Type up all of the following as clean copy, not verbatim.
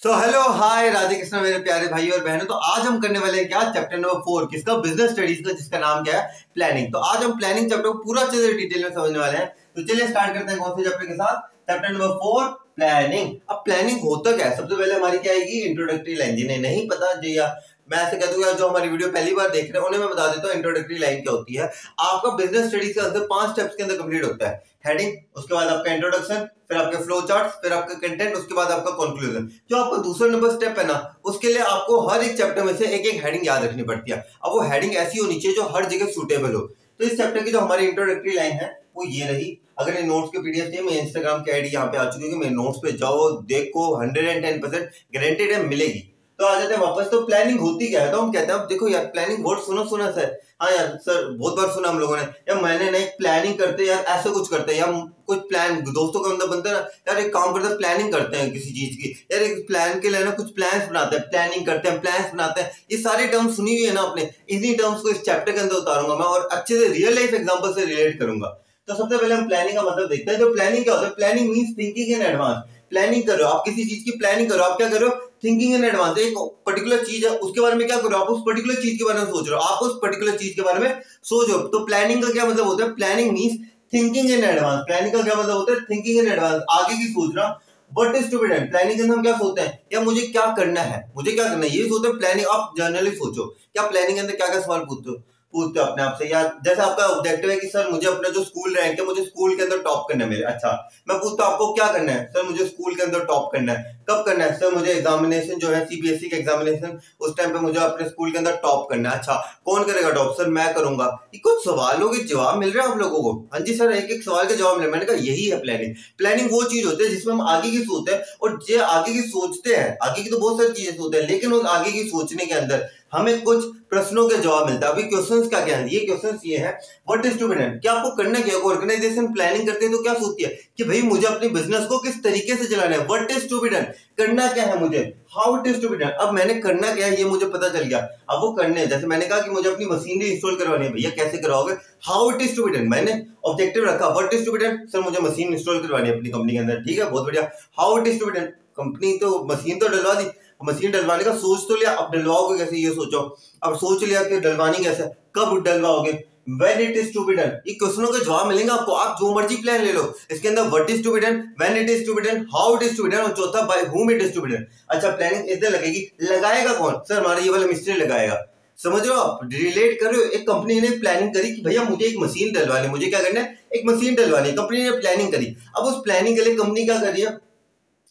Hello hi Radhe Krishna मेरे प्यारे भाई और बहनों। तो आज हम करने वाले हैं क्या, चैप्टर नंबर 4 किसका, बिजनेस स्टडीज का, जिसका नाम क्या है, प्लानिंग। तो आज हम प्लानिंग चैप्टर को पूरा अच्छे से डिटेल में समझने वाले हैं। तो चलिए स्टार्ट करते हैं कौन से चैप्टर के साथ, चैप्टर नंबर 4 प्लानिंग। अब प्लानिंग होता क्या है, सबसे पहले हमारी क्या आएगी, इंट्रोडक्टरी लाइन। जिन्हें नहीं पता जी, या मैं ऐसे कह दूंगा जो हमारी वीडियो पहली बार देख रहे हैं उन्हें मैं बता देता हूँ इंट्रोडक्टरी लाइन क्या होती है। आपका बिजनेस स्टडीज का आंसर 5 स्टेप्स के अंदर कंप्लीट होता है। हेडिंग, उसके बाद आपका इंट्रोडक्शन, फिर आपके फ्लो चार्ट, फिर आपका कंटेंट, उसके बाद आपका कंक्लूजन। जो आपका दूसरा नंबर स्टेप है ना, उसके लिए आपको हर एक चैप्टर में से एक एक हेडिंग याद रखनी पड़ती है। अब वो हेडिंग ऐसी होनी चाहिए जो हर जगह सूटेबल हो। तो इस चैप्टर की जो हमारी इंट्रोडक्टरी लाइन है वो ये रही। अगर ये नोट्स के पीडीएफ चाहिए, मैं इंस्टाग्राम की आईडी यहाँ पे आ चुकी है, मेरे नोट्स पे जाओ, देखो, 110% गारंटेड है, मिलेगी। तो आ जाते हैं वापस। तो प्लानिंग होती क्या है, तो हम कहते हैं देखो यार, प्लानिंग वर्ड सुना सुना सा है। हाँ यार सर, बहुत बार सुना हम लोगों ने, या मैंने नहीं प्लानिंग करते यार, ऐसे कुछ करते हैं, या कुछ प्लान दोस्तों के अंदर बनता है ना यार, एक काम करते हैं प्लानिंग करते हैं किसी चीज की, यार एक प्लान के लिए ना कुछ प्लान्स बनाते हैं, प्लानिंग करते हैं, प्लान्स बनाते हैं। ये सारे टर्म्स सुनी हुई है ना आपने, इन्हीं टर्म्स को इस चैप्टर के अंदर उतारूंगा मैं और अच्छे से रियल लाइफ एग्जांपल से रिलेट करूंगा। तो सबसे पहले हम प्लानिंग का मतलब देखते हैं। जो प्लानिंग क्या होता है, planning means thinking in advance. Planning करो, आप किसी चीज की प्लानिंग करो, आप क्या करो, थिंकिंग इन एडवांस। एक पर्टिकुलर चीज है उसके बारे में क्या करो, आप उस पर्टिकुलर चीज के बारे में सोच रहे हो, आप उस पर्टिकुलर चीज के बारे में सोचो। तो प्लानिंग का क्या मतलब होता है, planning means thinking in advance. Planning का क्या मतलब होता है, थिंकिंग इन एडवांस, आगे की सोचना। What is to be done, planning के अंदर हम क्या सोचते हैं, या मुझे क्या करना है, मुझे क्या करना है, ये सोचते हैं प्लानिंग। आप जनरली सोचो क्या प्लानिंग के अंदर क्या क्या सवाल पूछते हो अपने आप से। यार जैसे आपका ऑब्जेक्टिव है कि सर मुझे अपना जो स्कूल रैंक है, मुझे स्कूल के अंदर टॉप करना है मेरे। अच्छा, मैं पूछता हूं आपको क्या करना है, सर मुझे स्कूल के अंदर टॉप करना है। कब करना है, सर मुझे एग्जामिनेशन जो है सीबीएसई का एग्जामिनेशन, उस टाइम पे मुझे अपने स्कूल के अंदर टॉप करना है। अच्छा, कौन करेगा टॉप, सर मैं करूंगा। ये कुछ सवालों के जवाब मिल रहे हैं आप लोगों को। हाँ जी सर, एक एक सवाल के जवाब मिल रहे। मैंने कहा यही है प्लानिंग। प्लानिंग वो चीज होती है जिसमें हम आगे की सोचते हैं, और जो आगे की सोचते हैं, आगे की तो बहुत सारी चीजें सोचते हैं, लेकिन उस आगे की सोचने के अंदर हमें कुछ प्रश्नों के जवाब मिलता है। अभी क्वेश्चंस क्या क्या है, ये क्वेश्चंस ये है, what is to be done, क्या आपको करना क्या है। ऑर्गेनाइजेशन प्लानिंग करते हैं तो क्या सोचती है कि भाई मुझे अपने बिजनेस को किस तरीके से चलाना है। What is to be done, करना क्या है मुझे। How it is to be done, अब मैंने करना क्या है ये मुझे पता चल गया। अब वो करने, जैसे मैंने कहा कि मुझे अपनी मशीनरी इंस्टॉल करवानी है, भैया कैसे करवाओगे, how it is to be done, मैंने ऑब्जेक्टिव रखा। What is to be done, sir मुझे मशीन इंस्टॉल करवानी है अपनी कंपनी के अंदर, ठीक है बहुत बढ़िया। How it is to be done, company तो मशीन तो डलवा दी, मशीन डलवाने का सोच तो लिया, अब डलवाओगे कैसे ये सोचो। अब सोच लिया कि डलवानी कैसे, कब डलवाओगे, when it is to be done। ये क्वेश्चनों के जवाब मिलेंगे आपको, आप जो मर्जी प्लान ले लो। इसके अंदर what is to be done, when it is to be done, how it is to be done, और चौथा by whom it is to be done। अच्छा, प्लानिंग इधर लगेगी, लगाएगा कौन, सर हमारा ये वाला मिस्त्री लगाएगा। समझ रहे हो आप, रिलेट कर रहे हो। एक कंपनी ने प्लानिंग करी कि भैया मुझे एक मशीन डलवानी, मुझे क्या करना है, एक मशीन डलवानी। कंपनी ने प्लानिंग करी, अब उस प्लानिंग के लिए कंपनी क्या कर रही है,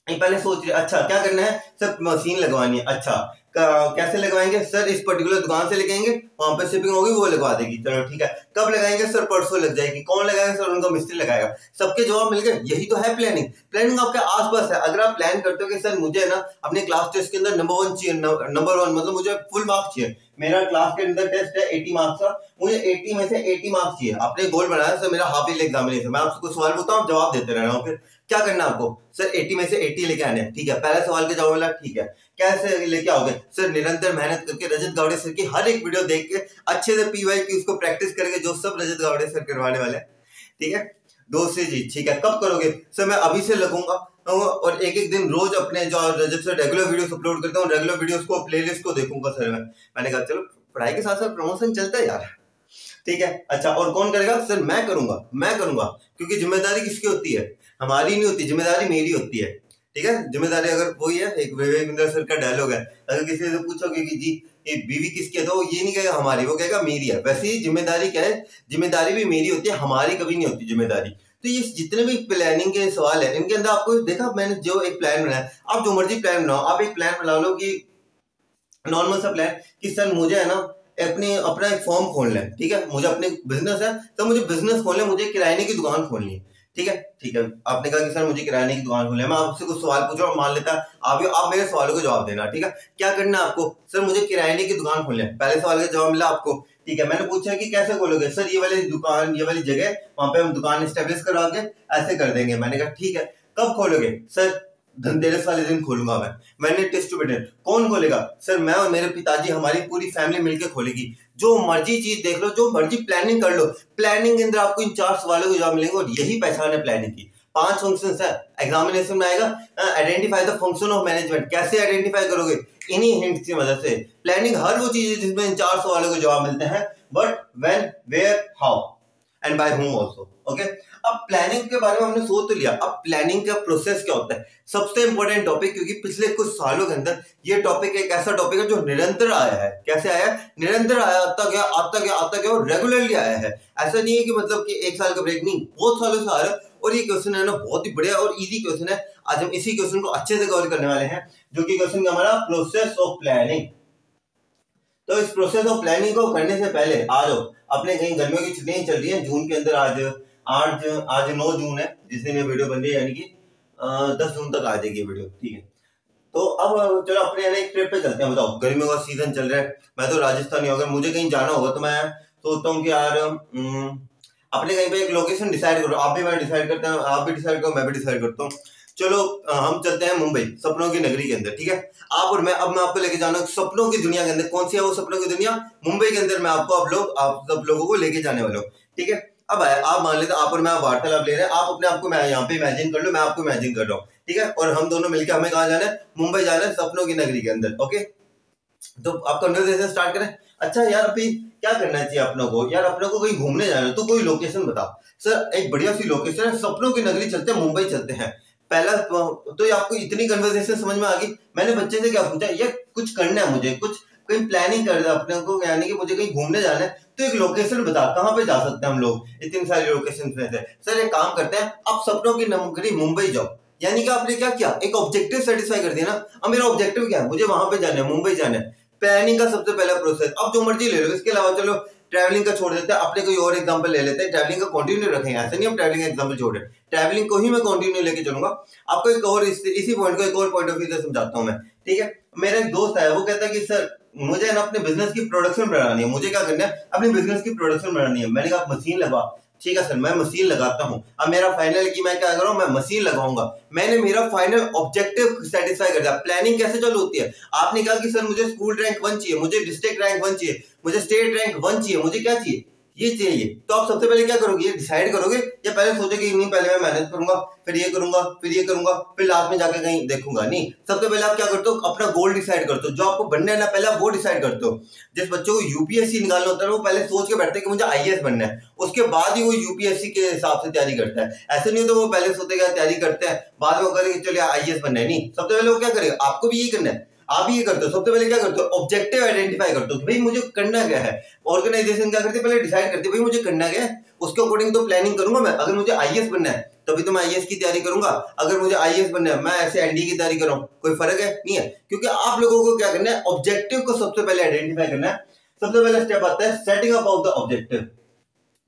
पहले सोच रहे अच्छा क्या करना है, सर मशीन लगवानी है। अच्छा, कैसे लगवाएंगे, सर इस पर्टिकुलर दुकान से लेके वहां पे शिपिंग होगी वो लगवा देगी, चलो ठीक है। कब लगाएंगे, सर परसों लग जाएगी। कौन लगाएगा, सर उनका मिस्त्री लगाएगा। सबके जवाब मिल गए, यही तो है प्लानिंग। प्लानिंग आपके आसपास है। अगर आप प्लान करते हो कि सर मुझे ना अपने क्लास टेस्ट के अंदर नंबर 1 चाहिए, नंबर 1 मतलब मुझे फुल मार्क्स चाहिए, मेरा क्लास के अंदर टेस्ट है 80 मार्क्स का, मुझे 80 में से 80 मार्क्स चाहिए। आपने गोल बनाया सर मेरा हाफ ईयरली एग्जामिनेशन, मैं आपसे कुछ सवाल पूछता हूँ, जवाब देते रहना हो। फिर क्या करना आपको, सर 80 में से 80 लेके आने, ठीक है। पहला सवाल के जवाब मिला, ठीक है। कैसे लेके आओगे, सर निरंतर मेहनत करके, रजत गावड़े सर की हर एक वीडियो देख के अच्छे से पीवाई की उसको प्रैक्टिस करके, जो सब रजत गावड़े सर करवाने वाले, ठीक है। दूसरी चीज, ठीक है, कब करोगे, सर मैं अभी से लगूंगा, और एक एक दिन रोज अपने जो रजत सर रेगुलर वीडियोस अपलोड करते हैं, रेगुलर वीडियोस को प्लेलिस्ट को देखूंगा सर मैंने कहा चलो पढ़ाई के साथ साथ प्रमोशन चलता है यार, ठीक है। अच्छा, और कौन करेगा, सर मैं करूंगा, मैं करूंगा, क्योंकि जिम्मेदारी किसकी होती है, हमारी नहीं होती, जिम्मेदारी मेरी होती है, ठीक है। जिम्मेदारी अगर वही है, एक विवेक सर का डायलॉग है, अगर किसी से पूछोगे कि जी ये बीवी किसकी है, तो वो ये नहीं कहेगा हमारी, वो कहेगा मेरी है। वैसे ही जिम्मेदारी क्या है, जिम्मेदारी भी मेरी होती है, हमारी कभी नहीं होती जिम्मेदारी। तो ये जितने भी प्लानिंग के सवाल है, इनके अंदर आपको देखा, मैंने जो एक प्लान बनाया, आप जो मर्जी प्लान बनाओ, आप एक प्लान बना लो कि नॉर्मल सा प्लान कि सर मुझे है ना अपना एक फॉर्म खोलना है, ठीक है। मुझे अपने बिजनेस है, तो मुझे बिजनेस खोलना है, मुझे किराने की दुकान खोलनी है, ठीक है, ठीक है। आपने कहा कि सर मुझे किराने की दुकान खोलनी है, मैं आपसे कुछ सवाल पूछ रहा हूँ, मान लेता आप मेरे सवालों का जवाब देना, ठीक है। क्या करना है आपको, सर मुझे किराने की दुकान खोलनी है। पहले सवाल का जवाब मिला आपको, ठीक है। मैंने पूछा कि कैसे खोलोगे, सर ये वाली दुकान, ये वाली जगह, वहां पे हम दुकान स्टेब्लिश करवा के ऐसे कर देंगे। मैंने कहा ठीक है। कब खोलोगे, सर धनतेरस वाले दिन खोलूंगा मैंने टेस्ट टू बेटर। कौन खोलेगा, सर मैं और मेरे पिताजी, हमारी पूरी फैमिली मिलकर खोलेगी। जो मर्जी चीज देख लो, जो मर्जी प्लानिंग कर लो, प्लानिंग के अंदर आपको इन 4 सवालों के जवाब मिलेंगे, और यही पहचान है प्लानिंग की। 5 फंक्शंस है, एग्जामिनेशन में आएगा identify the function of management, कैसे आइडेंटिफाई करोगे, इन्हीं हिंट्स की मदद से। प्लानिंग हर वो चीज है जिसमें इन 4 सवालों के जवाब मिलते हैं, but when, where, how and by whom also. Okay, अब प्लानिंग के बारे में हमने सोच तो लिया, अब प्लानिंग का प्रोसेस क्या होता है, सबसे इंपॉर्टेंट टॉपिक, क्योंकि पिछले कुछ सालों के अंदर ये टॉपिक एक ऐसा टॉपिक है जो निरंतर आया है। कैसे आया है? निरंतर आया, आता गया आता गया आता गया और रेगुलरली आया है। ऐसा नहीं है कि मतलब कि एक साल का ब्रेक, नहीं, बहुत सालों से आ रहा है। और ये क्वेश्चन है ना बहुत ही बढ़िया और इजी क्वेश्चन है। आज हम इसी क्वेश्चन को अच्छे से कवर करने वाले हैं, जो कि क्वेश्चन का हमारा प्रोसेस ऑफ प्लानिंग। तो इस प्रोसेस ऑफ प्लानिंग को करने से पहले आ जाओ, अपने कहीं गर्मियों की छुट्टियां चल रही हैं जून के अंदर। आज 9 जून है जिस दिन ये वीडियो बन रही है, यानी कि 10 जून तक आ जाएगी वीडियो, ठीक है। तो अब चलो अपने एक ट्रिप पे चलते हैं। बताओ, गर्मियों का सीजन चल रहा है, मैं तो राजस्थानी हूं, अगर मुझे कहीं जाना होगा तो मैं सोचता हूँ कि यार अपने कहीं पे एक लोकेशन डिसाइड करो, आप भी मैं डिसाइड करते हैं, आप भी डिसाइड करो, मैं भी डिसाइड करता हूँ। चलो हम चलते हैं मुंबई, सपनों की नगरी के अंदर, ठीक है। आप और मैं, अब मैं आपको लेके जाना सपनों की दुनिया के अंदर। कौन सी है वो सपनों की दुनिया? मुंबई के अंदर मैं आपको आप सब लोगों को लेके जाने वाला हूँ, ठीक है। अब आप मान लेते आप और मैं वार्तालाप ले रहे हैं, आप अपने आप को मैं यहाँ पे इमेजिन कर लो, मैं आपको इमेजिन कर रहा हूँ, ठीक है। और हम दोनों मिलकर हमें कहाँ जाना है? मुंबई जाना है, सपनों की नगरी के अंदर। ओके, तो आप कन्वर्सेशन स्टार्ट करें। अच्छा यार, अभी क्या करना चाहिए अपनों को? यार अपनों को कहीं घूमने जाना है, तो कोई लोकेशन बताओ। सर एक बढ़िया सी लोकेशन है, सपनों की नगरी चलते हैं, मुंबई चलते हैं। पहला तो ये आपको इतनी कन्वर्सेशन समझ में आ गई। मैंने बच्चे से क्या पूछा, यार कुछ करना है मुझे, कुछ कहीं प्लानिंग कर रहा अपने को, यानी कि मुझे कहीं घूमने जाना है, तो एक लोकेशन बता, कहाँ पे जा सकते हैं हम लोग इतनी सारी लोकेशन में से। सर एक काम करते हैं, आप सपनों की नगरी मुंबई जाओ। यानी कि आपने क्या किया, एक ऑब्जेक्टिव सेटिस्फाई कर दिया ना। अब मेरा ऑब्जेक्टिव क्या है? मुझे वहां पे जाना है, मुंबई जाना है। प्लानिंग का सबसे पहला प्रोसेस, अब जो मर्जी ले लो, इसके अलावा चलो ट्रैवलिंग का छोड़ देते हैं, अपने कोई और एग्जांपल ले लेते हैं। ट्रैवलिंग का कंटिन्यू रखेंगे, ऐसा नहीं हम ट्रैवलिंग का एग्जांपल छोड़ रहे, ट्रैवलिंग को ही मैं कंटिन्यू लेके चलूंगा। आपको एक और इसी पॉइंट को एक और पॉइंट ऑफ व्यू से समझाता हूं मैं, ठीक है। मेरा एक दोस्त है, वो कहता है कि सर मुझे ना अपने बिजनेस की प्रोडक्शन बढ़ानी है। मुझे क्या करना है? अपने बिजनेस की प्रोडक्शन बढ़ानी है। मैंने कहा मशीन लगा, ठीक है सर मैं मशीन लगाता हूं। अब मेरा फाइनल की मैं क्या कर रहा हूं, मैं मशीन लगाऊंगा। मैंने मेरा फाइनल ऑब्जेक्टिव सेटिस्फाई कर दिया। प्लानिंग कैसे चालू होती है? आपने कहा कि सर मुझे स्कूल रैंक 1 चाहिए, मुझे डिस्ट्रिक्ट रैंक 1 चाहिए, मुझे स्टेट रैंक 1 चाहिए, मुझे क्या चाहिए? ये चाहिए। तो आप सबसे पहले क्या करोगे? ये डिसाइड करोगे या पहले सोचोगे नहीं पहले मैं मेहनत करूंगा, फिर ये करूंगा, फिर ये करूंगा, फिर लास्ट में जाके कहीं देखूंगा? नहीं, सबसे पहले आप क्या करते हो? अपना गोल डिसाइड करते हो, जो आपको बनना है ना, पहले आप वो डिसाइड करते हो। जिस बच्चों को यूपीएससी निकालना होता है वो पहले सोच के बैठते हैं कि मुझे आईएएस बनना है, उसके बाद ही वो यूपीएससी के हिसाब से तैयारी करता है। ऐसे नहीं तो वो पहले सोचेगा तैयारी करते हैं, बाद में करेंगे चलिए आईएएस बनना है। नहीं, सबसे पहले वो क्या करेगा? आपको भी यही करना है, आप ये करते हो। सबसे पहले क्या करते हो? ऑब्जेक्टिव आइडेंटिफाई करते हो कि भाई मुझे करना क्या है। ऑर्गेनाइजेशन क्या करती है? पहले डिसाइड करती है भाई मुझे करना क्या है, उसके अकॉर्डिंग तो प्लानिंग करूंगा मैं। अगर मुझे आईएएस बनना है तभी तो मैं आईएएस की तैयारी करूंगा, अगर मुझे आईएएस बनना है मैं ऐसे एनडी की तैयारी कर रहा हूं, कोई फर्क है? नहीं है, क्योंकि आप लोगों को क्या करना है? ऑब्जेक्टिव को सबसे पहले आइडेंटिफाई करना है। सबसे पहला स्टेप आता है setting up of the objective.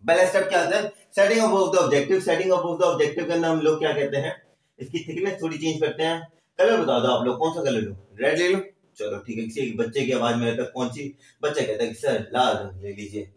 पहला स्टेप क्या आता है? Setting up of the objective. Setting up of the objective के अंदर हम लोग क्या कहते हैं? इसकी थिकनेस थोड़ी चेंज करते हैं। कलर बता दो आप लोग, कौन सा कलर लो? रेड ले लो, चलो ठीक है। किसी बच्चे की आवाज मेरे तक पहुंची, बच्चा कहता है कि सर लाल रंग ले लीजिए।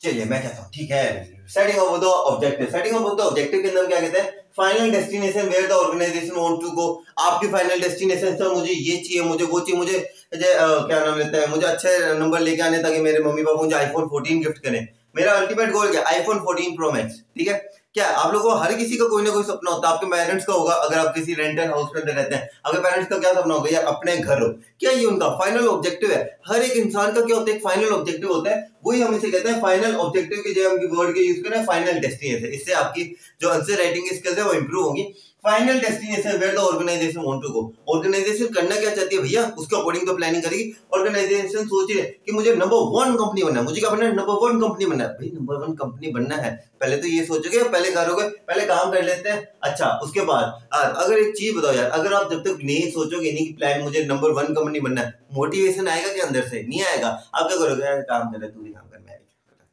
चलिए मैं कहता हूँ ठीक है। Setting of the objective. Setting of the objective के अंदर क्या कहते हैं? Final destination where the organization want to go. आपकी फाइनल डेस्टिनेशन सर मुझे ये चाहिए, मुझे वो चाहिए, मुझे क्या नाम लेता है, मुझे अच्छे नंबर लेके आने ताकि मेरे मम्मी पापा मुझे आईफोन 14 गिफ्ट करें। मेरा अल्टीमेट गोल क्या? आईफोन 14 प्रो मैक्स, ठीक है। क्या आप लोगों को हर किसी का कोई ना कोई सपना होता है। आपके पेरेंट्स का होगा अगर आप किसी रेंटल हाउस के अंदर रहते हैं, अगर पेरेंट्स का क्या सपना होगा? यार अपने घर हो। क्या ये उनका फाइनल ऑब्जेक्टिव है? हर एक इंसान का क्या होता है? एक फाइनल ऑब्जेक्टिव होता है, वही हम इसे कहते हैं फाइनल ऑब्जेक्टिव की जगह हम वर्ड के यूज करें फाइनल डेस्टिनेशन। इससे आपकी जो आंसर राइटिंग स्किल्स है वो इंप्रूव होगी। Final destination where the organization want to go. Organization करना क्या चाहती है भैया, उसके अकॉर्डिंग तो प्लानिंग करेगी। ऑर्गेनाइजेशन सोच रही है कि मुझे नंबर 1 कंपनी बनना है। मुझे क्या बनना है? नंबर 1 कंपनी बनना है। भाई नंबर 1 कंपनी बनना है, पहले तो ये सोचोगे, पहले करोगे, पहले काम कर लेते हैं। अच्छा उसके बाद अगर एक चीज बताओ यार, अगर आप जब तक नहीं सोचोगे नहीं कि प्लान मुझे नंबर 1 कंपनी बनना है, मोटिवेशन आएगा क्या अंदर से? नहीं आएगा। आप क्या करोगे? यार काम कर ले, तू भी काम कर, मैं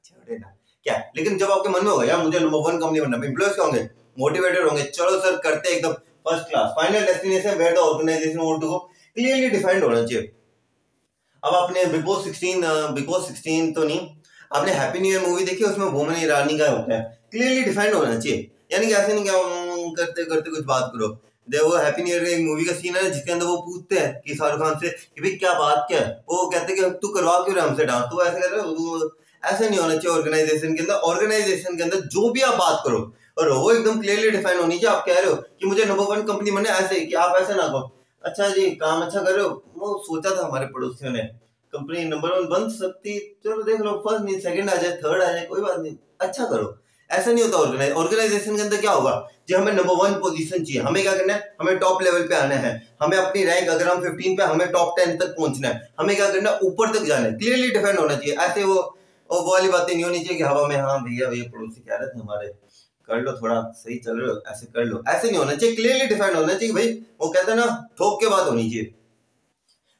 छोड़े ना क्या। लेकिन जब आपके मन में होगा यार मुझे नंबर 1 कंपनी बनना है, एम्प्लॉयज क्या होंगे? मोटिवेटेड होंगे, चलो सर करते हैं एकदम first class. Final destination where the organization want to go clearly defined होना चाहिए। अब आपने बिग बॉस 16 तो नहीं, आपने हैप्पी न्यू ईयर मूवी देखी, उसमें वुमेन ईरानी का होता है, क्लियरली डिफाइंड होना चाहिए। यानी कि ऐसे नहीं क्या करते करते कुछ बात करो। देखो हैप्पी न्यू ईयर का एक मूवी का सीन है जिसके अंदर वो पूछते हैं कि शाहरुख खान से कि भाई क्या बात क्या है, वो कहते हैं कि तू करवा क्यों रहा हमसे डांस, तो ऐसे कहते हैं ऐसा नहीं होना चाहिए ऑर्गेनाइजेशन के अंदर। ऑर्गेनाइजेशन के अंदर जो भी आप बात करो और वो एकदम क्लियरली डिफाइन होनी चाहिए। आप कह रहे हो कि मुझे नंबर 1 कंपनी बनना है, ऐसे कि आप ऐसा ना कहो अच्छा जी काम अच्छा कर रहे हो, वो सोचा था हमारे पड़ोसियों ने कंपनी नंबर 1 बन सकती, चलो देख लो, फर्स्ट नहीं सेकंड आ जाए थर्ड आ जाए कोई बात नहीं, अच्छा करो। ऐसा नहीं होता ऑर्गेनाइजेशन के अंदर। क्या होगा जो हमें नंबर 1 पोजीशन चाहिए, हमें क्या करना है, हमें टॉप लेवल पे आना है, हमें अपनी रैंक अगर हम 15 पे हमें टॉप 10 तक पहुंचना है, हमें क्या करना है, ऊपर तक जाना है, क्लियरली डिफाइन होना चाहिए। ऐसे वो वाली बातें नहीं होनी चाहिए कि हवा में हाँ भैया भैया पड़ोसी कह रहे थे हमारे कर लो थोड़ा सही चल रहे हो ऐसे कर लो, ऐसे नहीं होना चाहिए। क्लियरली डिफाइंड होना चाहिए भाई, वो कहते हैं ना थोक के बात होनी चाहिए।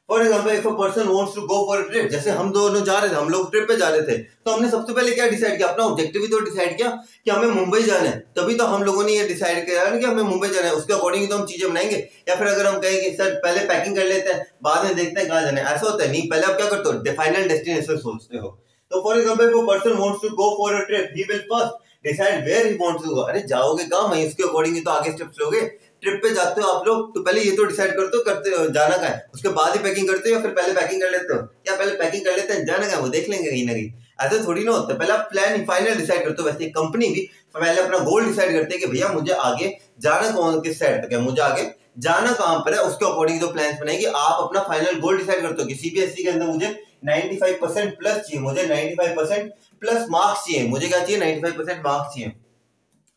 For example if a person wants to go for a trip, जैसे हम दोनों जा रहे थे, हम लोग ट्रिप पे जा रहे थे, तो हमने सबसे पहले क्या डिसाइड किया, अपना ऑब्जेक्टिव ही तो डिसाइड किया कि हमें मुंबई जाना है। तभी तो हम लोगों ने ये डिसाइड किया कि हमें मुंबई जाना है, उसके अकॉर्डिंग तो हम चीजें बनाएंगे। या फिर अगर हम कहें कि सर पहले पैकिंग कर लेते हैं बाद में देखते हैं कहाँ जाना है, ऐसा होता है नहीं। पहले आप क्या करते हो, फाइनल डेस्टिनेशन सोचते हो। तो for example if a person wants to go for a trip, he will first decide where he wants to go. अरे जाओगे कहाँ, वहीं उसके अकॉर्डिंग ही तो आगे स्टेप्स लोगे। ट्रिप पे जाते हो आप लोग तो पहले ये तो डिसाइड करते हो करते हो जाना कहाँ है, उसके बाद ही पैकिंग करते हो या फिर पहले पैकिंग कर लेते हो, या पहले पैकिंग कर लेते हैं जाना कहाँ वो देख लेंगे कहीं ना कहीं। ऐसे थोड़ी ना होता है, पहले आप प्लान फाइनल डिसाइड करते हो। वैसे कंपनी भी पहले अपना गोल डिसाइड करते हैं कि भैया मुझे आगे जाना कौन किस साइड तक है, मुझे आगे जाना कहाँ पर है, उसके अकॉर्डिंग जो प्लान बनाएगी। आप अपना फाइनल गोल डिसाइड करते हो कि सीबीएसई के अंदर मुझे 95% प्लस चाहिए, मुझे 95% प्लस मार्क्स चाहिए, मुझे क्या चाहिए 95% मार्क्स चाहिए।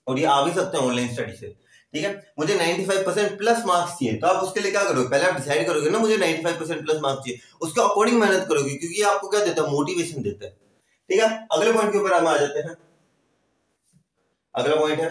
और ये आ भी सकते हैं ऑनलाइन स्टडी से, ठीक है। मुझे 95% प्लस मार्क्स चाहिए, तो आप उसके लिए क्या करोगे, पहले आप डिसाइड करोगे ना मुझे 95% प्लस मार्क्स चाहिए, उसके अकॉर्डिंग मेहनत करोगे, क्योंकि ये आपको क्या देता है, मोटिवेशन देता है, ठीक है। अगले पॉइंट के ऊपर हम आ जाते हैं। अगला पॉइंट है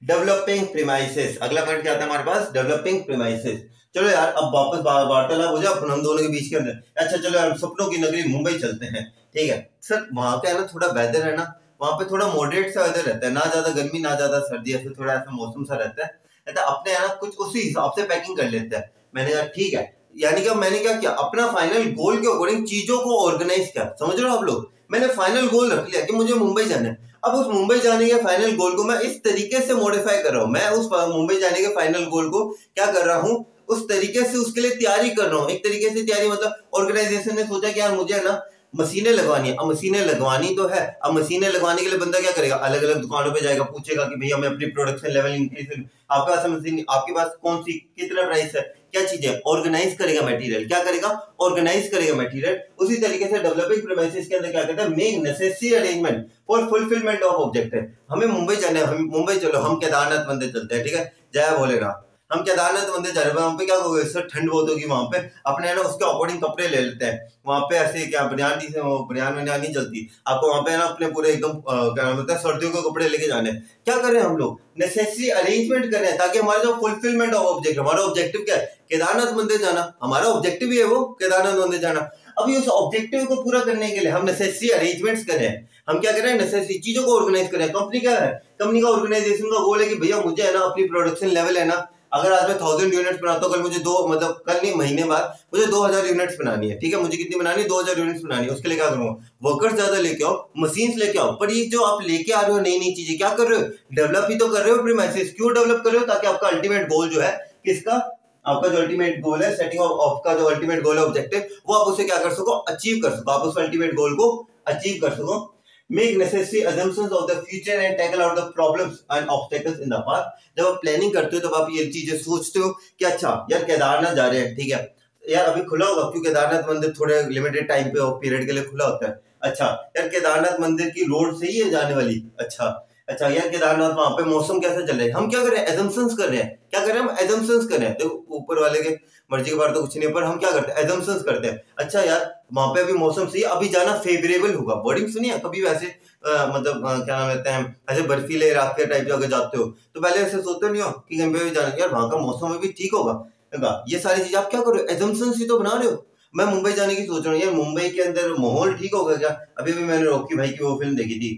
डेवलपिंग प्रीमाइसेस। अगला पॉइंट क्या आता है हमारे पास, डेवलपिंग प्रीमाइसेस। चलो यार अब वापस वार्तालाप हो जाए हम दोनों के बीच के अंदर। अच्छा चलो यार सपनों की नगरी मुंबई चलते हैं, ठीक है सर। वहां का है ना थोड़ा वेदर है ना, वहां पे थोड़ा मॉडरेट सा वेदर रहता है, ना ज्यादा गर्मी ना ज्यादा सर्दी, ऐसे थोड़ा ऐसा मौसम सा रहता है। अपने यहाँ कुछ उसी हिसाब से पैकिंग कर लेते हैं। मैंने कहा ठीक है, यानी कि मैंने क्या किया, अपना फाइनल गोल के अकॉर्डिंग चीजों को ऑर्गेनाइज किया, समझ रहे हो आप लोग। मैंने फाइनल गोल रख लिया कि मुझे मुंबई जाना है। अब उस मुंबई जाने के फाइनल गोल को मैं इस तरीके से मॉडिफाई कर रहा हूँ, मैं उस मुंबई जाने के फाइनल गोल को क्या कर रहा हूँ, उस तरीके से उसके लिए तैयारी कर रहा हूँ। एक तरीके से तैयारी मतलब ऑर्गेनाइजेशन ने सोचा कि यार मुझे ना मशीनें लगवानी है। अब मशीनें लगवानी तो है, अब मशीनें लगवाने के लिए बंदा क्या करेगा, अलग अलग दुकानों पे जाएगा, पूछेगा कि भैया मैं अपनी प्रोडक्शन लेवल इंक्रीज, आपके पास मशीन, आपके पास कौन सी कितना प्राइस है, क्या चीजें, ऑर्गेनाइज करेगा मटेरियल, क्या करेगा ऑर्गेनाइज करेगा मटेरियल। उसी तरीके से डेवलपिंग प्रीमाइसेस के अंदर क्या करता है, make necessary arrangement for fulfilment of objective. हमें मुंबई जाना है, हम मुंबई चलो, हम केदारनाथ मंदिर चलते हैं, ठीक है, जय भोलेनाथ। हम केदारनाथ मंदिर जा रहे हैं, वहां पे क्या करोगे सर, ठंड बहुत होगी वहां पे, अपने ना उसके अकॉर्डिंग कपड़े ले लेते हैं। वहां पे ऐसे क्या बनियान बनियान नहीं चलती आपको, वहां पे ना अपने पूरे एकदम क्या नाम होता है सर्दियों के कपड़े लेके जाने। क्या कर रहे हैं हम लोग, नेसेसरी अरेंजमेंट कर रहे हैं ताकि हमारा जो फुलफिलमेंट ऑफ ऑब्जेक्ट, हमारा ऑब्जेक्टिव क्या है, केदारनाथ मंदिर जाना, हमारा ऑब्जेक्टिव ही है वो केदारनाथ मंदिर जाना। अभी उस ऑब्जेक्टिव को पूरा करने के लिए हम नेसेसरी अरेंजमेंट्स कर रहे हैं, हम क्या कर रहे हैं, नेसेसरी चीजों को ऑर्गेनाइज कर रहे हैं। कंपनी क्या है, कंपनी का ऑर्गेनाइजेशन का गोल है कि भैया मुझे है ना अपनी प्रोडक्शन लेवल है ना, अगर आज मैं 1000 यूनिट्स बनाता हूँ, कल मुझे मतलब कल नहीं महीने बाद मुझे 2000 यूनिट्स बनानी है, ठीक है। मुझे कितनी बनानी है, 2000 यूनिट्स बनानी है। उसके लिए क्या करूंगा, वर्कर्स ज्यादा लेके आओ, मशीन्स लेके आओ। पर ये जो आप लेके आ रहे हो नई नई चीजें, क्या कर रहे हो, डेवलप ही तो कर रहे हो प्रीमाइसेस। क्यों डेवलप कर रहे हो, ताकि आपका अल्टीमेट गोल जो है किसका, आपका जो अल्टीमेट गोल है, सेटिंग ऑफ का जो अल्टीमेट गोल है ऑब्जेक्टिव, वो आप उसे क्या कर सको, अचीव कर सको, आप उस अल्टीमेट गोल को अचीव कर सको। Make necessary assumptions of the future and tackle out the problems and obstacles in the past। जब आप प्लानिंग करते हो तब आप ये चीजें सोचते हो कि अच्छा यार केदारनाथ जा रहे हैं, ठीक है यार अभी खुला होगा क्योंकि केदारनाथ मंदिर थोड़े लिमिटेड टाइम पे पीरियड के लिए खुला होता है। अच्छा यार केदारनाथ मंदिर की रोड सही है जाने वाली, अच्छा अच्छा यार केदारनाथ वहां पे मौसम कैसा चल रहा है, हम क्या कर रहे हैं, एजम्पशंस कर रहे हैं। क्या कर रहे हैं हम, एजम्पशंस कर रहे हैं। देखो ऊपर वाले के मर्जी के बारे तो कुछ नहीं, पर हम क्या करते हैं, एजम्पशंस करते हैं। अच्छा यार वहां पे अभी मौसम सही है, अभी जाना फेवरेबल होगा। वर्डिंग सुनिए कभी वैसे मतलब क्या नाम लेते हैं, ऐसे बर्फीले इलाके टाइप अगर जाते हो तो पहले ऐसे सोचते नहीं हो कि कहीं पे भी जाना, यार वहां का मौसम अभी ठीक होगा। ये सारी चीज आप क्या करो, एजम्पशंस ही तो बना रहे हो। मैं मुंबई जाने की सोच रहा हूँ, यार मुंबई के अंदर माहौल ठीक होगा क्या, अभी भी मैंने रॉकी भाई की वो फिल्म देखी थी,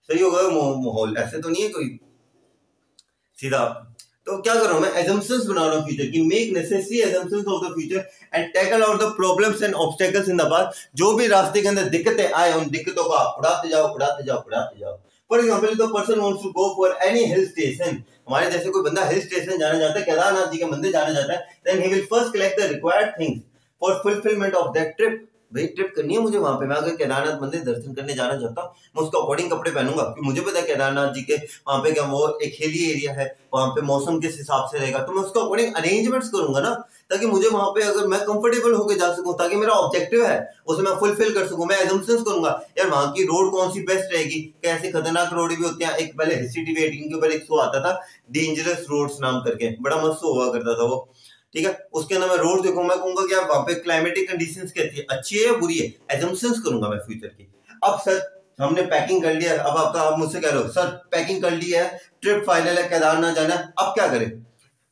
सही होगा माहौल, ऐसे तो नहीं है कोई सीधा। तो क्या कर रहा हूं मैं, एजम्पशंस बना रहा हूं फ्यूचर की, make necessary assumptions of the future and tackle out the problems and obstacles in the past. जो भी रास्ते के अंदर दिक्कतें आए उन दिक्कतों को आप उड़ाते जाओ उड़ाते जाओ उड़ाते जाओ। For example the person wants to go for any hill station, हमारे जैसे कोई बंदा हिल स्टेशन जाना चाहता है, केदारनाथ जी के मंदिर जाना चाहता है, then he will first collect the required things for fulfilment of that trip. भाई ट्रिप करनी है मुझे वहां पे, मैं अगर केदारनाथ मंदिर दर्शन करने जाना चाहता हूँ, मैं उसके अकॉर्डिंग कपड़े पहनूंगा, क्योंकि मुझे पता है केदारनाथ जी के वहां पे क्या वो एक हिली एरिया है, वहां पे मौसम किस हिसाब से रहेगा, तो मैं उसके अकॉर्डिंग अरेंजमेंट्स करूंगा ना, ताकि मुझे वहां पे अगर मैं कंफर्टेबल होकर जा सकूं, ताकि मेरा ऑब्जेक्टिव है उसे मैं फुलफिल कर सकूं। मैं एजम्पशंस करूंगा यार वहां की रोड कौन सी बेस्ट रहेगी, कैसे खतरनाक रोड भी होती है। एक पहले हिस्ट्री टीवी 18 के ऊपर एक शो आता था डेंजरस रोड्स नाम करके, बड़ा मस्त शो हुआ करता था वो, ठीक है। उसके अंदर मैं रोड देखूंगा, मैं कहूंगा कि यार वहां पे क्लाइमेटिक कंडीशंस कैसी है, अच्छी है या बुरी है, एजम्पशंस करूंगा मैं फ्यूचर की। अब सर हमने पैकिंग कर लिया, अब आप मुझसे कह रहे हो सर पैकिंग कर ली है, ट्रिप फाइनल है, केदारनाथ जाना है, अब क्या करें।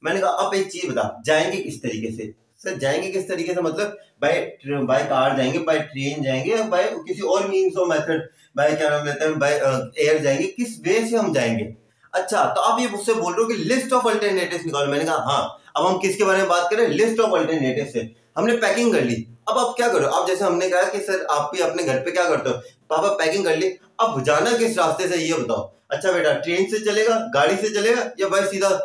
मैंने कहा अब एक चीज बता, जाएंगे किस तरीके से। सर जाएंगे किस तरीके से मतलब बाय कार जाएंगे, बाय ट्रेन जाएंगे, बाय किसी और मीन्स ऑफ मेथड, बाय क्या नाम लेते हैं, बाय एयर जाएंगे, किस वे से हम जाएंगे। अच्छा तो आप ये मुझसे बोल रहे हो कि लिस्ट ऑफ अल्टरनेटिव्स निकालो। मैंने कहा हाँ, अब हम किसके बारे में बात करें, लिस्ट ऑफ अल्टरनेटिव से। हमने पैकिंग कर ली, अब आप क्या करो, अब जैसे हमने कहा कि सर आप भी अपने घर पे क्या करते हो, पापा पैकिंग कर ली, अब जाना किस रास्ते से ये बताओ। अच्छा बेटा ट्रेन से चलेगा, गाड़ी से चलेगा, या भाई सीधा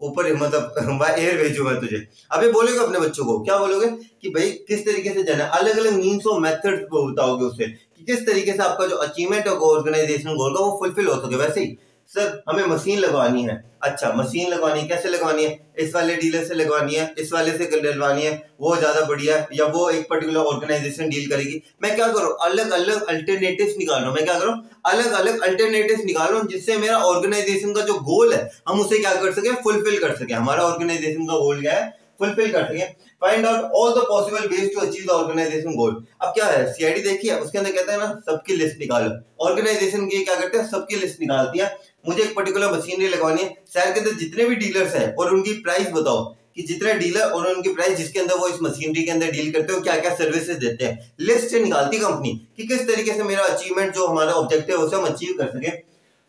ऊपर मतलब एयर भेजू मैं तुझे। अभी बोलोगे अपने बच्चों को, क्या बोलोगे कि भाई किस तरीके से जाना, अलग अलग मीन्स और मेथड्स बताओगे उसे कि किस तरीके से आपका जो अचीवमेंट होगा ऑर्गेनाइजेशन गोल का वो फुलफिल हो सके। वैसे ही सर हमें मशीन लगवानी है, अच्छा मशीन लगवानी है, कैसे लगवानी है, इस वाले डीलर से लगवानी है, इस वाले से डलवानी है, वो ज्यादा बढ़िया है, या वो एक पर्टिकुलर ऑर्गेनाइजेशन डील करेगी। मैं क्या करूं, अलग अलग अल्टरनेटिव्स निकाल रहा हूं, मैं क्या करूं, अलग अलग अल्टरनेटिव्स निकाल रहा हूं, जिससे मेरा ऑर्गेनाइजेशन का जो गोल है हम उसे क्या कर सके, फुलफिल कर सके। हमारा ऑर्गेनाइजेशन का गोल क्या है, फुलफिल कर सके। Find out all the possible ways to achieve the organisation goal. अब क्या है, सीआईडी देखी है, उसके अंदर कहता है ना सबकी लिस्ट निकालो। ऑर्गेनाइजेशन की क्या करते हैं, सबकी लिस्ट निकालती है, मुझे एक पर्टिकुलर मशीनरी लगवानी है, शहर के अंदर जितने भी डीलर्स हैं और उनकी प्राइस बताओ कि जितने डीलर और उनकी प्राइस जिसके अंदर वो इस मशीनरी के अंदर डील करते हो क्या क्या सर्विसेज देते हैं। लिस्ट से निकालती कंपनी कि किस तरीके से मेरा अचीवमेंट जो हमारा ऑब्जेक्टिव है उसे हम अचीव कर सके।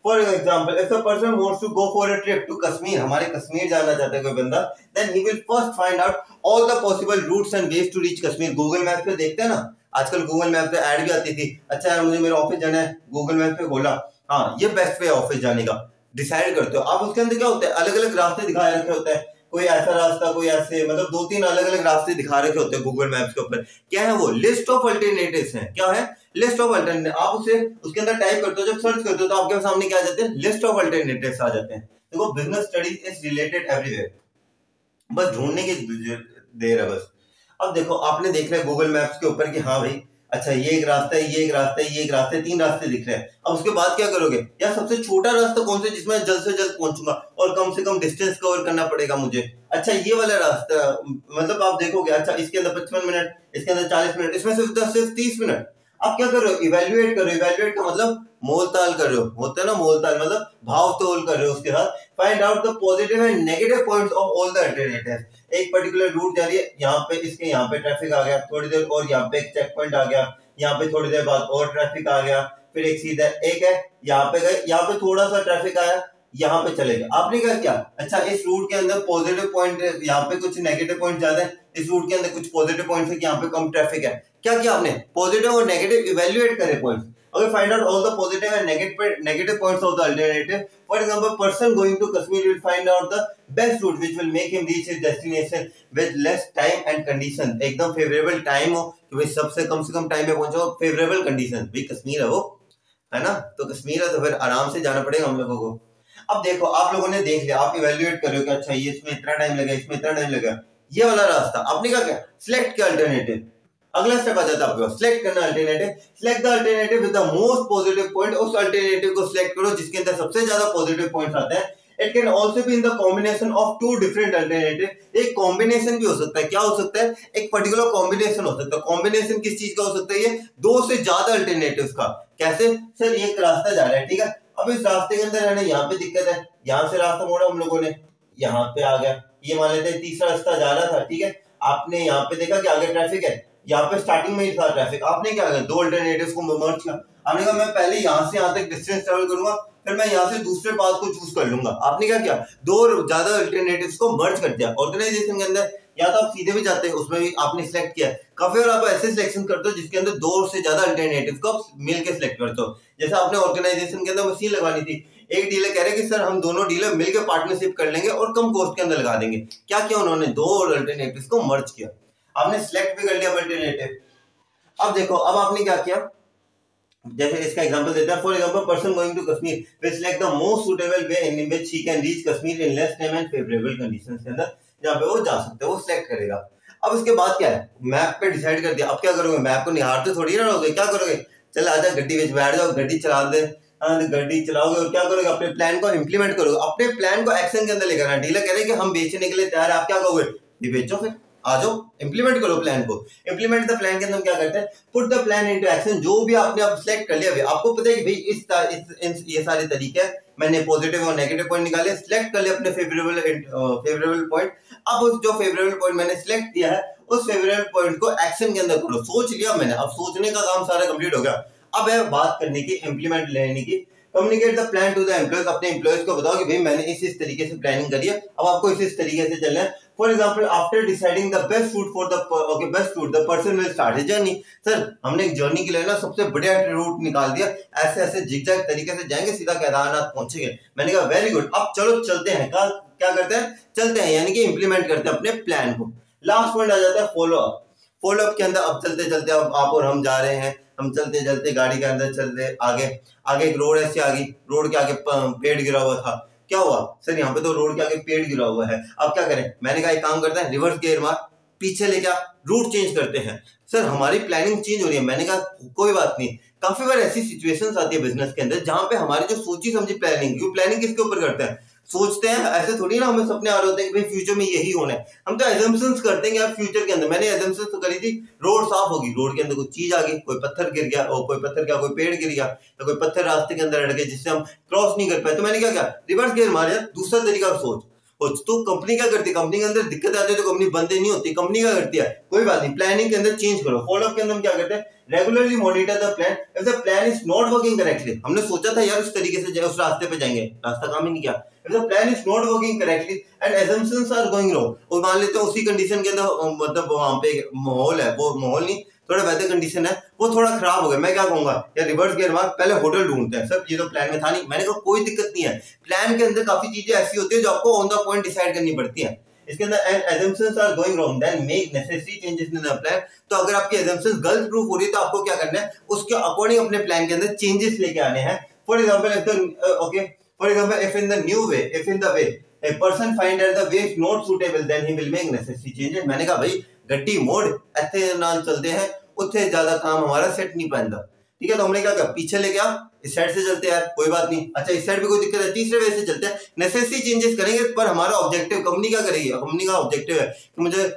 For example if a person wants to go for a trip to Kashmir, हमारे कश्मीर जाना चाहता है कोई बंदा, then he will first find out all the possible routes and ways to reach Kashmir. Google map पे देखते हैं ना, आजकल गूगल मैप पे ऐड भी आती थी, अच्छा यार मुझे मेरे ऑफिस जाना है, गूगल मैप पे खोला, हाँ ये बेस्ट वे है ऑफिस जाने का, डिसाइड करते हो आप। उसके अंदर क्या होता है, अलग अलग रास्ते दिखाए रखे होते हैं, कोई ऐसा रास्ता कोई ऐसे, मतलब 2-3 अलग अलग रास्ते दिखा रखे होते हैं गूगल मैप्स के ऊपर। क्या है वो, लिस्ट ऑफ अल्टरनेटिव्स हैं। क्या है, लिस्ट ऑफ अल्टरनेटिव। आप उसे उसके अंदर टाइप करते हो, जब सर्च करते हो तो आपके सामने क्या आ जाते हैं, लिस्ट ऑफ अल्टरनेटिव्स आ जाते हैं। देखो business studies is related everywhere, बस ढूंढने की देर है बस। अब देखो आपने देख रहा है गूगल मैप्स के ऊपर कि हाँ भाई अच्छा ये एक रास्ता है, ये एक रास्ता है, ये एक रास्ता है, 3 रास्ते दिख रहे हैं। अब उसके बाद क्या करोगे, यार सबसे छोटा रास्ता कौन सा जिसमें जल्द से जल्द पहुंचूंगा और कम से कम डिस्टेंस कवर करना पड़ेगा मुझे। अच्छा ये वाला रास्ता, मतलब आप देखोगे अच्छा इसके अंदर 55 मिनट, इसके अंदर 40 मिनट, इसमें सिर्फ 10 से 30 मिनट। आप क्या कर रहे हो, इवेल्युएट कर रहे हो। इवेल्युएट का मतलब मोल ताल कर रहे हो, होता है ना मोल ताल, मतलब भाव तोल कर रहे हो उसके साथ। Find out the positive and negative points of all the alternatives. एक पर्टिकुलर रूट जा रही है, यहाँ पे इसके यहाँ पे ट्रैफिक आ गया, थोड़ी देर और यहाँ पे एक चेक पॉइंट आ गया, यहाँ पे थोड़ी देर बाद और ट्रैफिक आ गया, फिर एक सीधा एक है, यहाँ पे गए, यहाँ पे थोड़ा सा ट्रैफिक आया, यहाँ पे चले गए। आपने क्या किया, अच्छा इस रूट के अंदर पॉजिटिव पॉइंट है, यहाँ पे कुछ नेगेटिव पॉइंट ज्यादा है, इस रूट के अंदर कुछ पॉजिटिव पॉइंट है कि यहाँ पे कम ट्रैफिक है। क्या किया आपने, पॉजिटिव और नेगेटिव इवेल्युएट करे points. Okay, find out all the positive and negative points of the alternative. For example, person going to Kashmir will find out the best route which will make him reach his destination with less time and condition. एकदम favorable time हो कि भाई सबसे कम से कम time में पहुंचो, favorable condition। भाई कश्मीर है वो, है ना, तो कश्मीर है तो फिर आराम से जाना पड़ेगा हम लोगों को। अब देखो आप लोगों ने देख लिया, आप इवेल्युएट करो कि अच्छा ये इसमें इतना टाइम लगेगा, इसमें इतना टाइम लगेगा, ये वाला रास्ता। आपने क्या किया, सिलेक्ट किया अल्टरनेटिव। अगला स्टेप आ जाता है आपके पास, सिलेक्ट करना alternative. Select the alternative with the most positive point. उस अल्टरनेटिव को सिलेक्ट करो जिसके अंदर सबसे ज्यादा पॉजिटिव पॉइंट्स आते हैं। It can also be in the combination of 2 different alternative. एक कॉम्बिनेशन भी हो सकता है, क्या हो सकता है, एक पर्टिकुलर कॉम्बिनेशन हो सकता है। कॉम्बिनेशन किस चीज का हो सकता है, ये 2 से ज्यादा अल्टरनेटिव्स का। कैसे, सर ये एक रास्ता जा रहा है, ठीक है, अब इस रास्ते के अंदर है ना यहाँ पे दिक्कत है, यहाँ से रास्ता मोड़ा हम लोगों ने, यहाँ पे आ गया, ये मान लेते हैं तीसरा रास्ता जा रहा था, ठीक है, आपने यहाँ पे देखा कि आगे ट्रैफिक है, यहाँ पे स्टार्टिंग में ही था ट्रैफिक, आपने क्या किया, 2 अल्टरनेटिव्स को मर्ज किया। आपने कहा मैं पहले यहाँ से यहाँ तक डिस्टेंस ट्रेवल करूंगा, फिर मैं यहाँ से दूसरे पाथ को चूज कर लूंगा। आपने क्या किया, 2 ज्यादा अल्टरनेटिव्स को मर्ज कर दिया। ऑर्गेनाइजेशन के अंदर या तो आप सीधे भी जाते हैं, उसमें भी आपने सिलेक्ट किया, काफी बार आप ऐसे सिलेक्शन करते हो जिसके अंदर 2 से ज्यादा अल्टरनेटिव को आप मिलकर सिलेक्ट करते हो। जैसे आपने ऑर्गेनाइजेशन के अंदर मशीन लगवानी थी, एक डीलर कह रहे कि सर हम दोनों डीलर मिलकर पार्टनरशिप कर लेंगे और कम कॉस्ट के अंदर लगा देंगे। क्या किया उन्होंने, 2 अल्टरनेटिव्स को मर्ज किया। आपने सिलेक्ट भी कर लिया अल्टरनेटिव। अब देखो, अब आपने क्या किया, जैसे इसका एग्जांपल देते हैं, for example person going to Kashmir will select the most suitable way in which he can reach Kashmir in less time and favourable conditions के अंदर, जहां पे वो जा सकते हैं वो सिलेक्ट करेगा। अब इसके बाद क्या है, मैप पे डिसाइड कर दिया, अब क्या करोगे, मैप को निहारते थोड़ी ना रहोगे, क्या करोगे, चल आजा गड्डी में बैठ जाओ, गड्डी चला दे, गड्डी चलाओगे और क्या करोगे, अपने प्लान को इंप्लीमेंट करोगे, अपने प्लान को एक्शन के अंदर लेकर आना। डीलर कह रहे हैं कि हम बेचने के लिए तैयार है, आप क्या कहोगे, ये बेचो, फिर आ जाओ, इंप्लीमेंट करो प्लान को। इंप्लीमेंट द प्लान के अंदर क्या करते हैं, put the plan into action. जो भी आपने अब सिलेक्ट कर लिया, आपको पता है कि भाई ये सारे तरीके हैं, मैंने पॉजिटिव और नेगेटिव पॉइंट निकाले, सिलेक्ट कर लिया अपने फेवरेबल पॉइंट। अब उस जो फेवरेबल पॉइंट मैंने सिलेक्ट किया है, उस फेवरेबल पॉइंट को एक्शन के अंदर करो। सोच लिया मैंने, अब सोचने का काम सारा कंप्लीट हो गया, अब है बात करने की, इंप्लीमेंट लेने की। Communicate the plan to the employees, अपने एम्प्लॉयज को बताओ कि भाई मैंने इस तरीके से प्लानिंग करी है, अब आपको इस तरीके से चलना है। For example, after deciding the best route for the best route the person will start his journey. Sir हमने एक जर्नी के लिए ना सबसे बढ़िया रूट निकाल दिया, ऐसे ऐसे जिगजैग तरीके से जाएंगे, सीधा केदारनाथ पहुंचेंगे। मैंने कहा वेरी गुड, अब चलो चलते हैं, क्या करते हैं, चलते हैं, यानी कि इंप्लीमेंट करते हैं अपने प्लान को। लास्ट पॉइंट आ जाता है फॉलो अप। फॉलो अप के अंदर अब चलते चलते अब आप और हम जा रहे हैं, हम चलते चलते गाड़ी के अंदर चलते आगे एक रोड ऐसी आ गई, रोड के आगे पेड़ गिरा हुआ था, क्या हुआ, सर यहाँ पे तो रोड के आगे पेड़ गिरा हुआ है, अब क्या करें, मैंने कहा एक काम करते हैं, रिवर्स गियर मार, पीछे लेके आ, रूट चेंज करते हैं। सर हमारी प्लानिंग चेंज हो रही है, मैंने कहा कोई बात नहीं। काफी बार ऐसी सिचुएशंस आती है बिजनेस के अंदर जहां पे हमारी जो सोची समझी प्लानिंग किसके ऊपर करते हैं, सोचते हैं, ऐसे थोड़ी ना हमें सपने आ रहे होते हैं कि भाई फ्यूचर में यही होना है, हम तो एजम्पशंस करते हैं यार फ्यूचर के अंदर। मैंने एजम्पशंस तो करी थी, रोड साफ होगी, रोड के अंदर कोई चीज आ गई, कोई पत्थर गिर गया, और कोई पत्थर क्या, कोई पेड़ गिर गया, या कोई पत्थर रास्ते के अंदर अड़ गए जिससे हम क्रॉस नहीं कर पाए, तो मैंने क्या किया, रिवर्स गियर मार दिया, दूसरा तरीका सोच। तो कंपनी क्या करती है, कंपनी के अंदर दिक्कत आती है तो कंपनी बंद नहीं होती, कंपनी क्या करती है, कोई बात नहीं, प्लानिंग के अंदर चेंज करो। फॉलो अप के अंदर हम क्या करते हैं, regularly monitor the plan, if the plan is not working correctly, हमने सोचा था यार उस तरीके से उस रास्ते पे जाएंगे, रास्ता काम ही नहीं किया, if the plan is not working correctly and assumptions are going wrong, और मान लेते हैं उसी कंडीशन के अंदर मतलब वहां पे माहौल है, वो माहौल नहीं, थोड़ा वेदर कंडीशन है वो थोड़ा खराब हो गया, मैं क्या कहूंगा यार रिवर्स गियर मार, पहले होटल ढूंढते हैं, सर ये तो प्लान में था नहीं। मैंने कहा कोई दिक्कत नहीं है, प्लान के अंदर काफी चीजें ऐसी होती है जो आपको ऑन द पॉइंट डिसाइड करनी पड़ती है। इसके अंदर assumptions are going wrong then make necessary changes in the plan. तो अगर आपकी assumptions गलत प्रूफ हो रही है तो आपको क्या करना है, उसके अकॉर्डिंग अपने प्लान के अंदर चेंजेस लेके आने हैं। For example if in the new way, if in the way a person find that the way is not suitable then he will make necessary changes। मैंने कहा भाई गड्डी मोड़ ऐसे नाल चलते हैं, उत्थे ज्यादा काम हमारा सेट नहीं पैंदा, ठीक है, तो हमने क्या कहा, पीछे ले गया, इस साइड से चलते हैं यार, कोई बात नहीं, अच्छा इस साइड पे कोई दिक्कत है, तीसरे वे से चलते हैं, नेसेसरी चेंजेस करेंगे, पर हमारा ऑब्जेक्टिव, कंपनी क्या करेगी, कंपनी का ऑब्जेक्टिव है कि मुझे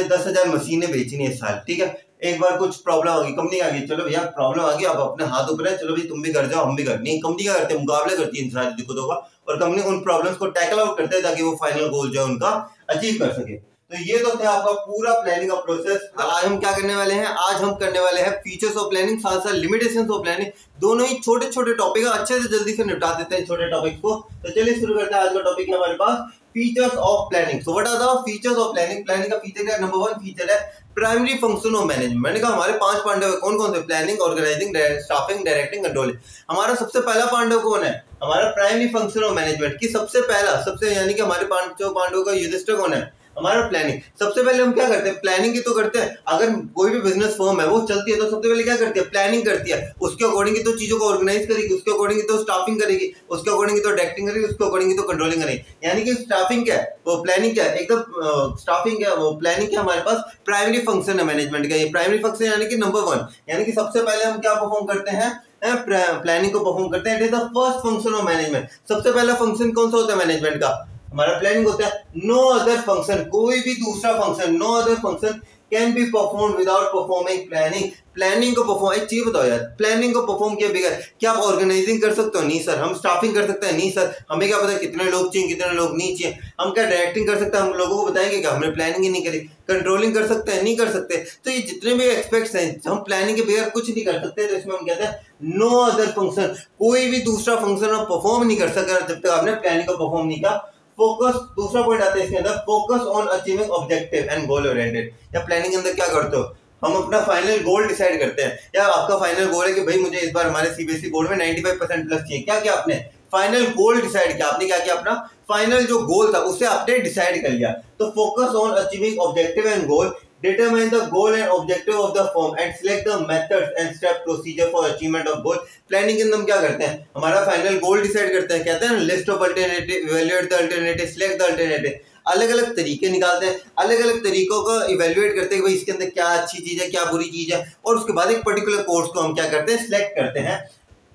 10,000 मशीनें बेचनी है इस साल, ठीक है, एक बार कुछ प्रॉब्लम आ गई, कंपनी आ गई, चलो भैया प्रॉब्लम आ गई, अब अपने हाथ ऊपर है, चलो भाई तुम भी कर जाओ हम भी कर, नहीं, कंपनी क्या करते हैं, मुकाबला करती है इन सारी दिक्कतों का, और कंपनी उन प्रॉब्लम्स को टैकल आउट करते हैं ताकि वो फाइनल गोल जो है उनका अचीव कर सके। तो ये तो था आपका पूरा प्लानिंग का प्रोसेस। आज हम क्या करने वाले हैं, आज हम करने वाले हैं फीचर्स ऑफ प्लानिंग, साथ साथ लिमिटेशंस ऑफ प्लानिंग, दोनों ही छोटे छोटे टॉपिक है, अच्छे से जल्दी से निपटा देते हैं छोटे टॉपिक को। तो चलिए शुरू करते हैं। आज का टॉपिक है हमारे पास features of planning. So what are the features of planning. Planning का फीचर क्या, नंबर 1 फीचर है प्राइमरी फंक्शन ऑफ मैनेजमेंट। मैंने कहा हमारे 5 पांडव है, कौन कौन से, planning, organising, staffing, directing, controlling. हमारा सबसे पहला पांडव कौन है, हमारा प्राइमरी फंक्शन ऑफ मैनेजमेंट की सबसे पहला, सबसे यानी कि हमारे 5 पांडवों का युधिष्ठिर कौन है, हमारा प्लानिंग। सबसे पहले हम क्या करते हैं, प्लानिंग की तो करते हैं, अगर कोई भी बिजनेस फर्म है वो चलती है तो सबसे पहले क्या करती है, प्लानिंग करती है, उसके अकॉर्डिंग तो चीजों को ऑर्गेनाइज करेगी, उसके अकॉर्डिंग तो स्टाफिंग करेगी, उसके अकॉर्डिंग तो डायरेक्टिंग करेगी, उसके अकॉर्डिंग तो कंट्रोलिंग करेगी। यानी कि स्टाफिंग क्या है, वो प्लानिंग क्या है, एकदम स्टाफिंग क्या है, वो प्लानिंग क्या, हमारे पास प्राइमरी फंक्शन है मैनेजमेंट का। ये प्राइमरी फंक्शन यानी कि नंबर 1, यानी कि सबसे पहले हम क्या परफॉर्म करते हैं, प्लानिंग को परफॉर्म करते हैं। It is the first function of management. सबसे पहला फंक्शन कौन सा होता है मैनेजमेंट का, हमारा प्लानिंग होता है। नो अदर फंक्शन, कोई भी दूसरा function, no other function can be perform without performing planning. Planning को परफॉर्म, एक चीज बताओ यार, प्लानिंग को परफॉर्म किए बगैर क्या आप ऑर्गेनाइजिंग कर सकते हो, नहीं सर। हम स्टाफिंग कर सकते हैं, नहीं सर। हमें क्या पता कितने लोग चाहिए कितने लोग नहीं चाहिए। हम क्या डायरेक्टिंग कर सकते हैं, हम लोगों को बताएंगे क्या, हमने प्लानिंग ही नहीं करी। कंट्रोलिंग कर सकते हैं, नहीं कर सकते। तो ये जितने भी एस्पेक्ट्स हैं हम प्लानिंग के बगैर कुछ नहीं कर सकते। तो इसमें हम कहते हैं नो अदर फंक्शन, कोई भी दूसरा फंक्शन आप परफॉर्म नहीं कर सकते जब तक आपने प्लानिंग को परफॉर्म नहीं किया। फोकस, दूसरा पॉइंट आता है इसके अंदर, focus on achieving objective and goal oriented. या प्लानिंग के अंदर क्या करते हो, हम अपना फाइनल गोल डिसाइड करते हैं। या आपका फाइनल गोल है कि भाई मुझे इस बार हमारे सीबीएसई बोर्ड में 95% प्लस चाहिए। क्या किया आपने, फाइनल गोल डिसाइड किया। आपने क्या किया, अपना फाइनल जो गोल था उसे आपने डिसाइड कर लिया। तो focus on achieving objective and goal, determine the goal and objective of the firm and select the methods and step procedure for achievement of goal। Planning के अंदर हम क्या करते हैं, हमारा फाइनल गोल डिसाइड करते हैं, कहते हैं list of alternative, evaluate the alternative, select the alternative, अलग अलग तरीके निकालते हैं, अलग अलग तरीकों को इवैल्यूएट करते हैं कि भाई इसके अंदर क्या अच्छी चीज है, क्या बुरी चीज है, और उसके बाद एक पर्टिकुलर कोर्स को हम क्या करते हैं, सिलेक्ट करते हैं।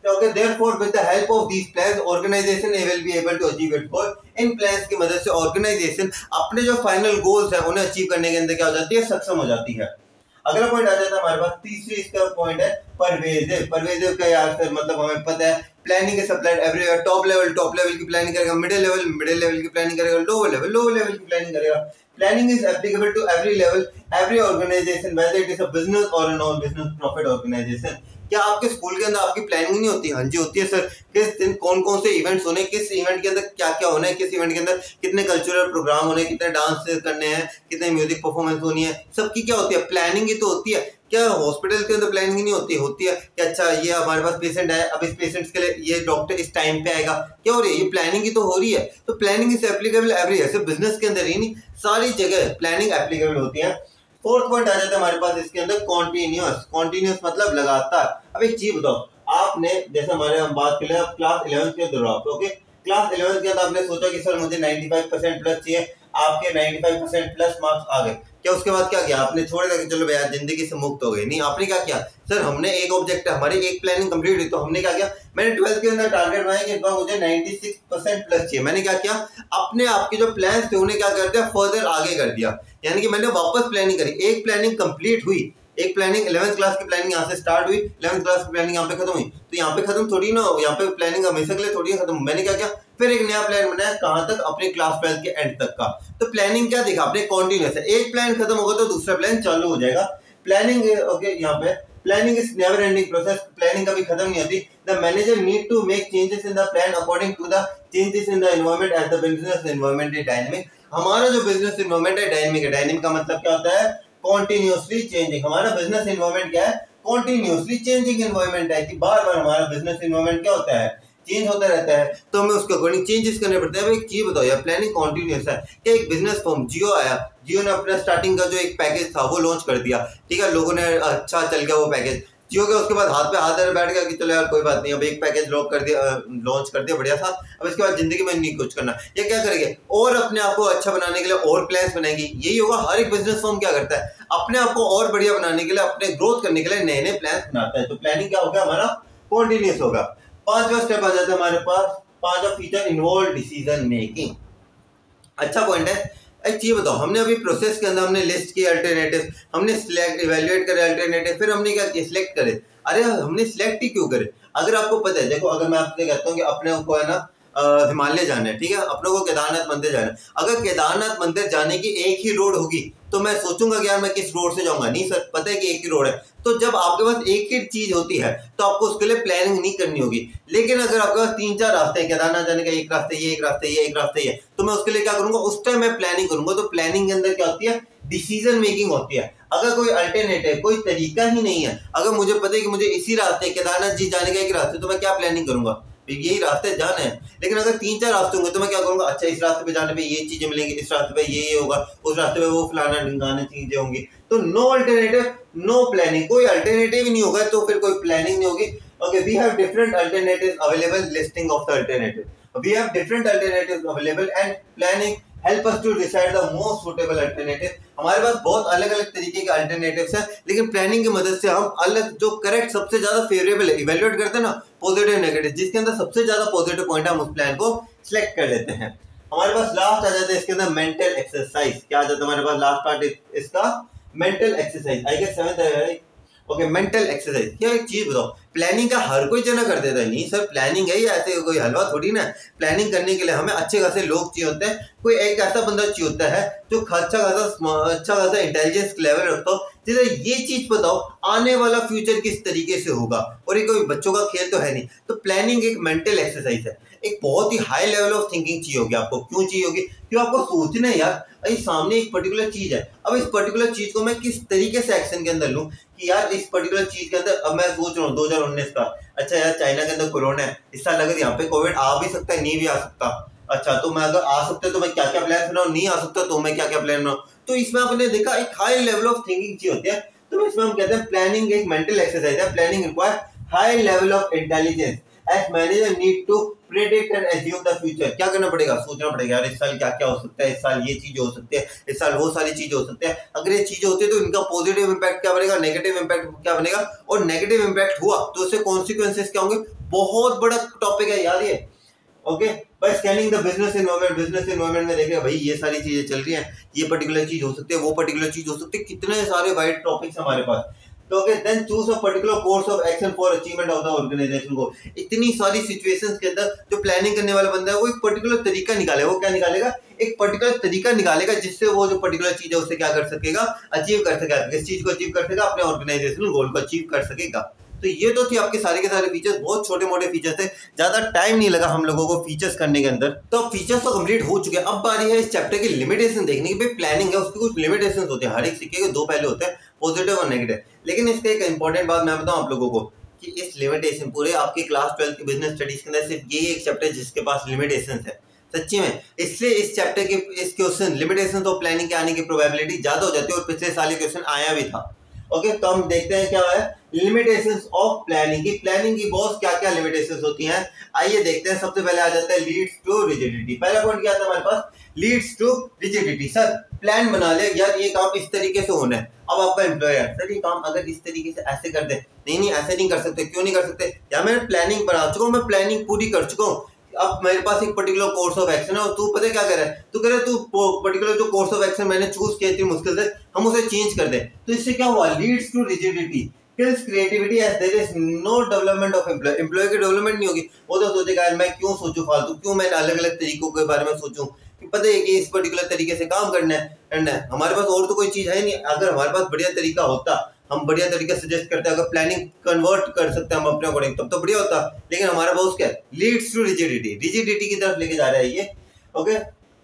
Okay, therefore, with the help of these plans, organization will be able to achieve its goal। In plans की मदद से ऑर्गेनाइजेशन अपने जो फाइनल गोल्स हैं उन्हें अचीव करने के अंदर क्या हो जाती है, सक्षम हो जाती है। अगला पॉइंट आ जाता है हमारे पास, तीसरी इसका पॉइंट है परवेजिव। परवेजिव का यार सर मतलब हमें पता है planning is applied everywhere. Top level की प्लानिंग करेगा, मिडिल लेवल की प्लानिंग करेगा, लोअर लेवल की प्लानिंग करेगा। Planning is applicable to every level, every organisation, whether it is a business और a non business profit organisation. क्या आपके school के अंदर आपकी प्लानिंग नहीं होती? हाँ जी होती है सर। किस दिन कौन कौन से इवेंट्स होने, किस इवेंट के अंदर क्या क्या होना है, किस इवेंट के अंदर कितने कल्चरल प्रोग्राम होने, कितने डांस करने हैं, कितने म्यूजिक परफॉर्मेंस होनी है, सबकी क्या होती है, प्लानिंग ही तो होती है। क्या हॉस्पिटल के अंदर प्लानिंग नहीं होती? होती है कि अच्छा ये हमारे पास पेशेंट है, अब इस पेशेंट्स के लिए ये डॉक्टर इस टाइम पे आएगा, क्या हो रही है, ये प्लानिंग ही तो हो रही है। तो प्लानिंग इज एप्लीकेबल एवरीवेयर, सिर्फ बिजनेस के अंदर ही नहीं, सारी जगह प्लानिंग एप्लीकेबल होती है। फोर्थ पॉइंट आ जाता है हमारे पास इसके अंदर कॉन्टिन्यूअस। कॉन्टिन्यूअस मतलब लगातार। अब एक चीज बताओ, आपने जैसे हमारे हम बात कर ले क्लास 11 के दौरान, ओके क्लास 11 के अंदर आपने सोचा कि सर मुझे 95% प्लस चाहिए, आपके 95% प्लस मार्क्स आ गए, क्या उसके बाद क्या किया आपने, छोड़ दिया कि चलो भैया जिंदगी से मुक्त हो गई? नहीं, आपने क्या किया, सर हमने एक ऑब्जेक्ट है, हमारी एक प्लानिंग कंप्लीट हुई, तो हमने क्या किया, मैंने 12th के अंदर टारगेट बनाया कि इस बार मुझे 96% प्लस चाहिए। मैंने क्या किया, अपने आपके जो प्लान थे उन्हें क्या कर दिया, फर्दर आगे कर दिया, यानी कि मैंने वापस प्लानिंग करी। एक प्लानिंग कंप्लीट हुई, एक प्लानिंग 11th क्लास की प्लानिंग यहाँ से स्टार्ट हुई, 11th क्लास की प्लानिंग यहाँ पे खत्म हुई, तो यहाँ पे खत्म थोड़ी ना, यहाँ पे प्लानिंग हमेशा के लिए थोड़ी खत्म। मैंने क्या किया, फिर एक नया प्लान बनाया, कहाँ तक, अपने क्लास 12 के एंड तक का। तो प्लानिंग क्या देखा आपने, कॉन्टिन्यूअस है, एक प्लान खत्म होगा तो दूसरा प्लान चालू हो जाएगा। प्लानिंग ओके, यहाँ पे planning is never ending process, planning कभी खत्म नहीं होती। The manager need to make changes in the plan according to the changes in the environment as the business environment is dynamic. हमारा जो बिजनेस एनवायरनमेंट है dynamic है। Dynamic का मतलब क्या होता है, कॉन्टिन्यूअसली चेंजिंग। हमारा बिजनेस एनवायरनमेंट क्या है, कॉन्टिन्यूअसली चेंजिंग एनवायरनमेंट है, कि बार बार हमारा बिजनेस एनवायरनमेंट क्या होता है, चेंज होता रहता है, तो हमें उसके अकॉर्डिंग चेंजेस करने पड़ते हैं। एक चीज बताओ यार, प्लानिंग कॉन्टिन्यूअस है कि एक बिजनेस फर्म जियो आया, जियो ने अपना स्टार्टिंग का जो एक पैकेज था वो लॉन्च कर दिया, ठीक है, लोगों ने अच्छा चल गया वो पैकेज, जियो के उसके बाद हाथ पे हाथ धरे बैठ गया कि चलो यार कोई बात नहीं, अब एक पैकेज लॉन्च कर दिया बढ़िया था, अब इसके बाद जिंदगी में नहीं कुछ करना, ये क्या करेंगे, और अपने आप को अच्छा बनाने के लिए और प्लान्स बनाएंगे। यही होगा, हर एक बिजनेस फर्म क्या करता है, अपने आप को और बढ़िया बनाने के लिए, अपने ग्रोथ करने के लिए नए नए प्लान्स बनाता है। तो प्लानिंग क्या होगा, हमारा कॉन्टिन्यूअस होगा। पांचवा स्टेप आ जाता है हमारे पास, पांचवा फीचर इन्वॉल्व डिसीजन मेकिंग। अच्छा पॉइंट है। एक चीज बताओ, हमने अभी प्रोसेस के अंदर हमने लिस्ट किए अल्टरनेटिव, हमने सिलेक्ट इवैल्यूएट करे अल्टरनेटिव, फिर हमने क्या किया, सिलेक्ट करे। अरे हमने सिलेक्ट ही क्यों करे, अगर आपको पता है, देखो अगर मैं आपसे कहता हूँ कि अपने को है ना हिमालय जाना है, ठीक है, अपने को केदारनाथ मंदिर जाना है, अगर केदारनाथ मंदिर जाने की एक ही रोड होगी तो मैं सोचूंगा कि यार मैं किस रोड से जाऊंगा, नहीं सर, पता है कि एक ही रोड है। तो जब आपके पास एक ही चीज होती है तो आपको उसके लिए प्लानिंग नहीं करनी होगी। लेकिन अगर आपके पास 3-4 रास्ते हैं, केदारनाथ जाने का एक रास्ते ये, एक रास्ते ये, एक रास्ते ये, तो मैं उसके लिए क्या करूंगा, उस टाइम मैं प्लानिंग करूंगा। तो प्लानिंग के अंदर क्या होती है, डिसीजन मेकिंग होती है। अगर कोई अल्टरनेटिव, कोई तरीका ही नहीं है, अगर मुझे पता है कि मुझे इसी रास्ते केदारनाथ जी जाने का एक रास्ते, तो मैं क्या प्लानिंग करूंगा, यही रास्ते जाना है। लेकिन अगर 3-4 रास्ते होंगे तो मैं क्या करूंगा, अच्छा इस रास्ते पे जाने पे ये चीजें मिलेंगी, इस रास्ते पे ये होगा, उस रास्ते पे वो फलाना ढिंगाना चीजें होंगी। तो नो अल्टरनेटिव नो प्लानिंग, कोई अल्टरनेटिव ही नहीं होगा तो फिर कोई प्लानिंग नहीं होगी। Okay, we have different alternatives available, listing of the alternative. We have different alternatives available and planning help us to decide the most suitable alternative. हमारे पास बहुत अलग अलग तरीके के अल्टरनेटिव्स हैं, लेकिन प्लानिंग की मदद से हम अलग जो करेक्ट सबसे ज्यादा फेवरेबल है, इवैल्यूएट करते हैं ना, पॉजिटिव नेगेटिव, जिसके अंदर सबसे ज्यादा पॉजिटिव पॉइंट है, हम उस प्लान को सिलेक्ट कर लेते हैं। हमारे पास लास्ट आ जाता है इसके अंदर मेंटल एक्सरसाइज। क्या आ जाता है हमारे पास लास्ट पार्ट इसका, mental exercise. I guess 7th है। Okay, mental exercise. क्या एक चीज बताओ, प्लानिंग का हर कोई जना कर देता है? नहीं सर, प्लानिंग है या ऐसे कोई हलवा थोड़ी ना। प्लानिंग करने के लिए हमें अच्छे खासे लोग चाहिए होते हैं, कोई एक ऐसा बंदा चाहिए होता है जो अच्छा खासा इंटेलिजेंस लेवल रखता हो, जिसे ये चीज बताओ आने वाला फ्यूचर किस तरीके से होगा, और ये कोई बच्चों का खेल तो है नहीं। तो प्लानिंग एक मेंटल एक्सरसाइज है, एक बहुत ही हाई लेवल ऑफ थिंकिंग चाहिए होगी आपको। क्यों चाहिए होगी, क्यों आपको सोचना है यार, अरे सामने एक पर्टिकुलर चीज है, अब इस पर्टिकुलर चीज को मैं किस तरीके से एक्शन के अंदर लूं, कि यार इस पर्टिकुलर चीज के अंदर, अब मैं सोच रहा हूँ 2019 का, अच्छा यार चाइना के अंदर कोरोना है, इस साल अगर यहाँ पे कोविड आ भी सकता है, नहीं भी आ सकता, अच्छा तो मैं अगर आ सकता तो मैं क्या क्या प्लान बनाऊं, नहीं आ सकता तो मैं क्या क्या प्लान बनाऊं। तो इसमें आपने देखा एक हाई लेवल ऑफ थिंकिंग चाहिए होती है। तो इसमें हम कहते हैं प्लानिंग एक मेंटल एक्सरसाइज है। Planning require high level of intelligence as manager need to predict and assume the future. क्या करना पड़ेगा, सोचना पड़ेगा यार इस साल क्या क्या हो सकता है, इस साल ये चीज हो सकती है, इस साल वो सारी चीजें हो सकती है। अगर ये चीजें होती है तो इनका पॉजिटिव इंपैक्ट क्या बनेगा, नेगेटिव इंपैक्ट क्या बनेगा, और नेगेटिव इंपैक्ट हुआ तो उससे कॉन्सिक्वेंसेस क्या होंगे। बहुत बड़ा टॉपिक है यार ये। Okay, by scanning the business environment, business environment में देखेगा भाई ये सारी चीजें चल रही हैं, ये पर्टिकुलर चीज हो सकती है, वो पर्टिकुलर चीज हो सकती है, कितने सारे वाइड टॉपिक्स हमारे पास। तो okay, then choose a particular course of action for achievement of the organization को। इतनी सारी सिचुएशंस के अंदर जो प्लानिंग करने वाला बंदा है वो एक पर्टिकुलर तरीका निकालेगा। वो क्या निकालेगा, एक पर्टिकुलर तरीका निकालेगा जिससे वो जो पर्टिकुलर चीज है उससे क्या कर सकेगा, अचीव कर सकेगा, किस चीज को अचीव कर सकेगा, अपने ऑर्गेनाइजेशनल गोल को अचीव कर सकेगा। तो ये तो थी आपके सारे के सारे फीचर्स, बहुत छोटे मोटे फीचर्स थे, ज्यादा टाइम नहीं लगा हम लोगों को फीचर्स करने के अंदर। तो फीचर्स तो कंप्लीट हो चुके हैं। अब बारी है इस चैप्टर की लिमिटेशन देखने की। भाई प्लानिंग है उसके कुछ लिमिटेशंस होते हैं, हर एक सिक्के के दो पहलू होते हैं, पॉजिटिव और नेगेटिव। लेकिन इसका एक इंपॉर्टेंट बात मैं बताऊं आप लोगों को कि इस लिमिटेशन पूरे आपके क्लास 12 की बिजनेस स्टडीज के अंदर सिर्फ यही एक चैप्टर जिसके पास लिमिटेशंस है सच्ची में। इसलिए इस चैप्टर के इस क्वेश्चन लिमिटेशंस ऑफ प्लानिंग के आने की प्रोबेबिलिटी ज्यादा हो जाती है, और पिछले साल क्वेश्चन आया भी था। ओके, तो हम देखते हैं क्या है लिमिटेशंस ऑफ प्लानिंग की। प्लानिंग की बॉस क्या क्या लिमिटेशंस होती हैं, आइए देखते हैं। सबसे पहले आ जाता है लीड्स टू रिजिडिटी। पहला पॉइंट क्या था हमारे पास, leads to rigidity. Sir plan बना ले यार, ये काम इस तरीके से होना है। अब आपका एम्प्लॉयर सर ये काम अगर इस तरीके से ऐसे कर दे, नहीं ऐसे नहीं कर सकते, क्यों नहीं कर सकते, या मैं प्लानिंग बना चुका हूँ, मैं प्लानिंग पूरी कर चुका हूँ, अब मेरे पास एक पर्टिकुलर कोर्स ऑफ एक्शन है और तू पता है क्या कर रहा है, तू कह रहा है तू पर्टिकुलर जो कोर्स ऑफ एक्शन मैंने चूज किया थी मुश्किल से, हम उसे चेंज कर दें। तो इससे क्या हुआ, leads to rigidity, kills creativity as there is no development of employee। Employee की डेवलपमेंट नहीं होगी, वो तो सोचेगा यार मैं क्यों सोचूं फालतू, क्यों मैं अलग अलग तरीकों के बारे में सोचूं, कि पता है कि इस पर्टिकुलर तरीके से काम करना है, हमारे पास और तो कोई चीज है नहीं। अगर हमारे पास बढ़िया तरीका होता, हम बढ़िया तरीका सजेस्ट करते हैं, अगर प्लानिंग कन्वर्ट कर सकते हैं हम अपने अकॉर्डिंग, तब तो बढ़िया होता। लेकिन हमारा बॉस क्या है, लीड्स टू रिजिडिटी, रिजिडिटी की तरफ लेके जा रहा है ये। Okay,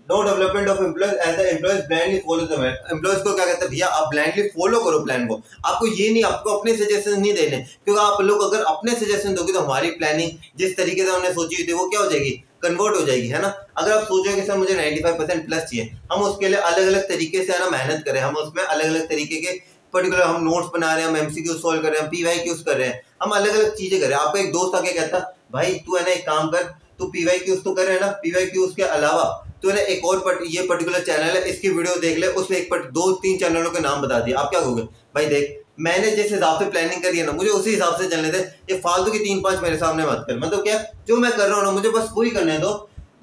no development of employees as the employees blindly follow the man. Employees को क्या कहते हैं, भैया आप ब्लाइंडली फॉलो करो प्लान को, आपको ये नहीं, आपको अपने सजेशन नहीं देने, क्योंकि आप लोग अगर अपने सजेशन दोगे तो हमारी प्लानिंग जिस तरीके से हमने सोची हुई थी वो क्या हो जाएगी, कन्वर्ट हो जाएगी, है ना। अगर आप सोचोगे सर मुझे 95% प्लस चाहिए, हम उसके लिए अलग अलग तरीके से है ना मेहनत करें, हम उसमें अलग अलग तरीके के पर्टिकुलर हम नोट्स बना रहे हैं, हम एमसीक्यू सॉल्व कर रहे हैं, हम पीवाईक्यूज कर रहे हैं, हम अलग अलग चीजें कर रहे हैं। आपका एक दोस्त आके कहता भाई तू है ना एक काम कर, तू पीवाईक्यूज तो कर रहे है ना, पीवाईक्यूज के अलावा तो ना एक और ये पर्टिकुलर चैनल है इसकी वीडियो देख ले, उसमें एक 2-3 चैनलों के नाम बता दिए, आप क्या कहोगे, भाई देख मैंने जिस हिसाब से प्लानिंग करी है ना मुझे उसी हिसाब से चलने दे, ये फालतू की 3-5 मेरे सामने मत कर, मतलब क्या जो मैं कर रहा हूँ ना मुझे बस वही करने दो।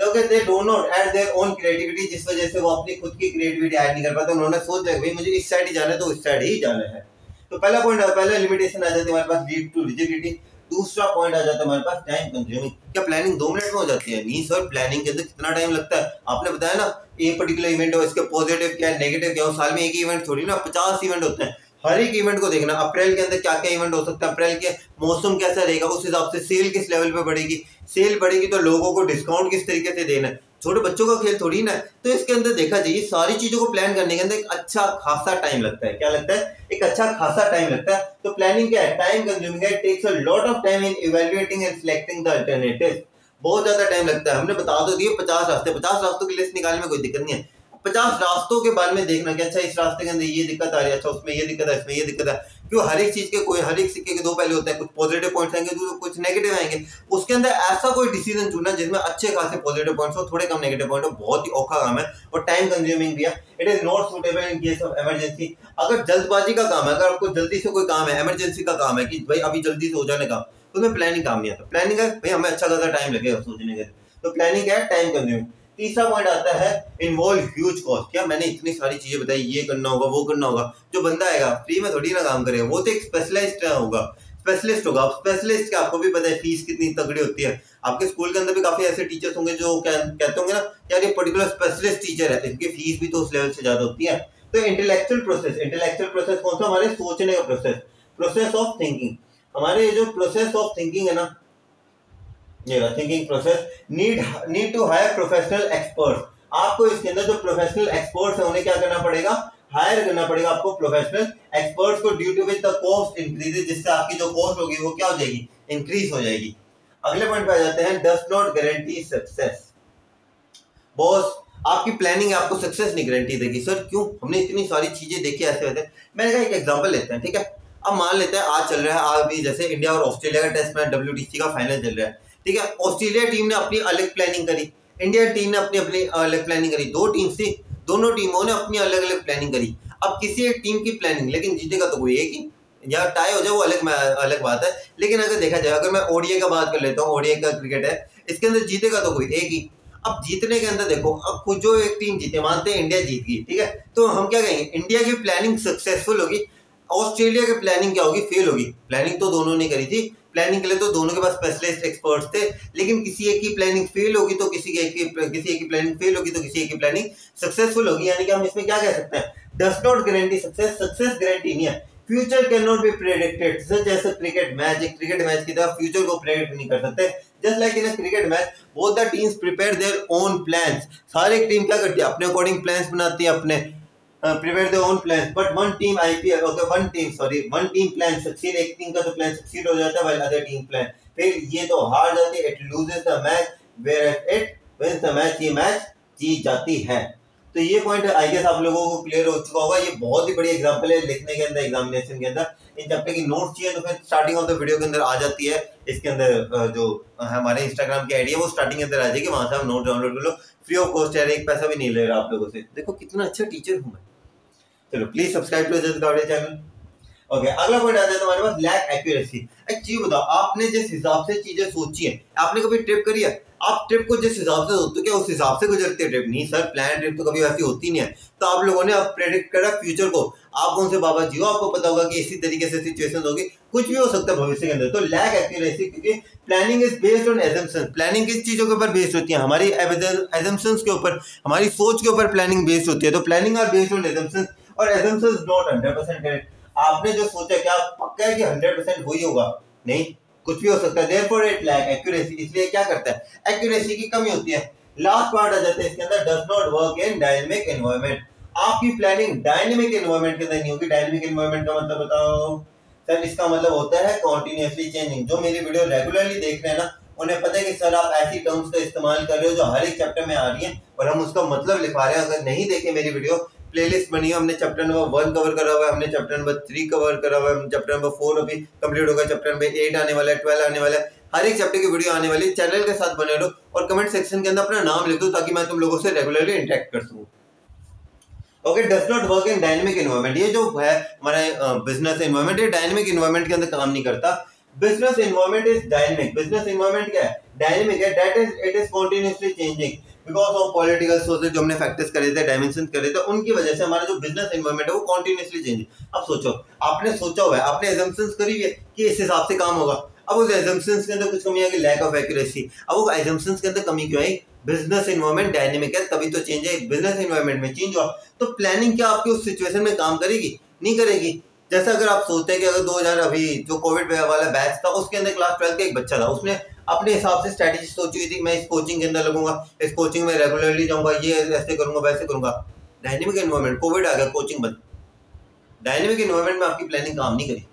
They do not add their own creativity, जिस वजह से वो अपनी खुद की क्रिएटिविटी ऐड नहीं कर पाते, उन्होंने सोच लिया भाई मुझे इस साइड ही जाना है तो इस साइड ही जाना है। तो पहला पॉइंट, पहला लिमिटेशन आ जाती है हमारे पास लीड टू रिजिडिटी। दूसरा पॉइंट आ जाता है हमारे पास टाइम कंज्यूमिंग। क्या प्लानिंग 2 मिनट में हो जाती है, नहीं सर प्लानिंग के अंदर कितना टाइम लगता है, आपने बताया ना ये पर्टिकुलर इवेंट हो, इसके पॉजिटिव क्या है नेगेटिव क्या हो, साल में एक ही इवेंट थोड़ी ना 50 इवेंट होते हैं, हर एक इवेंट को देखना, अप्रैल के अंदर क्या क्या इवेंट हो सकता है, अप्रैल के मौसम कैसा रहेगा, उस हिसाब से सेल किस लेवल पे बढ़ेगी, सेल बढ़ेगी तो लोगों को डिस्काउंट किस तरीके से देना है, छोटे बच्चों का खेल थोड़ी ना। तो इसके अंदर देखा जाए सारी चीजों को प्लान करने के अंदर एक अच्छा खासा टाइम लगता है, क्या लगता है, एक अच्छा खासा टाइम लगता है। तो प्लानिंग क्या है, टाइम कंज्यूमिंग है, takes a lot of time in evaluating and selecting the alternatives. बहुत ज्यादा टाइम लगता है, हमने बता तो दिए 50 रास्ते, 50 रास्तों की लिस्ट निकालने में कोई दिक्कत नहीं है, 50 रास्तों के बारे में देखना कि अच्छा इस रास्ते के अंदर ये दिक्कत आ रही है, अच्छा उसमें ये दिक्कत है, इसमें ये दिक्कत है, क्यों हर एक चीज के कोई हर एक सिक्के के दो पहलू होते हैं, कुछ पॉजिटिव पॉइंट्स आएंगे तो कुछ नेगेटिव आएंगे, उसके अंदर ऐसा कोई डिसीजन चुनना जिसमें अच्छे खासे पॉजिटिव पॉइंट्स हो, थोड़े कम नेगेटिव पॉइंट हो, बहुत ही औखा काम है और टाइम कंज्यूमिंग भी है। It is not suitable in case of emergency. अगर जल्दबाजी का काम है, अगर आपको जल्दी से कोई काम है, इमरजेंसी का काम है कि भाई अभी जल्दी से हो जाने का, तो उसमें प्लानिंग काम नहीं आता। प्लानिंग है भाई हमें अच्छा खासा टाइम लगेगा सोचने के, तो प्लानिंग क्या है, टाइम कंज्यूमिंग। तीसरा पॉइंट आता है इन्वॉल्व ह्यूज कॉस्ट। क्या मैंने इतनी सारी चीजें बताई, ये करना होगा वो करना होगा, जो बंदा आएगा फ्री में थोड़ी ना काम करेगा, वो तो एक स्पेशलिस्ट होगा, स्पेशलिस्ट होगा। स्पेशलिस्ट क्या आपको भी पता है फीस कितनी तगड़ी होती है, आपके स्कूल के अंदर भी काफी ऐसे टीचर्स होंगे जो कहते होंगे ना यार ये पर्टिकुलर स्पेशलिस्ट टीचर है, इनकी फीस भी तो उस लेवल से ज्यादा होती है। तो इंटेलेक्चुअल प्रोसेस कौन सा, हमारे सोचने का प्रोसेस, प्रोसेस ऑफ थिंकिंग। हमारे जो प्रोसेस ऑफ थिंकिंग है ना, ये thinking process need to hire professional experts. आपको इसके अंदर जो प्रोफेशनल एक्सपर्ट्स है उन्हें क्या करना पड़ेगा, हायर करना पड़ेगा आपको प्रोफेशनल एक्सपर्ट्स को, due to which the cost increases, जिससे आपकी जो कॉस्ट होगी वो क्या हो जाएगी, इंक्रीज हो जाएगी। अगले पॉइंट पे आ जाते हैं, does not guarantee success. Boss आपकी प्लानिंग आपको सक्सेस नहीं गारंटी देगी। सर क्यों? हमने इतनी सारी चीजें देखी ऐसे वैसे। मैंने कहा एक एग्जांपल लेते हैं, ठीक है। अब मान लेते हैं आज चल रहा है, आज भी जैसे इंडिया और ऑस्ट्रेलिया का टेस्ट मैच WTC का फाइनल चल रहा है, ठीक है। ऑस्ट्रेलिया टीम ने अपनी अलग प्लानिंग करी, इंडिया टीम ने अपनी अपनी अलग प्लानिंग करी। दो टीम थी, दोनों टीमों ने अपनी अलग अलग प्लानिंग करी। अब किसी एक टीम की प्लानिंग, लेकिन जीतेगा तो कोई एक ही, या टाई हो जाए वो अलग बात है। लेकिन अगर देखा जाए, अगर मैं ओडीआई का बात कर लेता हूँ, ओडीआई का क्रिकेट है, इसके अंदर जीतेगा तो कोई एक ही। अब जीतने के अंदर देखो, अब कुछ जो एक टीम जीते, मानते हैं इंडिया जीत गई, ठीक है, तो हम क्या कहेंगे, इंडिया की प्लानिंग सक्सेसफुल होगी, ऑस्ट्रेलिया की प्लानिंग क्या होगी, फेल होगी। प्लानिंग तो दोनों ने करी थी, प्लानिंग के लिए तो दोनों के पास स्पेशलिस्ट एक्सपर्ट्स थे, लेकिन किसी एक की प्लानिंग फेल होगी तो किसी एक की प्लानिंग फेल होगी तो किसी एक की प्लानिंग सक्सेसफुल होगी। यानी कि हम इसमें क्या कह सकते हैं, does not guarantee success, success guarantee नहीं है। Future can not be predicted, such as a cricket match, एक क्रिकेट मैच की तरह फ्यूचर को प्रेडिक्ट नहीं कर सकते। Just like in a cricket match, both the teams prepare their own plans. सारी टीम क्या करती है, अपने अकॉर्डिंग प्लान्स बनाती है, अपने prepare their own plans, but one team one team plan succeed, एक टीम का तो प्लान सक्सीड हो जाता है while other team plan फिर ये तो हार जाती है, it loses the match whereas it wins the match, ये मैच जीत जाती है। तो ये पॉइंट आई गेस आप लोगों को क्लियर हो चुका होगा। ये बहुत ही बड़ी एग्जांपल है लिखने के अंदर, एग्जामिनेशन के अंदर। इन चैप्टर की नोट्स चाहिए तो फिर स्टार्टिंग ऑफ द वीडियो के अंदर आ जाती है, इसके अंदर जो हमारे इंस्टाग्राम की आईडी है वो स्टार्टिंग के अंदर आ जाएगी, वहां से आप नोट डाउनलोड कर लो, फ्री ऑफ कॉस्ट है, एक पैसा भी नहीं ले रहा आप लोगों से। देखो कितना अच्छा टीचर हूं मैं। चलो please subscribe to just Gawde channel. Okay, अगला पॉइंट आता है तुम्हारे पास लैक एक्यूरेसी। एक चीज बताओ, आपने जिस हिसाब से चीजें सोची है, आपने कभी ट्रिप करी है, आप ट्रिप को जिस हिसाब से सोचते हो क्या उस हिसाब से गुजरती है ट्रिप? नहीं सर, प्लान ट्रिप तो कभी वैसी होती नहीं है। तो आप लोगों ने अब प्रेडिक्ट करा फ्यूचर को, आप कौन से बाबा जी हो, आपको पता होगा कि इसी तरीके से सिचुएशन होगी, कुछ भी हो सकता है भविष्य के अंदर। तो लैक एक्यूरेसी, क्योंकि planning is based on assumptions. Planning किस चीजों के ऊपर बेस्ड होती है, हमारी एजम्पशंस के ऊपर, हमारी सोच के ऊपर प्लानिंग बेस्ड होती है। तो planning are based on assumptions और एजम्पशंस नॉट 100% करेक्ट। आपने जो सोचा क्या पक्का है कि 100% वही होगा? नहीं, कुछ भी हो सकता है। देयरफॉर इट लैक एक्यूरेसी, इसलिए क्या करता है, एक्यूरेसी की कमी होती है। लास्ट पार्ट आ जाता है इसके अंदर, does not work in dynamic environment. आपकी प्लानिंग डायनेमिक एनवायरनमेंट के अंदर नहीं होगी। डायनेमिक एनवायरनमेंट का मतलब बताओ सर? इसका मतलब होता है कॉन्टिन्यूअसली चेंजिंग। जो मेरी वीडियो रेगुलरली देख रहे हैं ना, उन्हें पता है कि सर आप ऐसी टर्म्स का इस्तेमाल कर रहे हो जो हर एक चैप्टर में आ रही है और हम उसका मतलब लिखा रहे हैं। अगर नहीं देखे मेरी वीडियो, प्लेलिस्ट बनी है, हमने चैप्टर नंबर 1 कवर करा हुआ है, हमने चैप्टर नंबर 3 कवर करा हुआ है, चैप्टर नंबर 4 अभी कंप्लीट होगा, चैप्टर नंबर 8 आने वाला है, 12 आने वाला है, हर एक चैप्टर की वीडियो आने वाली है। चैनल के साथ बने रहो और कमेंट सेक्शन के अंदर अपना नाम लिख दो ताकि मैं तुम लोगों से रेगुलरली इंटरेक्ट कर सकूं। Okay, does not work in dynamic environment, ये जो है हमारा बिजनेस एनवायरनमेंट, ये डायनेमिक एनवायरनमेंट के अंदर काम नहीं करता। Business environment is dynamic. Business environment क्या है? डायनेमिक है, that is it is continuously changing because of political sources जो हमने फैक्टर्स करे थे, डायमेंशन करे थे, उनकी वजह से हमारा जो बिजनेस एनवायरनमेंट है वो कंटीन्यूअसली चेंज है। अब सोचो, आपने सोचा हुआ है, आपने एजम्पशंस करी है कि इस हिसाब से काम होगा। अब उस एजम्पशंस के अंदर कुछ कमी आ गई, लैक ऑफ एक्यूरेसी। अब वो एजम्पशंस के अंदर कमी क्यों आई? बिजनेस एनवायरनमेंट डायनेमिक है तभी तो चेंज है। बिजनेस एनवायरनमेंट में चेंज हुआ तो प्लानिंग क्या आपकी उस सिचुएशन में काम करेगी? नहीं करेगी। जैसा अगर आप सोचते हैं कि अगर 2000 अभी जो कोविड वाला बैच था उसके अंदर क्लास 12 का एक बच्चा था, उसने अपने हिसाब से स्ट्रेटजी सोची हुई थी, मैं इस कोचिंग के अंदर लगूंगा, इस कोचिंग में रेगुलरली जाऊंगा, ये ऐसे करूंगा वैसे करूंगा। डायनेमिक एनवायरनमेंट, कोविड आ गया, कोचिंग बंद। डायनेमिक एनवायरनमेंट में आपकी प्लानिंग काम नहीं करी।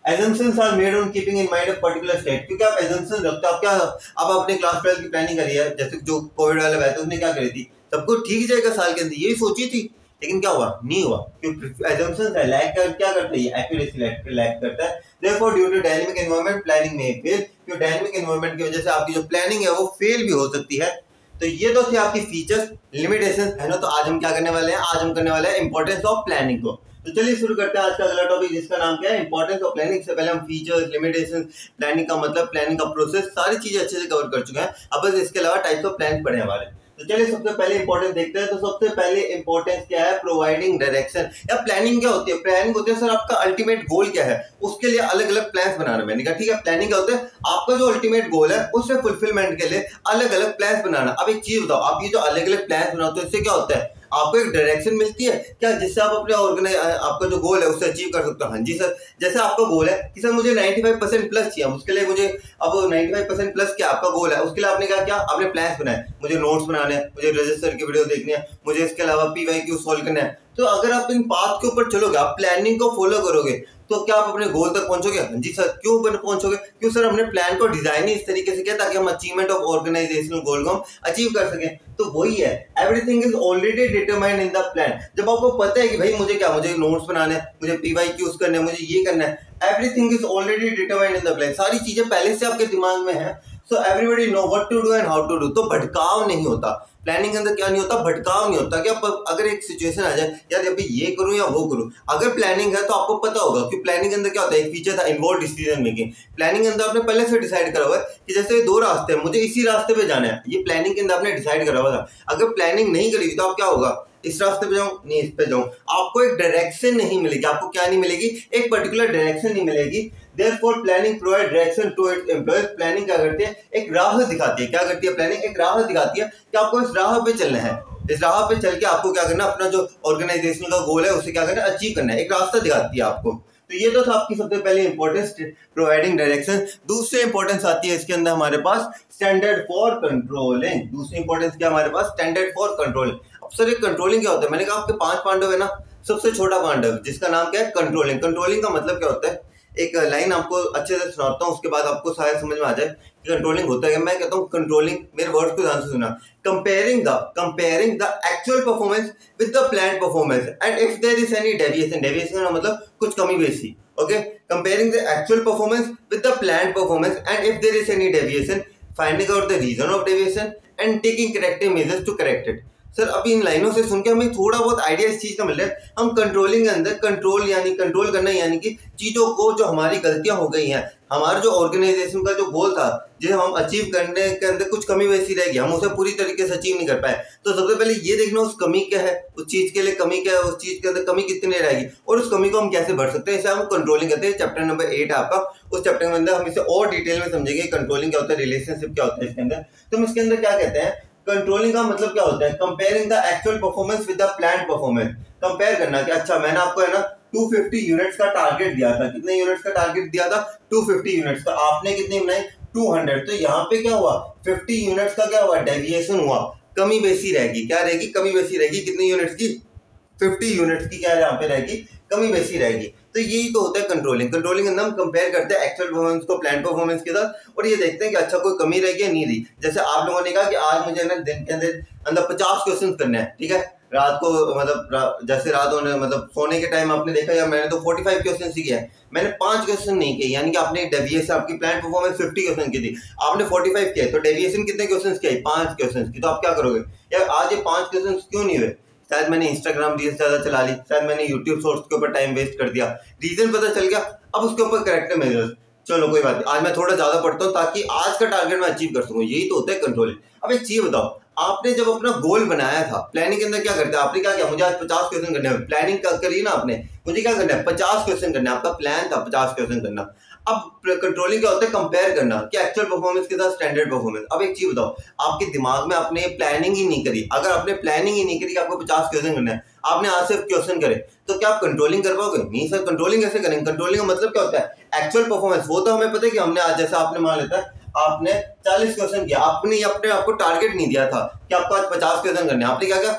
Assumptions are made on keeping in mind a particular state, क्योंकि आप assumptions रखते हो। आप क्या, आप अपने क्लास 12 की प्लानिंग करी है, जैसे जो कोविड वाला बैच उसने क्या करी थी, सबको ठीक जाएगा साल के अंदर, यही सोची थी, लेकिन क्या हुआ? नहीं हुआ, क्योंकि assumptions है, लैग कर क्या करता है, एक्यूरेसी लैग करता है। Therefore due to dynamic environment planning may fail, क्योंकि डायनेमिक एनवायरनमेंट की वजह से आपकी जो प्लानिंग है वो फेल भी हो सकती है। तो ये तो थे आपकी फीचर्स, लिमिटेशंस है ना। तो आज हम क्या करने वाले हैं, आज हम करने वाले हैं इंपॉर्टेंस ऑफ प्लानिंग को। तो चलिए शुरू करते हैं आज का अगला टॉपिक, जिसका नाम क्या है, इंपॉर्टेंस ऑफ प्लानिंग। से पहले हम फीचर्स, लिमिटेशंस, प्लानिंग का मतलब, प्लानिंग का प्रोसेस, सारी चीजें अच्छे से कवर कर चुके हैं। अब बस इसके अलावा टाइप्स ऑफ प्लान पढ़े हमारे। तो चलिए सबसे पहले इंपॉर्टेंस देखते हैं। तो सबसे पहले इंपॉर्टेंस क्या है, प्रोवाइडिंग डायरेक्शन। या प्लानिंग क्या होती है? प्लानिंग होती है सर आपका अल्टीमेट गोल क्या है, उसके लिए अलग अलग प्लान्स बनाना। मैंने कहा ठीक है, प्लानिंग क्या होता है, आपका जो अल्टीमेट गोल है उससे फुलफिलमेंट के लिए अलग अलग प्लान्स बनाना। अब एक चीज बताओ, आप ये जो अलग अलग प्लान्स बनाते हो इससे क्या होता है, आपको एक डायरेक्शन मिलती है क्या, जिससे आप अपने आपका जो गोल है उससे अचीव कर सकते हो। हाँ जी सर, जैसे आपका गोल है कि सर मुझे 95% प्लस चाहिए, उसके लिए मुझे अब 95% प्लस क्या आपका गोल है, उसके लिए आपने क्या आपने प्लान्स बनाए, मुझे नोट्स बनाने हैं, मुझे रजिस्टर की वीडियो देखनी है, मुझे इसके अलावा PYQ सॉल्व करना है। तो अगर आप इन पाथ के ऊपर चलोगे, आप प्लानिंग को फॉलो करोगे, तो क्या आप अपने गोल तक पहुंचोगे? हाँ जी सर। क्यों पहुंचोगे? क्यों सर? हमने प्लान को डिजाइन ही इस तरीके से किया ताकि हम अचीवमेंट ऑफ ऑर्गेनाइजेशनल गोल को हम अचीव कर सकें। तो वही है, everything is already determined in the plan. जब आपको पता है कि भाई मुझे नोट्स बनाने हैं, मुझे PYQs करने हैं, मुझे ये करना है, everything is already determined in the plan. सारी चीजें पहले से आपके दिमाग में है, so everybody know what to do and how to do. तो भटकाव नहीं होता प्लानिंग के अंदर। क्या नहीं होता? भटकाव नहीं होता। क्या अगर एक सिचुएशन आ जाए यार अभी ये करूं या वो करूं, अगर प्लानिंग है तो आपको पता होगा कि प्लानिंग के अंदर क्या होता है। एक फीचर था इन्वॉल्व डिसीजन मेकिंग। प्लानिंग के अंदर आपने पहले से डिसाइड करा हुआ है कि जैसे 2 रास्ते हैं, मुझे इसी रास्ते पे जाना है, ये प्लानिंग के अंदर आपने डिसाइड करा हुआ था। अगर प्लानिंग नहीं करी तो आप क्या होगा? इस रास्ते पे जाऊं, नहीं इस पे जाऊं। आपको एक डायरेक्शन नहीं मिलेगी। आपको क्या नहीं मिलेगी? एक पर्टिकुलर डायरेक्शन नहीं मिलेगी। Therefore planning provide direction to its employees। Planning क्या करती है? एक राह दिखाती है। क्या करती है प्लानिंग? एक राह दिखाती है कि आपको इस राह पे चलना है। इस राह पे चल के आपको क्या करना है? अपना जो ऑर्गेनाइजेशन का गोल है उसे क्या करना है? अचीव करना है। एक रास्ता दिखाती है आपको। तो ये तो था आपकी सबसे पहले इंपॉर्टेंस, प्रोवाइडिंग डायरेक्शन। दूसरी इंपॉर्टेंस आती है इसके अंदर हमारे पास स्टैंडर्ड फॉर कंट्रोलिंग। दूसरी इंपॉर्टेंस क्या हमारे पास? Standard for controlling. अब सर एक कंट्रोलिंग क्या होता है? मैंने कहा आपके 5 पांडव है ना, सबसे छोटा पांडव जिसका नाम क्या है? कंट्रोलिंग। कंट्रोलिंग का मतलब क्या होता है? एक लाइन आपको अच्छे से सुनाता हूँ, उसके बाद आपको शायद समझ में आ जाए कि कंट्रोलिंग होता है। मैं कहता हूँ कंट्रोलिंग, मेरे वर्ड्स को ध्यान से सुना। Comparing the actual performance with the planned performance and if there is any deviation. Deviation का मतलब कुछ कमी बेसी। Okay, comparing the actual performance with the planned performance and if there is any deviation, finding out the reason of deviation and taking corrective measures to correct it. Sir अभी इन लाइनों से सुन के हमें थोड़ा बहुत आइडिया इस चीज का मिल रहा है। हम कंट्रोलिंग के अंदर कंट्रोल करना यानी कि चीजों को, जो हमारी गलतियां हो गई हैं, हमारा जो ऑर्गेनाइजेशन का जो गोल था, जो हम अचीव करने के अंदर कुछ कमी वैसी रहेगी, हम उसे पूरी तरीके से अचीव नहीं कर पाए, तो सबसे पहले ये देखना उस कमी क्या है, उस चीज के लिए कमी क्या है, उस चीज के अंदर कमी कितनी रहेगी और उस कमी को हम कैसे भर सकते हैं। इसे हम कंट्रोलिंग कहते हैं। चैप्टर नंबर 8 है आपका, उस चैप्टर के अंदर हम इसे और डिटेल में समझेंगे। कंट्रोलिंग क्या होता है, रिलेशनशिप क्या होता है इसके अंदर। तो हम इसके अंदर क्या कहते हैं, कंट्रोलिंग का मतलब क्या होता है? Comparing the actual performance with the planned performance. Compare करना कि अच्छा मैंने आपको है ना 250 यूनिट्स का टारगेट दिया था। कितने यूनिट्स का टारगेट दिया था? 250 यूनिट्स का। आपने कितनी बनाई? 200। तो यहाँ पे क्या हुआ? 50 यूनिट्स का क्या हुआ? डेविएशन हुआ, कमी बेसी रहेगी। क्या रहेगी? कमी बेसी रहेगी। कितनी यूनिट्स की? 50 यूनिट्स की क्या यहाँ पे रहेगी? कमी बेसी रहेगी। तो यही तो होता है कंट्रोलिंग। कंट्रोलिंग अंदर हम कंपेयर करते हैं एक्चुअल परफॉर्मेंस को प्लान परफॉर्मेंस के साथ और ये देखते हैं कि अच्छा कोई कमी रहेगी या नहीं रही। जैसे आप लोगों ने कहा कि आज मुझे ना दिन के अंदर 50 क्वेश्चन करने हैं, ठीक है। रात को मतलब जैसे रात होने मतलब सोने के टाइम आपने देखा यार मैंने तो 45 क्वेश्चन किया है, मैंने 5 क्वेश्चन नहीं किए, यानी कि आपने डेविएशन, आपकी प्लान परफॉर्मेंस 50 क्वेश्चन की थी, आपने 45 किया, तो डेविएशन कितने क्वेश्चन किए? 5 क्वेश्चन की। तो आप क्या करोगे यार, आज ये 5 क्वेश्चन क्यों नहीं हुए? शायद मैंने इंस्टाग्राम रील्स ज्यादा चला ली, शायद मैंने यूट्यूब शॉर्ट्स के ऊपर टाइम वेस्ट कर दिया, रीजन पता चल गया। अब उसके ऊपर करेक्टिव मेजर्स, चलो कोई बात नहीं, आज मैं थोड़ा ज्यादा पढ़ता हूँ ताकि आज का टारगेट मैं अचीव कर सकूं। यही तो होता है कंट्रोलिंग। अब एक चीज बताओ, आपने जब अपना गोल बनाया था, प्लानिंग के अंदर क्या करते हैं? आपने क्या किया? मुझे आज 50 क्वेश्चन करने हैं, प्लानिंग करी ना आपने, मुझे क्या करना है? 50 क्वेश्चन करना है। आपका प्लान था 50 क्वेश्चन करना। अब कंट्रोलिंग क्या होता है? कंपेयर करना कि एक्चुअल परफॉर्मेंस के साथ स्टैंडर्ड परफॉर्मेंस। अब एक चीज बताओ, आपके दिमाग में आपने प्लानिंग ही नहीं करी, अगर आपने प्लानिंग ही नहीं करी कि आपको 50 क्वेश्चन करना है, आपने आज सिर्फ क्वेश्चन करे, तो क्या आप कंट्रोलिंग कर पाओगे? नहीं सर। कंट्रोलिंग कैसे करेंगे? कंट्रोलिंग का मतलब क्या होता है? Actual performance. वो तो हमें पता है कि हमने आज, जैसा आपने मान लेता है आपने 40 क्वेश्चन किया, आपने अपने आपको टारगेट नहीं दिया था कि आपको आज 50 क्वेश्चन करने, आपने क्या किया?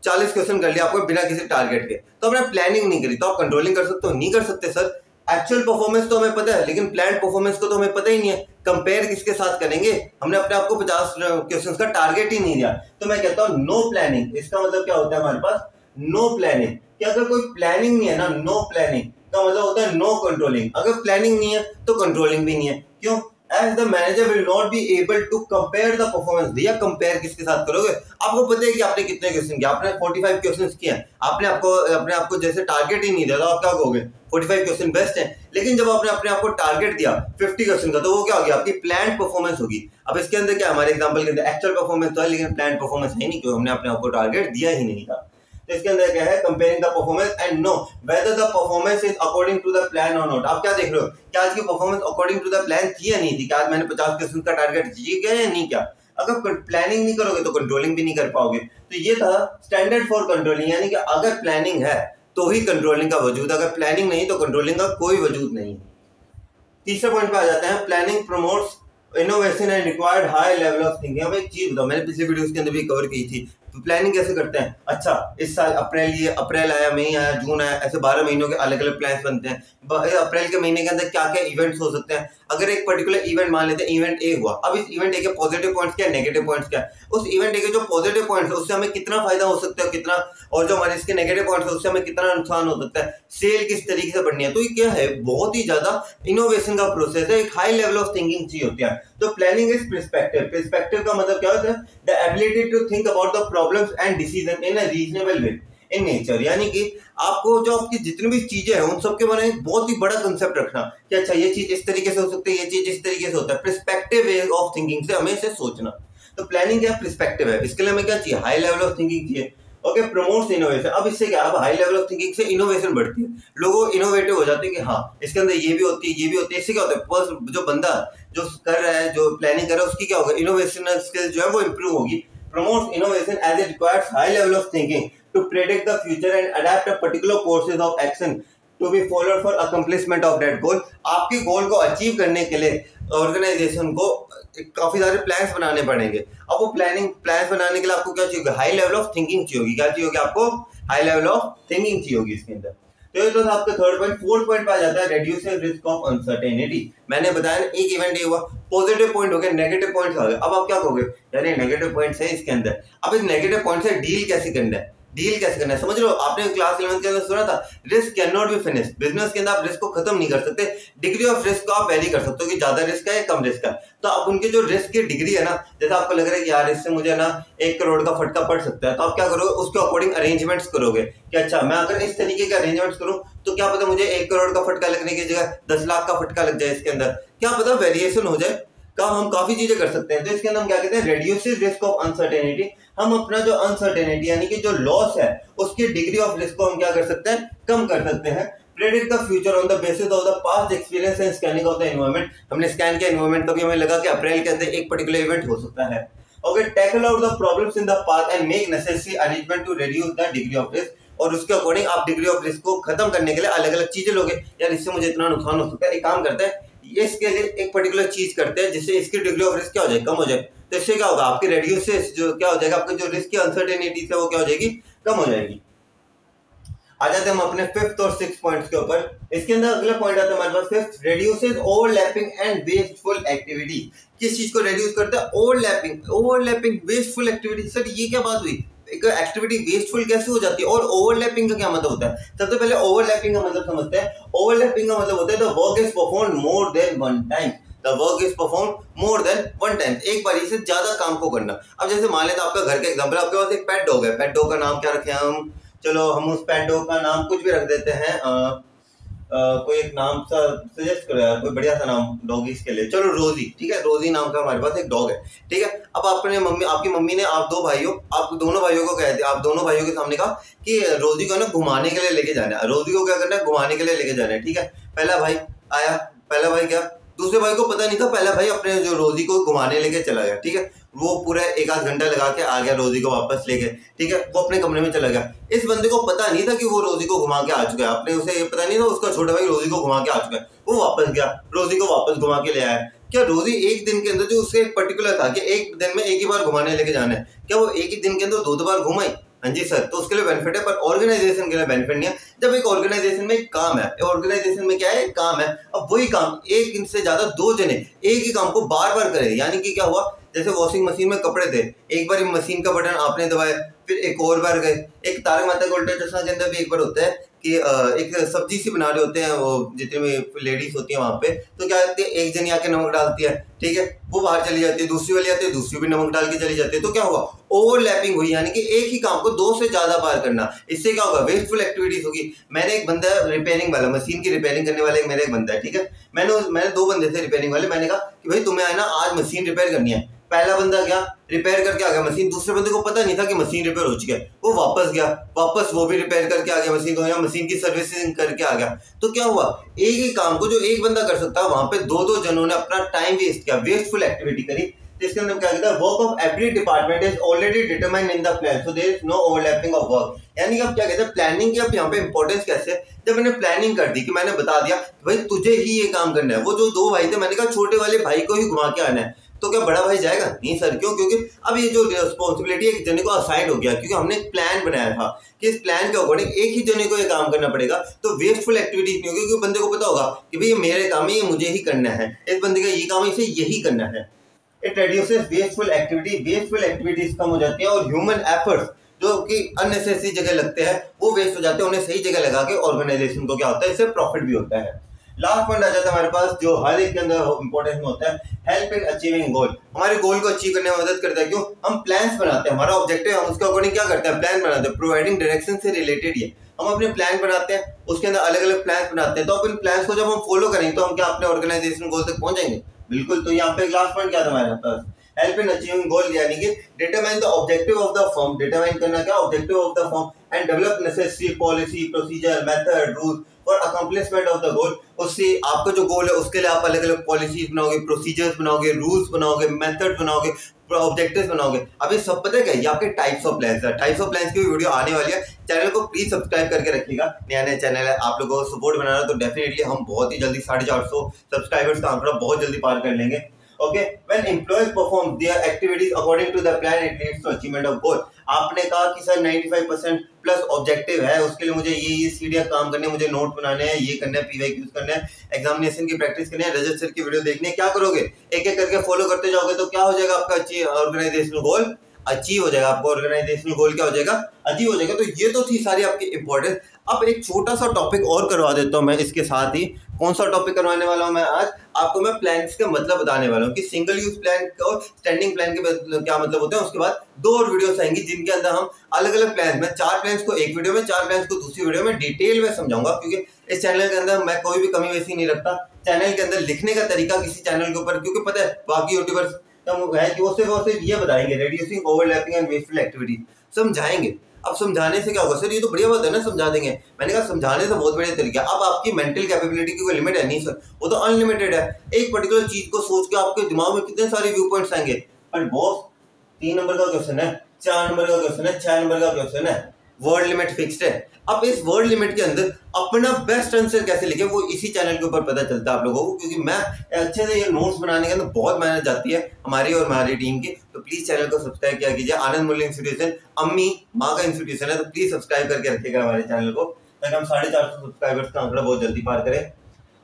40 क्वेश्चन कर लिया आपको बिना किसी टारगेट के, तो आपने प्लानिंग नहीं करी, तो आप कंट्रोलिंग कर सकते हो? नहीं कर सकते सर। एक्चुअल परफॉर्मेंस तो हमें पता है, लेकिन प्लान परफॉर्मेंस को तो हमें पता ही नहीं है। कंपेयर किसके साथ करेंगे? हमने अपने आप को 50 क्वेश्चंस का टारगेट ही नहीं दिया। तो मैं कहता हूँ नो प्लानिंग। इसका मतलब क्या होता है हमारे पास? No planning. कि अगर कोई प्लानिंग नहीं है ना, नो प्लानिंग का मतलब होता है नो कंट्रोलिंग। अगर प्लानिंग नहीं है तो कंट्रोलिंग भी नहीं है। क्यों? As the manager will not be able to compare the performance। भैया कंपेयर किसके साथ करोगे? आपको पता है कि आपने कितने क्वेश्चन किए, आपने 45 क्वेश्चन किए हैं, आपने अपने आपको जैसे टारगेट ही नहीं दिया, तो आप क्या कहोगे? 45 क्वेश्चन बेस्ट है। लेकिन जब आपने अपने आप को टारगेट दिया 50 क्वेश्चन का, तो वो क्या होगी? आपकी प्लान परफॉर्मेंस होगी। अब इसके अंदर क्या, हमारे एग्जांपल के अंदर एक्चुअल परफॉर्मेंस तो है लेकिन प्लान परफॉर्मेंस है नहीं, क्योंकि हमने अपने आप को टारगेट दिया ही नहीं था। तो इसके अंदर क्या है? Comparing the performance and know whether the performance is according to the plan और नॉट। आप क्या देख रहे हो कि आज की performance according to the plan थी या नहीं थी, कि आज मैंने 50 क्वेश्चन का टारगेट जी गया या नहीं क्या। अगर प्लानिंग नहीं करोगे तो कंट्रोलिंग भी नहीं कर पाओगे। तो ये था स्टैंडर्ड फॉर कंट्रोलिंग, यानी कि अगर प्लानिंग है तो ही कंट्रोलिंग का वजूद, अगर प्लानिंग नहीं तो कंट्रोलिंग का कोई वजूद नहीं। तीसरे पॉइंट पे आ जाते हैं, planning promotes innovation and required high level of thinking. अब एक चीज बताओ, मैंने पिछले वीडियोस के अंदर भी कवर की थी, तो प्लानिंग कैसे करते हैं, अच्छा इस साल अप्रैल आया, मई आया, जून आया, ऐसे 12 महीनों के अलग अलग प्लान्स बनते हैं। अप्रैल के महीने के अंदर क्या क्या इवेंट्स हो सकते हैं, अगर एक पर्टिकुलर इवेंट मान लेते हैं इवेंट ए हुआ, अब इस इवेंट ए के पॉजिटिव पॉइंट्स क्या है, नेगेटिव पॉइंट्स क्या है, उस इवेंट ए के जो पॉजिटिव पॉइंट्स है उससे हमें कितना फायदा हो सकता है कितना, और जो हमारे इसके नेगेटिव पॉइंट्स है उससे हमें कितना नुकसान हो सकता है, सेल किस तरीके से बढ़नी है। तो ये क्या है, बहुत ही ज्यादा इनोवेशन का प्रोसेस है, एक हाई लेवल ऑफ थिंकिंग चाहिए होती है। तो प्लानिंग इज पर्सपेक्टिव, पर्सपेक्टिव का मतलब क्या होता है, the ability to think about the problems and decision in a reasonable way in nature, यानी कि आपको जो आपकी जितनी भी चीजें हैं उन सबके बारे में बहुत ही बड़ा कंसेप्ट रखना कि अच्छा ये चीज इस तरीके से हो सकती है, ये चीज इस तरीके से होता है, पर्सपेक्टिव वे ऑफ थिंकिंग से हमें इसे सोचना। तो प्लानिंग क्या पर्सपेक्टिव है, इसके लिए हमें क्या चाहिए, हाई लेवल ऑफ थिंकिंग चाहिए। Okay, promotes innovation. अब इससे क्या, अब हाई लेवल ऑफ थिंकिंग से इनोवेशन बढ़ती है, लोग इनोवेटिव हो जाते हैं कि हाँ इसके अंदर ये भी होती है ये भी होती है। इससे क्या होता है, जो बंदा जो कर रहा है जो प्लानिंग कर रहा है उसकी क्या होगा, इनोवेशनल स्किल जो है वो इंप्रूव होगी। Promotes innovation as it requires high level of thinking to predict the future and adapt a particular courses of action to be followed for accomplishment of that goal। आपके गोल को अचीव करने के लिए organisation को काफी सारे plans बनाने पड़ेंगे। अब वो प्लान्स बनाने के लिए आपको क्या चाहिए, हाई लेवल ऑफ थिंकिंग चाहिए होगी। क्या चाहिए होगी आपको, हाई लेवल ऑफ थिंकिंग चाहिए होगी इसके अंदर। तो ये तो था आपका थर्ड पॉइंट। फोर्थ पॉइंट पे आ जाता है रेड्यूसिंग रिस्क ऑफ अनसर्टेनिटी। मैंने बताया एक इवेंट ये हुआ, पॉजिटिव पॉइंट हो गया, नेगेटिव पॉइंट्स आ गए। अब आप क्या कहोगे, यानी नेगेटिव पॉइंट्स है इसके अंदर, अब इस नेगेटिव पॉइंट से डील कैसे करना है, डील कैसे करना है समझ लो। आपने क्लास 11 के अंदर सुना था, risk can not be finished. Business के अंदर आप रिस्क को खत्म नहीं कर सकते, डिग्री ऑफ रिस्क को आप वैरी कर सकते हो कि ज्यादा रिस्क है या कम रिस्क है। तो आप उनके जो रिस्क की डिग्री है ना, जैसे आपको लग रहा है कि यार इससे मुझे ना 1 करोड़ का फटका पड़ सकता है, तो आप क्या करोगे, उसके अकॉर्डिंग अरेंजमेंट्स करोगे कि अच्छा मैं अगर इस तरीके के अरेंजमेंट्स करूं तो क्या पता मुझे 1 करोड़ का फटका लगने की जगह 10 लाख का फटका लग जाए, इसके अंदर क्या पता वेरिएशन हो जाए, हम काफी चीजें कर सकते हैं। तो इसके अंदर हम क्या कहते हैं, रेड्यूसेस रिस्क ऑफ अनसर्टेनिटी। हम अपना जो अनसर्टेनिटी यानी कि जो लॉस है उसकी डिग्री ऑफ रिस्क को हम क्या कर सकते हैं, कम कर सकते हैं। Predict the future on the basis of the past experience and scanning of the environment. हमने स्कैन किया एनवायरनमेंट, तभी हमें लगा कि अप्रैल के अंदर एक पर्टिकुलर इवेंट हो सकता है। Okay, tackle out the problems in the past and make necessary arrangement to reduce the degree of risk. और उसके अकॉर्डिंग आप डिग्री ऑफ रिस्क को खत्म करने के लिए अलग अलग चीजें लोगे, यार इससे मुझे इतना नुकसान हो सकता है, एक काम करते हैं इसके लिए एक पर्टिकुलर चीज करते हैं जिससे इसकी डिग्री ऑफ रिस्क क्या हो जाए, कम हो जाए। तो इससे क्या होगा, आपकी रेड्यूसेस जो क्या हो जाएगा, आपकी जो रिस्क की अनसर्टेनिटी है वो क्या हो जाएगी, कम हो जाएगी। आ जाते हैं हम अपने फिफ्थ और सिक्स्थ पॉइंट्स के ऊपर। इसके अंदर अगला पॉइंट आता है हमारे पास fifth, reduces overlapping and wasteful activity. किस चीज को रेड्यूस करता है, ओवरलैपिंग वेस्टफुल एक्टिविटी। सर ये क्या बात हुई, एक एक्टिविटी वेस्टफुल कैसे हो जाती है, और ओवरलैपिंग का क्या मतलब होता है। सबसे पहले ओवरलैपिंग का मतलब समझते हैं। ओवरलैपिंग का मतलब होता है the work is performed more than one time, the work is performed more than one time, एक बार से ज्यादा काम को करना। अब जैसे मान लेते आपका घर का एग्जांपल, आपके पास एक पेट डॉग है, पेट डॉग का नाम क्या रखें हम, चलो हम उस पेट डॉग का नाम कुछ भी रख देते हैं, कोई एक नाम सा सजेस्ट करो यार, कोई बढ़िया सा नाम डॉगीज के लिए, चलो रोजी, ठीक है, रोजी नाम का हमारे पास एक डॉग है, ठीक है। अब आपकी मम्मी ने आप दोनों भाइयों को कह दिया, आप दोनों भाइयों के सामने कहा कि रोजी को ना घुमाने के लिए लेके जाना है, रोजी को क्या करना है, घुमाने के लिए लेके जाना है, ठीक है। पहला भाई आया, पहला भाई क्या, दूसरे भाई को पता नहीं था, पहला भाई अपने जो रोजी को घुमाने लेके चला गया, ठीक है। वो पूरा 1-8 घंटा लगा के आ गया रोजी को वापस लेके, ठीक है। वो अपने कमरे में चला गया। इस बंदे को पता नहीं था कि वो रोजी को घुमा के आ चुका है, अपने उसे ये पता नहीं था उसका छोटा भाई रोजी को घुमा के आ चुका है। वो वापस गया, रोजी को वापस घुमा के ले आया। क्या रोजी एक दिन के अंदर जो उससे एक पर्टिकुलर था कि एक दिन में एक ही बार घुमाने लेके जाना है, क्या वो एक ही दिन के अंदर 2 बार घुमाई? हाँ जी सर, तो उसके लिए बेनिफिट है, पर ऑर्गेनाइजेशन के लिए बेनिफिट नहीं है। जब एक ऑर्गेनाइजेशन में एक काम है, ऑर्गेनाइजेशन में क्या है, काम है, अब वही काम एक इनसे ज्यादा 2 जने एक ही काम को बार बार करें, यानी कि क्या हुआ, जैसे वॉशिंग मशीन में कपड़े थे, एक बार मशीन का बटन आपने दबाया, फिर एक और बार गए। एक तारक मेहता का उल्टा चश्मा के अंदर भी एक बार होता है कि एक सब्जी सी बना रहे होते हैं वो जितने भी लेडीज होती है वहां पे, तो क्या करती है, एक जनी आके नमक डालती है, ठीक है, वो बाहर चली जाती है, दूसरी वाली आती है, दूसरी भी नमक डाल के चली जाती है। तो क्या हुआ, ओवरलैपिंग हुई, यानी कि एक ही काम को 2 से ज्यादा बार करना। इससे क्या होगा, वेस्टफुल एक्टिविटीज होगी। मैंने एक बंदा रिपेयरिंग वाला, मशीन की रिपेयरिंग करने वाला मेरा एक बंदा है, ठीक है। मैंने 2 बंदे थे रिपेयरिंग वाले, मैंने कहा कि भाई तुम्हें है ना आज मशीन रिपेयर करनी है। पहला बंदा गया, रिपेयर करके आ गया मशीन, दूसरे बंदे को पता नहीं था कि मशीन रिपेयर हो चुकी है, वो वापस गया, वापस वो भी रिपेयर करके आ गया मशीन को, या मशीन की सर्विसिंग करके आ गया। तो क्या हुआ, एक ही काम को जो एक बंदा कर सकता है वहां पे 2 जनों ने अपना टाइम वेस्ट किया, वेस्टफुल एक्टिविटी करी। इसके अंदर क्या कहता है, work of every department is already determined in the plan, so there is no overlapping of work. यानी कि अब क्या कहते हैं, प्लानिंग की अब यहाँ पे इंपॉर्टेंस कैसे है, जब मैंने प्लानिंग कर दी कि मैंने बता दिया भाई तुझे ही ये काम करना है। वो जो 2 भाई थे, मैंने कहा छोटे वाले भाई को ही घुमा के आना है, तो क्या बड़ा भाई जाएगा? नहीं सर। क्यों? क्योंकि अब ये जो रिस्पॉन्सिबिलिटी एक जने को असाइन हो गया, क्योंकि हमने एक प्लान बनाया था कि इस प्लान के अकॉर्डिंग एक ही जने को ये काम करना पड़ेगा, तो वेस्टफुल एक्टिविटीज नहीं होगी, क्योंकि बंदे को पता होगा कि भाई ये मेरे काम है, ये मुझे ही करना है, इस बंदे का ये काम है, इसे यही करना है। इट रिड्यूसेस वेस्टफुल एक्टिविटीज कम हो जाती है, और ह्यूमन एफर्ट्स जो कि अननेसेसरी जगह लगते हैं वो वेस्ट हो जाते हैं, उन्हें सही जगह लगा के ऑर्गेनाइजेशन को क्या होता है, इससे प्रॉफिट भी होता है। लास्ट पॉइंट आ जाता है हमारे पास जो हर एक के अंदर इंपॉर्टेंस में होता है, हेल्प इन अचीविंग गोल। हमारे गोल को अचीव करने में मदद करता है। क्यों? हम प्लान्स बनाते हैं, हमारा ऑब्जेक्टिव, हम उसके अकॉर्डिंग क्या करते हैं, प्लान बनाते हैं। प्रोवाइडिंग डायरेक्शन से रिलेटेड ये हम अपने प्लान बनाते हैं, उसके अंदर अलग अलग प्लान बनाते हैं, तो अपन प्लान्स को जब हम फॉलो करेंगे तो हम क्या अपने ऑर्गेनाइजेशन गोल तक पहुंचेंगे? बिल्कुल। तो यहाँ पे लास्ट पॉइंट क्या था हमारे पास, हेल्प इन अचीविंग गोल, यानी कि determine the objective of the firm, determine करना क्या, objective of the firm, and develop necessary policy, procedure, method, rule for accomplishment of the goal. उससे आपका जो गोल है उसके लिए आप अलग अलग पॉलिसीज बनाओगे, प्रोसीजर्स बनाओगे, रूल्स बनाओगे, मेथड बनाओगे, ऑब्जेक्टिव्स बनाओगे। अभी सब पता है क्या, ये आपके टाइप्स ऑफ प्लान्स है। टाइप्स ऑफ प्लान्स की वीडियो आने वाली है, चैनल को प्लीज सब्सक्राइब करके रखिएगा। नया नया चैनल है, आप लोगों को सपोर्ट बनाना, तो डेफिनेटली हम बहुत ही जल्दी 450 सब्सक्राइबर्स का आंकड़ा बहुत जल्दी पार कर लेंगे। Okay, when employees perform their activities according to the plan, it leads to achievement of goal. आपने कहा कि सर 95% प्लस ऑब्जेक्टिव है, उसके लिए मुझे ये सीढ़ियां काम करने, मुझे नोट बनाने हैं, ये करना है, पीवाईक्यूज करना है, एग्जामिनेशन की प्रैक्टिस करनी है, रजत सर की वीडियो देखनी है। क्या करोगे? एक एक करके फॉलो करते जाओगे तो क्या हो जाएगा, आपका ऑर्गेनाइजेशनल गोल अचीव हो जाएगा। आपको ऑर्गेनाइजेशनल गोल क्या हो जाएगा, अचीव हो जाएगा। तो ये तो थी सारी आपकी इंपॉर्टेंस। अब एक छोटा सा टॉपिक और करवा देता हूं मैं इसके साथ ही। कौन सा टॉपिक करवाने वाला हूं मैं आज? आपको मैं प्लान्स के मतलब बताने वाला हूं कि सिंगल यूज प्लान और स्टैंडिंग प्लान के क्या मतलब होते हैं। उसके बाद 2 और वीडियोस आएंगी जिनके अंदर हम अलग अलग प्लान में 4 प्लान्स को एक वीडियो में, 4 प्लान्स को दूसरी वीडियो में डिटेल में समझाऊंगा, क्योंकि इस चैनल के अंदर मैं कोई भी कमी वैसी नहीं रखता। चैनल के अंदर लिखने का तरीका किसी चैनल के ऊपर, क्योंकि पता है बाकी यूट्यूबर्स है कि वो सिर्फ ये बताएंगे reducing overlapping and wasteful activities, समझाएंगे। अब समझाने से क्या होगा, सर ये तो बढ़िया बात है ना, समझा देंगे। मैंने कहा समझाने से बहुत बढ़िया तरीका। अब आपकी मेंटल कैपेबिलिटी की कोई लिमिट है नहीं सर, वो तो अनलिमिटेड है। एक पर्टिकुलर चीज को सोच के आपके दिमाग में कितने सारे व्यू पॉइंट्स आएंगे। पर बॉस 3 नंबर का क्वेश्चन है, 4 नंबर का क्वेश्चन है, 6 नंबर का क्वेश्चन है, वर्ड लिमिट फिक्स्ड है। अब इस वर्ड लिमिट के अंदर अपना बेस्ट आंसर कैसे लिखे वो इसी चैनल के ऊपर पता चलता है आप लोगों को, क्योंकि मैं अच्छे से ये नोट्स बनाने के अंदर बहुत मेहनत जाती है हमारी और हमारी टीम की। तो प्लीज चैनल को सब्सक्राइब किया कीजिए। आनंद मूल्य इंस्टीट्यूशन अम्मी माँ का इंस्टीट्यूशन है, तो प्लीज सब्सक्राइब करके रखिएगा हमारे चैनल को, ताकि हम 450 सब्सक्राइबर्स का आंकड़ा बहुत जल्दी पार करें।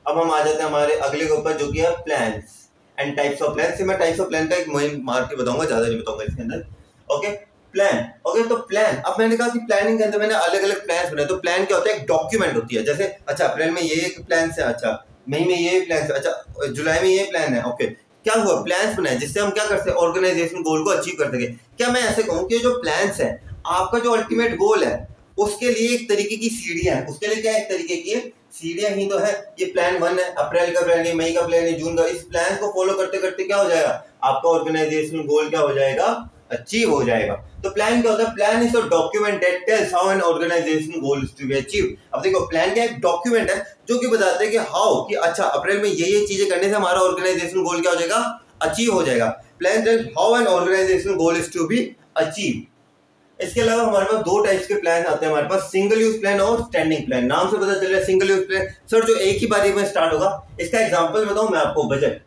अब हम आ जाते हैं हमारे अगले के ऊपर, जो कि है plans and types of plan. से मैं टाइप्स ऑफ प्लान का एक मेन मार्क के बताऊंगा, ज्यादा नहीं बताऊंगा इसके अंदर। Okay, plan. ओके, तो प्लान, अब मैंने कहा कि प्लानिंग के अंदर मैंने अलग अलग प्लान्स बनाए। तो प्लान क्या होता है, एक डॉक्यूमेंट होती है। जैसे अच्छा अप्रैल में ये प्लान है, अच्छा मई में ये प्लान है, अच्छा जुलाई में ये प्लान है। ओके, क्या हुआ, प्लान्स बनाए जिससे हम क्या कर सकते हैं, ऑर्गेनाइजेशन गोल को अचीव कर सके। क्या मैं ऐसे कहूँ कि जो प्लान्स है, आपका जो अल्टीमेट गोल है, उसके लिए एक तरीके की सीढ़ियां है। उसके लिए क्या एक तरीके की सीढ़ियां ही तो है। ये प्लान 1 है, अप्रैल का प्लान है, मई का प्लान है, जून का। इस प्लान को फॉलो करते करते क्या हो जाएगा, आपका ऑर्गेनाइजेशनल गोल क्या हो जाएगा, अचीव हो जाएगा। तो प्लान क्या होता है, plan is a document that tells how an organization goal is to be achieve. अब देखो, प्लान क्या एक डॉक्यूमेंट है जो कि बताता है कि हाउ, कि अच्छा अप्रैल में ये चीजें करने से हमारा ऑर्गेनाइजेशन गोल क्या हो जाएगा, अचीव हो जाएगा। Plan tells how an organization goal is to be achieve. इसके अलावा हमारे पास 2 टाइप्स के प्लान आते हैं हमारे पास, सिंगल यूज प्लान और स्टैंडिंग प्लान। नाम से पता चल रहा है सिंगल यूज प्लान सर जो एक ही बारी में स्टार्ट होगा। इसका एग्जांपल बताऊं मैं आपको, बजट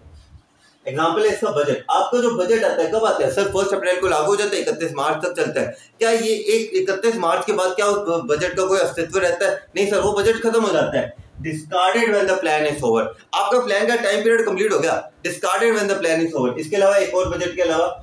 एग्जांपल है इसका। बजट, आपका जो बजट आता है कब आता है सर, 1 अप्रैल को लागू हो जाता है, 31 मार्च तक चलता है। क्या ये 31 मार्च के बाद क्या उस बजट का कोई अस्तित्व रहता है? नहीं सर, वो बजट खत्म हो जाता है। Discarded when the plan is over, आपका प्लान का टाइम पीरियड कंप्लीट हो गया, discarded when the plan is over. इसके अलावा एक और बजट के अलावा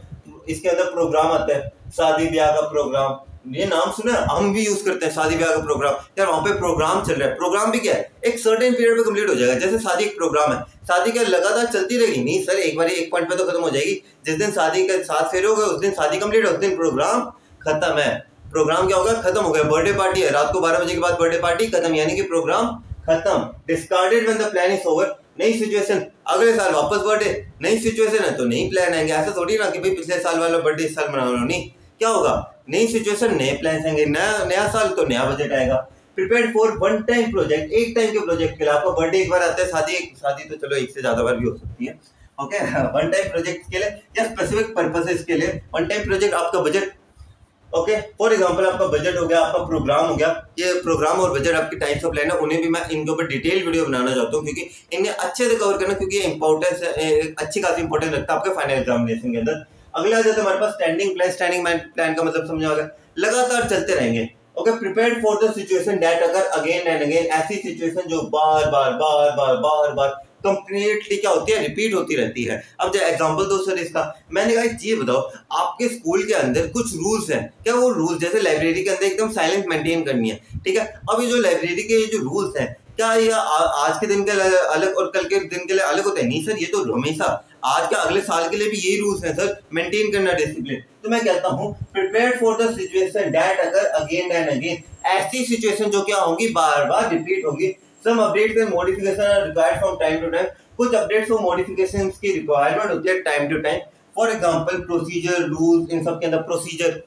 इसके अंदर प्रोग्राम आता है, शादी ब्याह का प्रोग्राम, ये नाम सुना है, हम भी यूज करते हैं शादी ब्याह का प्रोग्राम। यार वहां पे प्रोग्राम चल रहा है, प्रोग्राम भी क्या है, एक सर्टेन पीरियड पे कंप्लीट हो जाएगा। जैसे शादी एक प्रोग्राम है, शादी क्या लगातार चलती रहेगी? नहीं सर, एक बार एक पॉइंट पे तो खत्म हो जाएगी। जिस दिन शादी के 7 फेरे हो गए उस दिन शादी कंप्लीट है, उस दिन प्रोग्राम खत्म है। प्रोग्राम क्या होगा, खत्म हो गया। बर्थडे पार्टी है, रात को 12 बजे के बाद बर्थडे पार्टी खत्म, यानी कि प्रोग्राम खत्म। Discarded when the plan is over, नई सिचुएशन, अगले साल वापस बर्थडे, नई सिचुएशन है तो नई प्लान आएंगे। ऐसा थोड़ी ना कि भाई पिछले साल वाला बर्थडे इस साल मना लो, नहीं। क्या होगा, नई सिचुएशन नए प्लान आएंगे, नया साल तो नया बजट आएगा। Prepared for one time project, एक टाइम के प्रोजेक्ट के लिए। आपका बर्थडे एक बार आता है, शादी तो चलो एक से ज्यादा बार भी हो सकती है। ओके, वन टाइम प्रोजेक्ट के लिए या स्पेसिफिक पर्पसेस के लिए वन टाइम प्रोजेक्ट। आपका बजट ओके, फॉर एग्जांपल आपका बजट हो गया, आपका प्रोग्राम हो गया। ये प्रोग्राम और बजट आपकी टाइप्स ऑफ प्लान है, उन्हें भी मैं इनके ऊपर डिटेल वीडियो बनाना चाहता हूँ क्योंकि इन्हें अच्छे से कवर करना, क्योंकि ये इंपॉर्टेंस अच्छी खासी इंपॉर्टेंस रखता है आपके फाइनल एग्जामिनेशन के अंदर। अगला आ जाता है हमारे पास स्टैंडिंग प्लान। स्टैंडिंग प्लान का मतलब समझा होगा, लगातार चलते रहेंगे। Okay, prepared for the situation that अगर अगेन एंड अगेन, ऐसी सिचुएशन जो बार बार बार बार बार बार कंप्लीटली क्या होती है, रिपीट होती रहती है। अब जो एग्जांपल दो सर इसका, मैंने कहा ये बताओ आपके स्कूल के अंदर कुछ रूल्स हैं, क्या वो रूल्स जैसे लाइब्रेरी के अंदर एकदम साइलेंस मेंटेन करनी है, ठीक है। अब ये जो लाइब्रेरी के ये जो रूल्स हैं, क्या ये आज के दिन के लिए अलग और कल के दिन के लिए अलग होते हैं? नहीं सर, ये तो हमेशा आज के अगले साल के लिए भी यही रूल्स हैं सर, मेंटेन करना डिसिप्लिन। तो मैं कहता हूँ prepare for the situation that अगर अगेन एंड अगेन, ऐसी सिचुएशन जो क्या होगी, बार बार रिपीट होगी। Some updates and modification are required from time to time, कुछ अपडेट्स और मॉडिफिकेशंस की रिक्वायरमेंट होती है time to time. For example procedure, rules, इन सब के अंदर प्रोसीजर,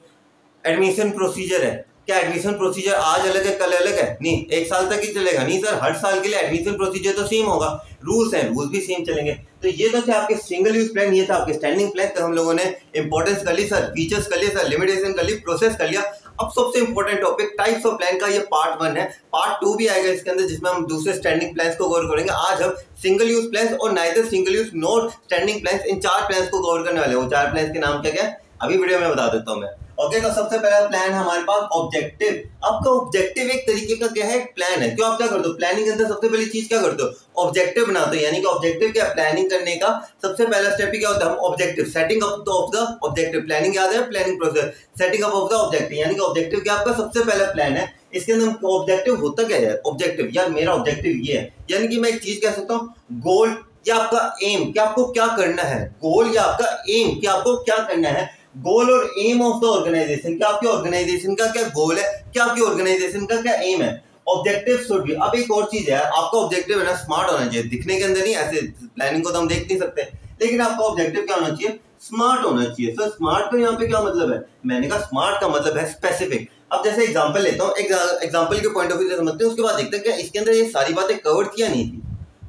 एडमिशन प्रोसीजर है, क्या एडमिशन प्रोसीजर आज अलग है कल अलग है? नहीं, एक साल तक ही चलेगा? नहीं सर, हर साल के लिए एडमिशन प्रोसीजर तो सेम होगा, रूल्स हैं, रूल्स भी सेम चलेंगे। तो ये तो थे आपके सिंगल यूज प्लान, ये था आपके स्टैंडिंग प्लान। तो हम लोगों ने इंपॉर्टेंस कर ली सर, फीचर्स कर लिए सर, लिमिटेशन कर ली, प्रोसेस कर लिया। अब सबसे important topic types of plan का, ये पार्ट 1 है। पार्ट 2 भी आएगा इसके अंदर जिसमें हम दूसरे स्टैंडिंग प्लान्स को कवर करेंगे। आज हम सिंगल यूज प्लान्स और neither single use nor standing plans, इन 4 प्लान्स को कवर करने वाले हैं। वो 4 प्लान्स के नाम क्या क्या है अभी वीडियो में बता देता हूँ मैं। ओके, तो सबसे पहला प्लान है हमारे पास ऑब्जेक्टिव। आपका ऑब्जेक्टिव एक तरीके का क्या है, प्लान है। क्यों आप क्या करते हो प्लानिंग के अंदर, सबसे पहली चीज क्या करते हो, ऑब्जेक्टिव बनाते हो। यानी कि ऑब्जेक्टिव क्या, प्लानिंग करने का सबसे पहला स्टेप ही क्या होता है, हम objective, setting up of the objective. Planning याद है, planning process, setting up of the objective. यानी कि ऑब्जेक्टिव क्या आपका सबसे पहला प्लान है। इसके अंदर ऑब्जेक्टिव होता क्या है, ऑब्जेक्टिव यार मेरा ऑब्जेक्टिव ये है, यानी कि मैं एक चीज कह सकता हूँ, गोल या आपका एम, क्या आपको क्या करना है, गोल या आपका एम, क्या आपको क्या करना है। गोल और एम ऑफ द ऑर्गेनाइजेशन, क्या आपकी ऑर्गेनाइजेशन का क्या गोल है, क्या आपकी ऑर्गेनाइजेशन का क्या एम है। ऑब्जेक्टिव शुड बी, अब एक और चीज है, आपका ऑब्जेक्टिव है ना स्मार्ट होना चाहिए, दिखने के अंदर नहीं, ऐसे प्लानिंग को तो हम देख नहीं सकते, लेकिन आपका ऑब्जेक्टिव क्या होना चाहिए, स्मार्ट होना चाहिए। सर स्मार्ट का यहाँ पे क्या मतलब है, मैंने कहा स्मार्ट का मतलब है स्पेसिफिक। अब जैसे एग्जांपल लेता हूँ, एग्जांपल के पॉइंट ऑफ व्यू से समझते हैं, उसके बाद देखते हैं क्या इसके अंदर ये सारी बातें कवर किया नहीं थी।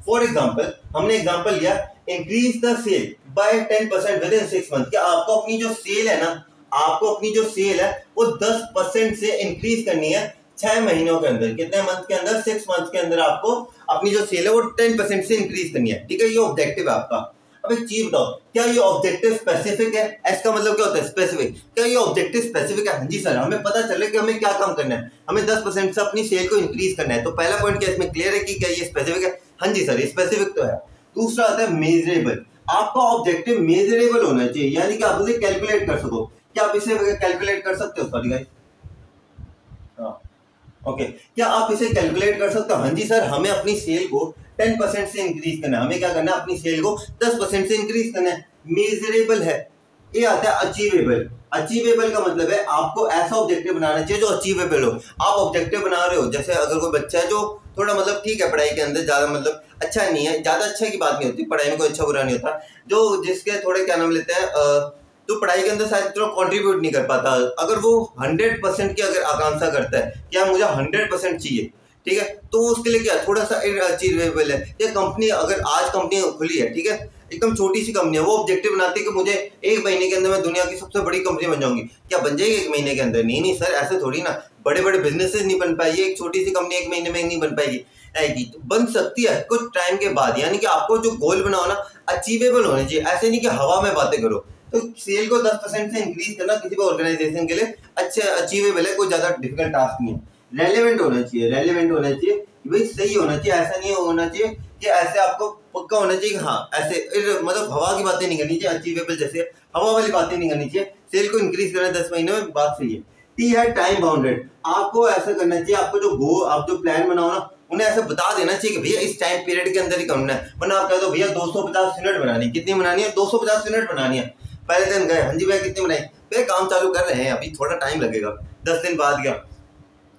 फॉर एग्जांपल हमने एग्जांपल लिया, increase the sale by 10% within 6 month. क्या आपको अपनी जो सेल है ना, आपको अपनी जो सेल है वो 10% से इंक्रीज करनी है 6 महीनों के अंदर। कितने मंथ के अंदर, 6 मंथ के अंदर आपको अपनी जो सेल है वो 10% से इंक्रीज करनी है, ठीक है। ये ऑब्जेक्टिव है आपका। अब एक चीज बताओ, क्या ये ऑब्जेक्टिव स्पेसिफिक है, इसका मतलब क्या होता है स्पेसिफिक, क्या ये ऑब्जेक्टिव स्पेसिफिक है? हाँ जी सर, हमें पता चले कि हमें क्या काम करना है, हमें 10% से अपनी सेल को इंक्रीज करना है। तो पहला पॉइंट क्या इसमें क्लियर है कि क्या ये स्पेसिफिक है? हाँ जी सर, ये स्पेसिफिक तो है। दूसरा आता है मेजरेबल। आपका ऑब्जेक्टिव मेजरेबल होना चाहिए, यानी कि आप उसे कैलकुलेट कर सको। क्या आप इसे कैलकुलेट कर सकते हो? सॉरी गाइस, ओके, क्या आप इसे कैलकुलेट कर सकते हो? हाँ जी सर, हमें अपनी सेल को 10% से इंक्रीज करना है, हमें क्या करना है, अपनी सेल को 10% से इंक्रीज करना है। मेजरेबल है। ये आता है अचीवेबल। अचीवेबल का मतलब है आपको ऐसा ऑब्जेक्टिव बनाना चाहिए जो अचीवेबल हो। आप ऑब्जेक्टिव बना रहे हो, जैसे अगर कोई बच्चा है जो थोड़ा मतलब ठीक है पढ़ाई के अंदर, ज्यादा मतलब अच्छा नहीं है, ज्यादा अच्छा की बात नहीं होती, पढ़ाई में कोई अच्छा बुरा नहीं होता, जो जिसके थोड़े क्या नाम लेते हैं तो पढ़ाई के अंदर शायद इतना कंट्रीब्यूट नहीं कर पाता, अगर वो 100% की अगर आकांक्षा करता है क्या मुझे 100% चाहिए, ठीक है, तो उसके लिए क्या थोड़ा सा अचीवेबल है। ये कंपनी, अगर आज कंपनी खुली है, ठीक है, एकदम छोटी सी कंपनी है, वो ऑब्जेक्टिव बनाती है कि मुझे 1 महीने के अंदर मैं दुनिया की सबसे बड़ी कंपनी बन जाऊंगी। क्या बन जाएगी 1 महीने के अंदर? नहीं नहीं सर, ऐसे थोड़ी ना, बड़े बड़े बिजनेसेस नहीं बन पाएगी, एक छोटी सी कंपनी 1 महीने में नहीं बन पाएगी, आएगी तो बन सकती है कुछ टाइम के बाद। यानी कि आपको जो गोल बनाओ ना अचीवेबल होने चाहिए, ऐसे नहीं कि हवा में बातें करो। तो सेल को 10% से इंक्रीज करना किसी भी ऑर्गेनाइजेशन के लिए अच्छे अचीवेबल है, कोई ज्यादा डिफिकल्ट टास्क नहीं है। रेलेवेंट होना चाहिए, रेलेवेंट होना चाहिए भाई, सही होना चाहिए, ऐसा नहीं होना चाहिए कि ऐसे आपको पक्का होना चाहिए कि हाँ ऐसे मतलब हवा की बातें नहीं करनी चाहिए, अचीवेबल जैसे हवा वाली बातें नहीं करनी चाहिए। सेल को इंक्रीज करना 10 महीने में, बात सही है। टी है टाइम बाउंडेड। आपको ऐसा करना चाहिए, आपको जो गोल, आप जो प्लान बनाओ ना, उन्हें ऐसा बता देना चाहिए कि भैया इस टाइम पीरियड के अंदर ही करना है। वरना आप कह दो भैया 250 यूनिट बनानी, कितनी बनानी है, 250 यूनिट बनानी है। पहले दिन गए, हाँ जी भैया कितनी बनाई, भैया काम चालू कर रहे हैं अभी थोड़ा टाइम लगेगा। 10 दिन बाद गया,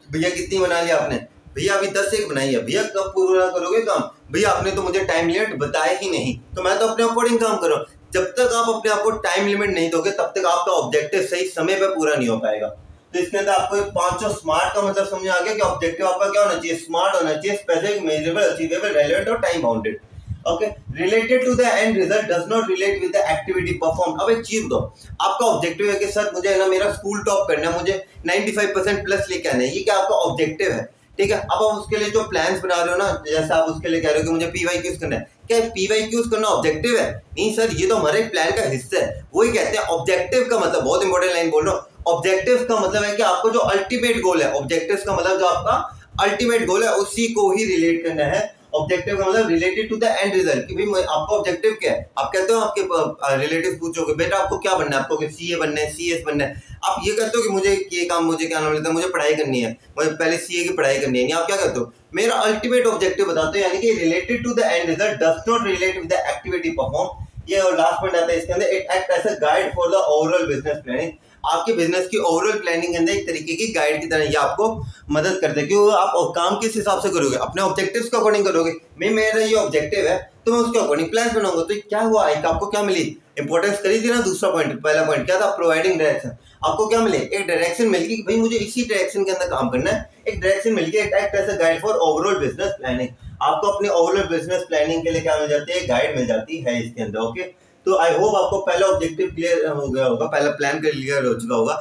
भैया कितनी बना लिया आपने, भैया अभी 10 एक बनाई है, भैया कब पूरा करोगे काम, भैया आपने तो मुझे टाइम लिमिट बताया ही नहीं, तो मैं तो अपने अकॉर्डिंग काम कर रहा हूँ। जब तक आप अपने आप को टाइम लिमिट नहीं दोगे तब तक आपका ऑब्जेक्टिव सही समय पे पूरा नहीं हो पाएगा। तो इसके अंदर आपको 5 स्मार्ट का मतलब समझ आ गया कि ऑब्जेक्टिव आपका क्या होना चाहिए, स्मार्ट होना चाहिए, स्पेसिफिक, मेजरेबल, अचीवेबल, रेलेवेंट और time bounded. Okay, related to the end result does not relate with the activity perform. अब एक चीज दो, आपका ऑब्जेक्टिव है कि सर मुझे है ना मेरा स्कूल टॉप करना है, मुझे 95% प्लस लेके आना है, ये क्या आपका ऑब्जेक्टिव है, ठीक है। अब आप उसके लिए जो प्लान्स बना रहे हो ना, जैसे आप उसके लिए कह रहे हो कि मुझे PYQs करना है, क्या PYQs करना ऑब्जेक्टिव है? नहीं सर, ये तो हमारे प्लान का हिस्सा है। वही कहते हैं ऑब्जेक्टिव का मतलब, बहुत इंपॉर्टेंट लाइन बोल रहा हूँ, ऑब्जेक्टिव का मतलब है कि आपको जो अल्टीमेट गोल है, ऑब्जेक्टिव का मतलब जो आपका अल्टीमेट गोल है उसी को ही रिलेट करना है। ऑब्जेक्टिव का मतलब related to the end result, कि भाई आपका ऑब्जेक्टिव क्या है। आप कहते हो आपके रिलेटिव पूछोगे बेटा आपको क्या बनना है, आपको CA बनना है, CS बनना है, आप ये कहते हो कि मुझे ये काम, मुझे क्या नाम लेता है, मुझे पढ़ाई करनी है, मुझे पहले CA की पढ़ाई करनी है। नहीं, आप क्या कहते हो, मेरा अल्टीमेट ऑब्जेक्टिव बताते हो, यानी कि related to the end result does not relate with the activity perform. ये और लास्ट पॉइंट आता है इसके अंदर, it act as a guide for the overall business planning. आपके बिजनेस की ओवरऑल प्लानिंग के अंदर एक तरीके की गाइड की तरह ये आपको मदद करते हैं कि आप काम किस हिसाब से करोगे, अपने ऑब्जेक्टिव्स के अकॉर्डिंग करोगे। मेरा ये ऑब्जेक्टिव है तो मैं उसके अकॉर्डिंग प्लान बनाऊंगा। तो क्या हुआ, एक आपको क्या मिली, इंपॉर्टेंस करी थी ना। दूसरा पॉइंट, पहला पॉइंट क्या था, प्रोवाइडिंग डायरेक्शन। आपको क्या मिले, एक डायरेक्शन मिल गई कि भाई मुझे इसी डायरेक्शन के अंदर काम करना है, एक डायरेक्शन मिल गई। It act as a guide for overall business planning. आपको अपने ओवरऑल बिजनेस प्लानिंग के लिए क्या मिल जाती है, गाइड मिल जाती है इसके अंदर। ओके, तो आई होप आपको पहला ऑब्जेक्टिव क्लियर हो गया होगा, पहला प्लान क्लियर हो चुका होगा।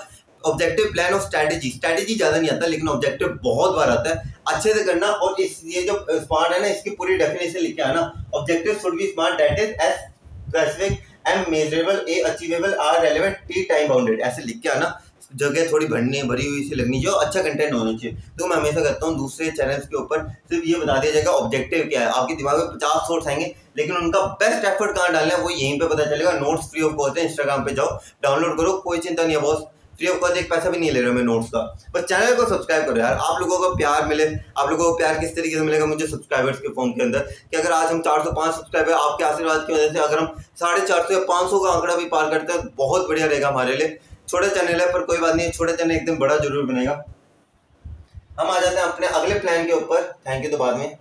ऑब्जेक्टिव, प्लान और स्ट्रैटेजी ज्यादा नहीं आता, लेकिन ऑब्जेक्टिव बहुत बार आता है। अच्छे से करना, और इस ये जो स्मार्ट है ना, इसकी पूरी डेफिनेशन लिख के आना। Objective should be smart, that is S specific, M measurable, A achievable, R relevant, T time bounded, ऐसे लिख के आना। जगह थोड़ी भरनी है, भरी हुई सी लगनी चाहिए, अच्छा कंटेंट होना चाहिए। तो मैं हमेशा कहता हूँ दूसरे चैनल्स के ऊपर सिर्फ ये बता दिया जाएगा ऑब्जेक्टिव क्या है, आपके दिमाग में 50 सोर्स आएंगे, लेकिन उनका बेस्ट एफर्ट कहाँ डालना है वो यहीं पे पता चलेगा। नोट्स फ्री ऑफ कॉस्ट है, इंस्टाग्राम पे जाओ, डाउनलोड करो, कोई चिंता नहीं है बॉस, फ्री ऑफ कॉस्ट, एक पैसा भी नहीं ले रहा मैं नोट्स का। बस चैनल को सब्सक्राइब करो यार, आप लोगों को प्यार मिले। आप लोगों को प्यार किस तरीके से मिलेगा, मुझे सब्सक्राइबर्स के फॉर्म के अंदर, कि अगर आज हम 405 सब्सक्राइबर आपके आशीर्वाद की वजह से, अगर हम 450 या 500 का आंकड़ा भी पार करते हैं, बहुत बढ़िया रहेगा हमारे लिए। छोटा चैनल है पर कोई बात नहीं, छोटा चैनल एक दिन बड़ा जरूर बनेगा। हम आ जाते हैं अपने अगले प्लान के ऊपर। थैंक यू तो बाद में,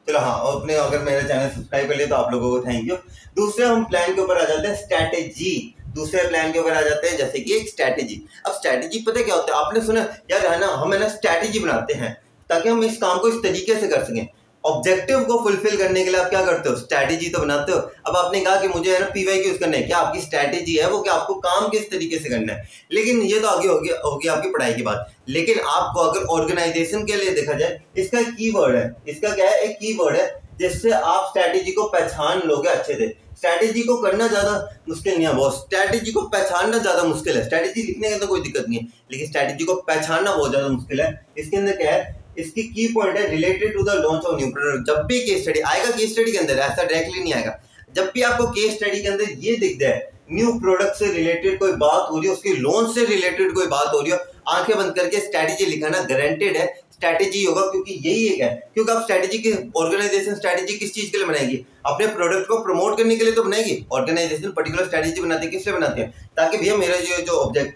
चलो हाँ, अपने अगर मेरा चैनल सब्सक्राइब कर लिया तो आप लोगों को थैंक यू। दूसरे हम प्लान के ऊपर आ जाते हैं, स्ट्रैटेजी। दूसरे प्लान के ऊपर आ जाते हैं, जैसे कि एक स्ट्रैटेजी। अब स्ट्रैटेजी पता क्या होता है, आपने सुना यार है ना, हम है ना स्ट्रैटेजी बनाते हैं ताकि हम इस काम को इस तरीके से कर सकें। ऑब्जेक्टिव को फुलफिल करने के लिए आप क्या करते हो, स्ट्रैटेजी तो बनाते हो। अब आपने कहा कि मुझे है ना PYQs करना है, क्या आपकी स्ट्रैटेजी है वो, क्या आपको काम किस तरीके से करना है। लेकिन ये तो आगे होगी आपकी पढ़ाई की बात। लेकिन आपको अगर ऑर्गेनाइजेशन के लिए देखा जाए, इसका कीवर्ड है, इसका क्या है, एक कीवर्ड है जिससे आप स्ट्रैटेजी को पहचान लोगे अच्छे से। स्ट्रैटेजी को करना ज्यादा मुश्किल नहीं है बॉस, स्ट्रैटेजी को पहचानना ज्यादा मुश्किल है। स्ट्रैटेजी लिखने का तो कोई दिक्कत नहीं है, लेकिन स्ट्रैटेजी को पहचानना बहुत ज्यादा मुश्किल है। इसके अंदर क्या है, इसकी की पॉइंट है related to the launch of new product. जब भी केस स्टडी आएगा, केस स्टडी के अंदर ऐसा डायरेक्टली नहीं आएगा, जब भी आपको केस स्टडी के अंदर ये दिख जाए न्यू प्रोडक्ट से रिलेटेड कोई बात हो रही है, उसकी लॉन्च से रिलेटेड कोई बात हो रही है, आंखें बंद करके स्ट्रैटेजी लिखाना गारंटेड है स्ट्रैटेजी होगा। क्योंकि यही एक है, क्योंकि आप स्ट्रैटेजी की ऑर्गेनाइजेशन स्ट्रैटेजी किस चीज के लिए बनाएगी, अपने प्रोडक्ट को प्रमोट करने के लिए तो बनाएगी। ऑर्गेनाइजेशन पर्टिकुलर स्ट्रैटेजी बनाती है, किस लिए बनाती है, ताकि भैया मेरा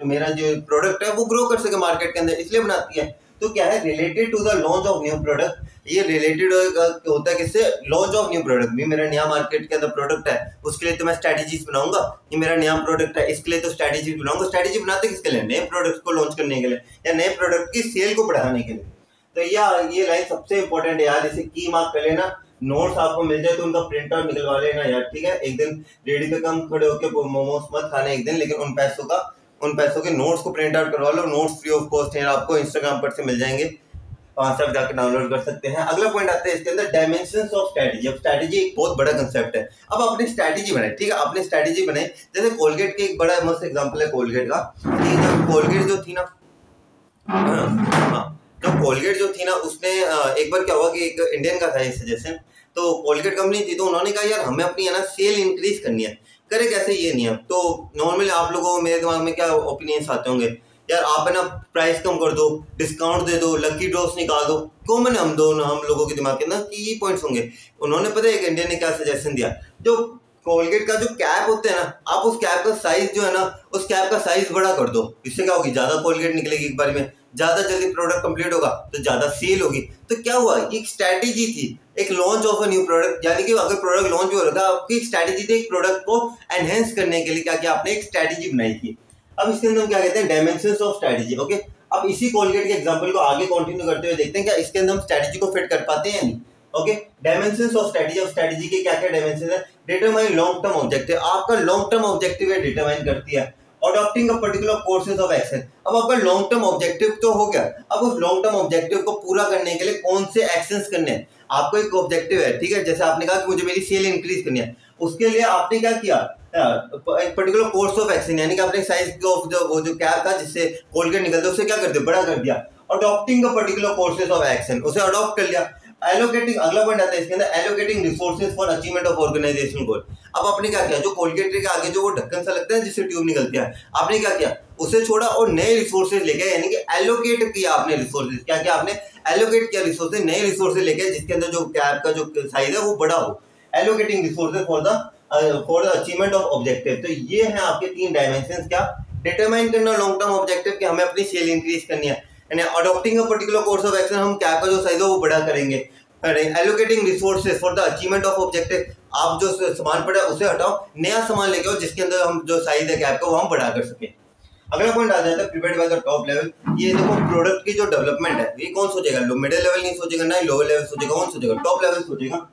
मेरा जो प्रोडक्ट है वो ग्रो कर सके मार्केट के अंदर, इसलिए बनाती है। तो क्या है, related to the launch of new product. ये रिलेटेड होता है किससे, लॉन्च ऑफ न्यू प्रोडक्ट। भी मेरा नया मार्केट के अंदर प्रोडक्ट है, उसके लिए तो मैं स्ट्रैटेजीज बनाऊंगा। ये मेरा नया प्रोडक्ट है, इसके लिए तो स्ट्रैटेजी बनाऊंगा। स्ट्रैटेजी बनाते किसके लिए, नए प्रोडक्ट को लॉन्च करने के लिए या नए प्रोडक्ट की सेल को बढ़ाने के लिए। तो ये लाइन सबसे इंपॉर्टेंट है यार, इसे की मार्क कर लेना। नोट्स आपको मिल जाए तो उनका प्रिंट आउट निकलवा लेना यार, ठीक है। एक दिन रेडी पे कम खड़े होकर मोमोस मत खाने एक दिन, लेकिन उन पैसों के नोट्स को प्रिंट आउट करवा लो। नोट्स फ्री ऑफ कॉस्ट है, आपको इंस्टाग्राम पर से मिल जाएंगे, 5 साल जाकर डाउनलोड कर सकते हैं। अगला पॉइंट आता है इसके अंदर, डायमेंशंस ऑफ स्ट्रैटेजी। अब स्ट्रैटेजी एक बहुत बड़ा कंसेप्ट है। अब आपने स्ट्रैटेजी बनाई, ठीक है, आपने स्ट्रैटेजी बनाई। जैसे कोलगेट के एक बड़ा मस्त एग्जांपल है कोलगेट का। कोलगेट जो थी ना, तो कोलगेट जो थी ना, उसने एक बार क्या हुआ कि एक इंडियन का था ये सजेशन, तो कोलगेट कंपनी थी, तो उन्होंने कहा यार हमें अपनी है ना सेल इंक्रीज करनी है, करे कैसे ये नहीं है। तो नॉर्मली आप लोगों को मेरे दिमाग में क्या ओपिनियंस आते होंगे, यार आप है ना प्राइस कम कर दो, डिस्काउंट दे दो, लकी ड्रॉस निकाल दो। कॉमन हम लोगों के दिमाग के अंदर कि ये पॉइंट्स होंगे। उन्होंने पता है एक इंडियन ने क्या सजेशन दिया, जो कोलगेट का जो कैप होता है ना, आप उस कैप का साइज जो है ना, उस कैप का साइज बड़ा कर दो। इससे क्या होगी, ज्यादा कोलगेट निकलेगी एक बार में, ज्यादा जल्दी प्रोडक्ट कंप्लीट होगा, तो ज्यादा सेल होगी। तो क्या हुआ, एक स्ट्रैटेजी थी, एक launch of a new product. यानी कि अगर प्रोडक्ट लॉन्च भी हो रहा था, आपकी स्ट्रैटेजी थी एक प्रोडक्ट को एनहेंस करने के लिए क्या किया आपने, एक स्ट्रैटेजी बनाई थी। अब इसके अंदर हम क्या कहते हैं, डायमेंशंस ऑफ स्ट्रैटेजी। ओके, अब इसी कोलगेट के एग्जांपल को आगे कंटिन्यू करते हुए देखते हैं क्या इसके अंदर हम स्ट्रैटेजी को फिट कर पाते हैं या नहीं। ओके, डायमेंशंस ऑफ स्ट्रेटजी के क्या क्या डायमेंशन है? डिटरमाइन लॉन्ग टर्म ऑब्जेक्टिव, आपका लॉन्ग टर्म ऑब्जेक्टिव है डिटरमाइन करती है। Adopting a particular courses of action, अब आपका लॉन्ग टर्म ऑब्जेक्टिव तो हो गया, अब उस लॉन्ग टर्म ऑब्जेक्टिव को पूरा करने के लिए कौन से एक्शंस करने हैं। आपको एक ऑब्जेक्टिव है, ठीक है, जैसे आपने कहा कि मुझे मेरी सेल इंक्रीज करनी है, उसके लिए आपने क्या किया, एक पर्टिकुलर कोर्स ऑफ एक्शन, यानी कि आपने साइज ऑफ वो जो कैप था जिससे कोलगेट निकलता है उसे क्या कर दिया, बड़ा कर दिया। Adopting a particular courses of action, उसे अडॉप्ट कर लिया। एलोकेटिंग, अगला पॉइंट आता है इसके अंदर, allocating resources for achievement of organisational goal. अब आपने क्या किया, जो कोलगेट के आगे जो वो ढक्कन सा लगता है जिससे ट्यूब निकलती है, आपने क्या किया, उसे छोड़ा और नए रिसोर्सेज लेके, यानी कि एलोकेट किया आपने रिसोर्सेज, क्या किया आपने, एलोकेट किया रिसोर्सेज, नए रिसोर्सेज लेके जिसके अंदर जो कैप का जो साइज है वो बड़ा हो। Allocating resources for the achievement of objective. तो ये है आपके तीन डायमेंशंस, क्या, डिटरमाइन करना लॉन्ग टर्म ऑब्जेक्टिव कि हमें अपनी सेल इंक्रीज करनी है, यानी adopting a particular course of action, हम कैप का जो साइज है वो बड़ा करेंगे। Allocating resources for the achievement of objective, आप जो सामान पड़ा है उसे हटाओ, नया सामान लेके आओ जिसके अंदर हम जो साइज है कैप का वो हम बड़ा कर सके। अगला पॉइंट आ जाता है prepared by the top level. ये देखो प्रोडक्ट की जो डेवलपमेंट है ये कौन सोचेगा, मिडिल लेवल नहीं सोचेगा, ना लोअर लेवल सोचेगा, कौन सोचेगा, टॉप लेवल सोचेगा।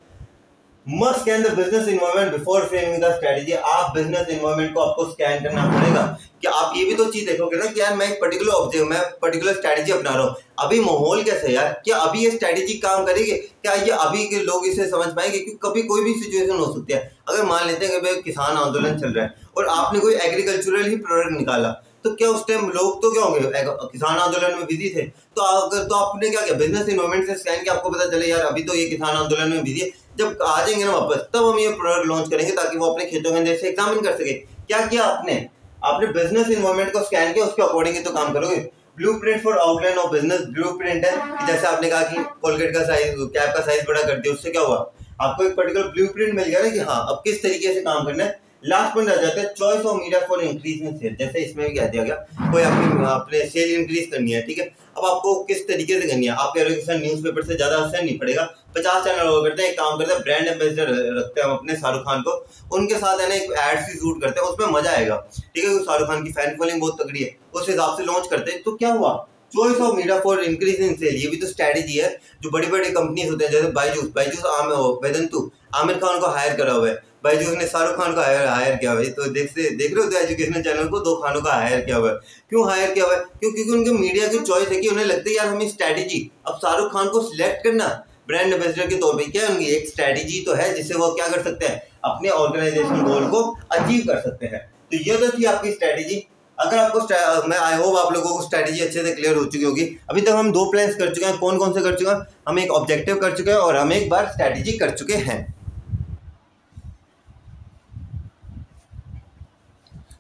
Must scan the business environment before framing the strategy, आप बिजनेस एनवायरनमेंट को आपको स्कैन करना पड़ेगा कि आप ये भी तो चीज देखोगे ना कि यार मैं एक पर्टिकुलर ऑब्जेक्ट, मैं पर्टिकुलर स्ट्रेटजी अपना रहा हूँ, अभी माहौल कैसे है यार, क्या अभी ये स्ट्रेटजी काम करेगी, क्या ये अभी के लोग इसे समझ पाएंगे, क्योंकि कभी कोई भी सिचुएशन हो सकती है। अगर मान लेते हैं कि भाई किसान आंदोलन चल रहा है और आपने कोई एग्रीकल्चरल ही प्रोडक्ट निकाला, तो क्या उस टाइम लोग तो क्या होंगे, किसान आंदोलन में बिजी थे, तो अगर तो आपने क्या किया, बिजनेस एनवायरनमेंट से स्कैन किया, आपको पता चले यार अभी तो ये किसान आंदोलन में बिजी है, जब आ जाएंगे ना वापस तब हम ये प्रोडक्ट लॉन्च करेंगे ताकि वो अपने खेतों के अंदर से एग्जामिन कर सके। क्या किया आपने बिजनेस एनवायरनमेंट को स्कैन किया, उसके अकॉर्डिंग ही तो काम करोगे। Blueprint for outline of business, blueprint है कि जैसे आपने कहा कि कोलगेट का साइज, कैप का साइज बड़ा कर दिया, उससे क्या हुआ, आपको एक पर्टिकुलर ब्लूप्रिंट मिल गया ना कि हाँ अब किस तरीके से काम करना है। लास्ट पॉइंट आ जाता है choice of media for increasing sale, जैसे इसमें भी कह दिया गया कोई अपने सेल इंक्रीज करनी है, ठीक है, अब आपको किस तरीके से करनी है। आप कह रहे हो कि सर न्यूज़पेपर से ज्यादा असर नहीं पड़ेगा, 50 चैनल और करते हैं, एक काम करते हैं ब्रांड एम्बेसडर रखते हैं हम अपने शाहरुख खान को, उनके साथ है ना एक एड सी शूट करते हैं, उसमें मजा आएगा, ठीक है, शाहरुख खान की फैन फॉलोइंग बहुत तगड़ी है, उस हिसाब से लॉन्च करते हैं। तो क्या हुआ, choice of media for increasing sale, ये भी तो स्ट्रेटजी है। जो बड़ी बड़ी कंपनीज होते हैं जैसे बायजूस वेदंतु आमिर खान को हायर करा हुआ है, बायजूस ने शाहरुख खान को हायर किया हुआ है, तो देख रहे हो तो एजुकेशनल चैनल को 2 खानों का हायर किया हुआ है। क्यों हायर किया हुआ है, क्योंकि उनके मीडिया की चॉइस है कि उन्हें लगता है यार हमें स्ट्रेटजी, अब शाहरुख खान को सिलेक्ट करना ब्रांड एम्बेसडर के तौर पे, क्या उनकी एक स्ट्रेटजी तो है जिससे वो क्या कर सकते हैं, अपने ऑर्गेनाइजेशन गोल को अचीव कर सकते हैं। तो ये तो थी आपकी स्ट्रेटजी। अगर आपको, मैं आई होप आप लोगों को स्ट्रेटजी अच्छे से क्लियर हो चुकी होगी। अभी तक हम 2 प्लान्स कर चुके हैं, कौन कौन से कर चुके हैं, हम एक ऑब्जेक्टिव कर चुके हैं और हम एक बार स्ट्रेटजी कर चुके हैं।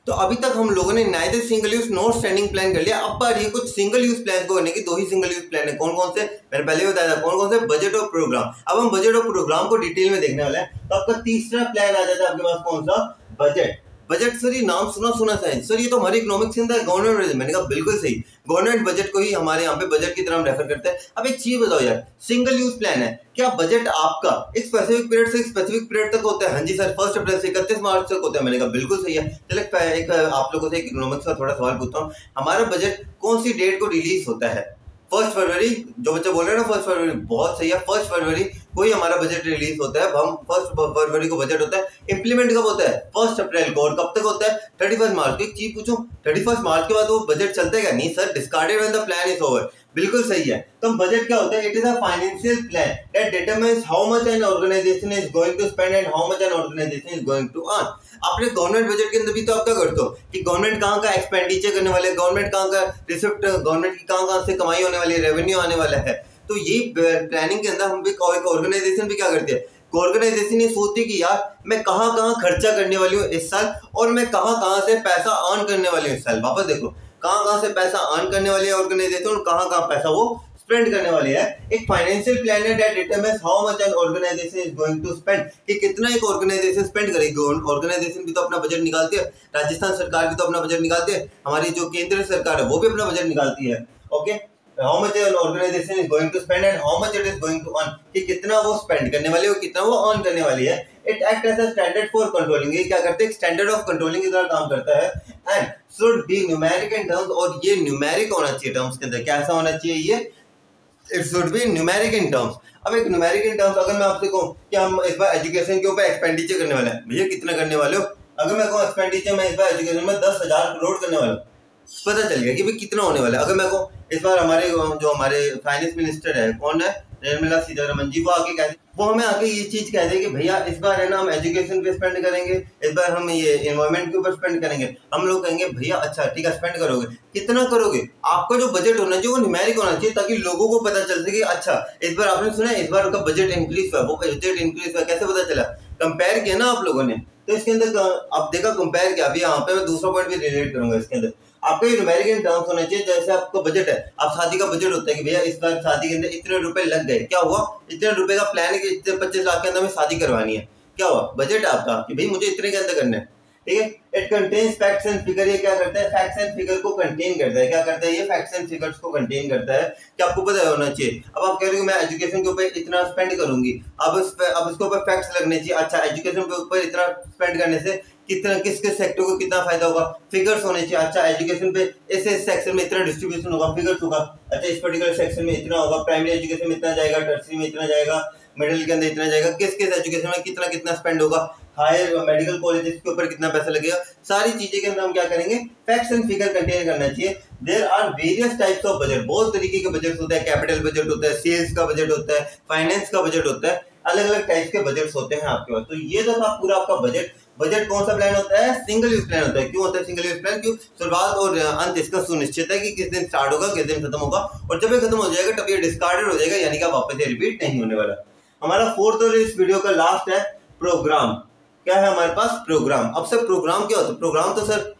तो अभी तक हम लोगों ने neither single use not standing plan कर लिया। अब बार ये कुछ सिंगल यूज प्लान को करने की, 2 ही सिंगल यूज प्लान है। कौन कौन से, मैंने पहले बताया था, कौन कौन से, बजट और प्रोग्राम। अब हम बजट और प्रोग्राम को डिटेल में देखने वाले हैं। तो आपका तीसरा प्लान आ जाता है आपके पास, कौन सा, बजट। बजट सर ये नाम सुना सा है सर, ये तो हमारे इकोनॉमिक्स के अंदर गवर्नमेंट बजट। मैंने कहा बिल्कुल सही, गवर्नमेंट बजट को ही हमारे यहाँ पे बजट की तरह हम रेफर करते हैं। अब एक चीज बताओ यार, सिंगल यूज प्लान है, क्या बजट आपका एक स्पेसिफिक पीरियड से एक स्पेसिफिक पीरियड तक होता है? हाँ जी सर, 1 अप्रैल से 31 मार्च तक होता है। मैंने कहा बिल्कुल सही है। चलो एक आप लोगों से इकोनॉमिक्स का थोड़ा सवाल पूछता हूँ, हमारा बजट कौन सी डेट को रिलीज होता है? 1 फरवरी, जो बच्चे बोल रहे हैं ना 1 फरवरी, बहुत सही है, 1 फरवरी को ही हमारा बजट रिलीज होता है। हम 1 फरवरी को बजट होता है। इम्प्लीमेंट कब होता है? 1 अप्रैल को। और कब तक होता है? 31 मार्च को। एक चीज पूछूं, 31 मार्च के बाद वो बजट चलता है क्या? नहीं sir, discarded when the plan is over. बिल्कुल सही है। तो बजट क्या होता है? It is a financial plan that determines how much an organization is going to spend and how much an organization is going to earn. अपने government budget के अंदर भी तो आप क्या करते हो कि गवर्नमेंट कहाँ का एक्सपेंडिचर करने वाले, गवर्नमेंट कहाँ का रिसिप्ट, गवर्नमेंट की कहाँ से कमाई होने वाली है, रेवेन्यू आने वाला है। तो ये प्लानिंग के अंदर हम भी, एक ऑर्गेनाइजेशन भी क्या करती है, ऑर्गेनाइजेशन ये सोचती है कि यार मैं कहाँ कहाँ खर्चा करने वाली हूँ इस साल, और मैं कहाँ कहाँ से पैसा अर्न करने वाली हूँ इस साल। वापस देखो, कहाँ कहाँ से पैसा अर्न करने वाली है ऑर्गेनाइजेशन और कहाँ कहाँ पैसा वो स्पेंड करने वाली है। एक फाइनेंशियल प्लान है that determines how much an organization is going to spend, कि कितना एक ऑर्गेनाइजेशन स्पेंड करेगी। ऑर्गेनाइजेशन भी तो अपना बजट निकालती है, राजस्थान सरकार भी तो अपना बजट निकालती है, हमारी जो केंद्र सरकार है वो भी अपना बजट निकालती है। Okay, how much an organization is going to spend and how much it is going to earn, कि कितना वो स्पेंड करने वाली है और कितना वो अर्न करने वाली है। It act as a standard for controlling, ये क्या करते हैं, स्टैंडर्ड ऑफ कंट्रोलिंग की तरह काम करता है। And should be numeric in terms, और ये न्यूमेरिक होना चाहिए टर्म्स के अंदर। कैसा होना चाहिए ये? It should be numeric in terms. अब एक न्यूमेरिक इन टर्म्स अगर मैं आपसे कहूँ कि हम इस बार एजुकेशन के ऊपर एक्सपेंडिचर करने वाले हैं, भैया कितना करने वाले हो? अगर मैं कहूँ एक्सपेंडिचर में इस बार एजुकेशन में 10,000 करोड़ करने वाला हूँ, पता चल गया कि भाई कितना होने वाला है। अगर मैं कहूँ इस बार हमारे फाइनेंस मिनिस्टर है, कौन है, निर्मला सीतारमण जी, वो हमें आके ये चीज कह दे कि भैया इस बार है ना हम एजुकेशन पे स्पेंड करेंगे, इस बार हम ये एनवायरमेंट के ऊपर स्पेंड करेंगे। हम लोग कहेंगे भैया अच्छा ठीक है स्पेंड करोगे, कितना करोगे? आपका जो बजट होना चाहिए वो न्यूमेरिक होना चाहिए, ताकि लोगों को पता चल सके अच्छा इस बार आपने सुना है इस बार का बजट इंक्रीज हुआ, वो बजट इंक्रीज हुआ, कैसे पता चला? कंपेयर किया ना आप लोगों ने, तो इसके अंदर आप देखा कंपेयर किया। अभी यहाँ पे मैं दूसरा पॉइंट भी रिलेट करूंगा इसके अंदर। आपका ये न्यूमेरिक इन टर्म्स होना चाहिए। जैसे आपका बजट है, आप शादी का बजट होता है कि भैया इस बार शादी के अंदर इतने रुपए लग गए, क्या हुआ? इतने रुपए का प्लान है कि इतने 25 लाख के अंदर में शादी करवानी है, क्या हुआ? बजट है आपका कि भाई मुझे इतने के अंदर करना है, ठीक है। It contains facts and figure, ये क्या करता है? फैक्ट्स एंड फिगर को कंटेन करता है। क्या करता है ये? फैक्ट्स एंड फिगर्स को कंटेन करता है, कि आपको पता होना चाहिए। अब आप कह रहे हो मैं एजुकेशन के ऊपर इतना स्पेंड करूंगी, अब इसके ऊपर फैक्ट्स लगने चाहिए। अच्छा एजुकेशन के ऊपर इतना स्पेंड करने से कितना किस किस सेक्टर को कितना फायदा होगा, फिगर्स होने चाहिए। अच्छा एजुकेशन पे इस सेक्शन में इतना डिस्ट्रीब्यूशन होगा, फिगर्स होगा। अच्छा इस पर्टिकुलर सेक्शन में इतना होगा, प्राइमरी एजुकेशन में इतना जाएगा, टर्सरी में इतना जाएगा, मिडिल के अंदर इतना जाएगा, किस किस एजुकेशन में कितना कितना स्पेंड होगा, हायर मेडिकल कॉलेजेस के ऊपर कितना पैसा लगेगा। सारी चीजें के अंदर हम क्या करेंगे? फैक्ट्स एंड फिगर कंटेन करना चाहिए। There are various types of budget, बहुत तरीके के बजट होते हैं। कैपिटल बजट होता है, सेल्स का बजट होता है, फाइनेंस का बजट होता है, अलग अलग टाइप के बजट्स होते हैं आपके पास। तो ये जो था पूरा आपका बजट। बजट कौन सा प्लान होता है? सिंगल यूज प्लान होता है। क्यों होता है सिंगल यूज प्लान? क्यों? शुरुआत और अंत इसका सुनिश्चित है कि किस दिन स्टार्ट होगा, किस दिन खत्म होगा, और जब ये खत्म हो जाएगा तब ये डिस्कार्डेड हो जाएगा, यानी कि वापस से रिपीट नहीं होने वाला। हमारा फोर्थ और इस वीडियो का लास्ट है प्रोग्राम। क्या है हमारे पास? प्रोग्राम। अब सर प्रोग्राम क्या होता है? प्रोग्राम तो सर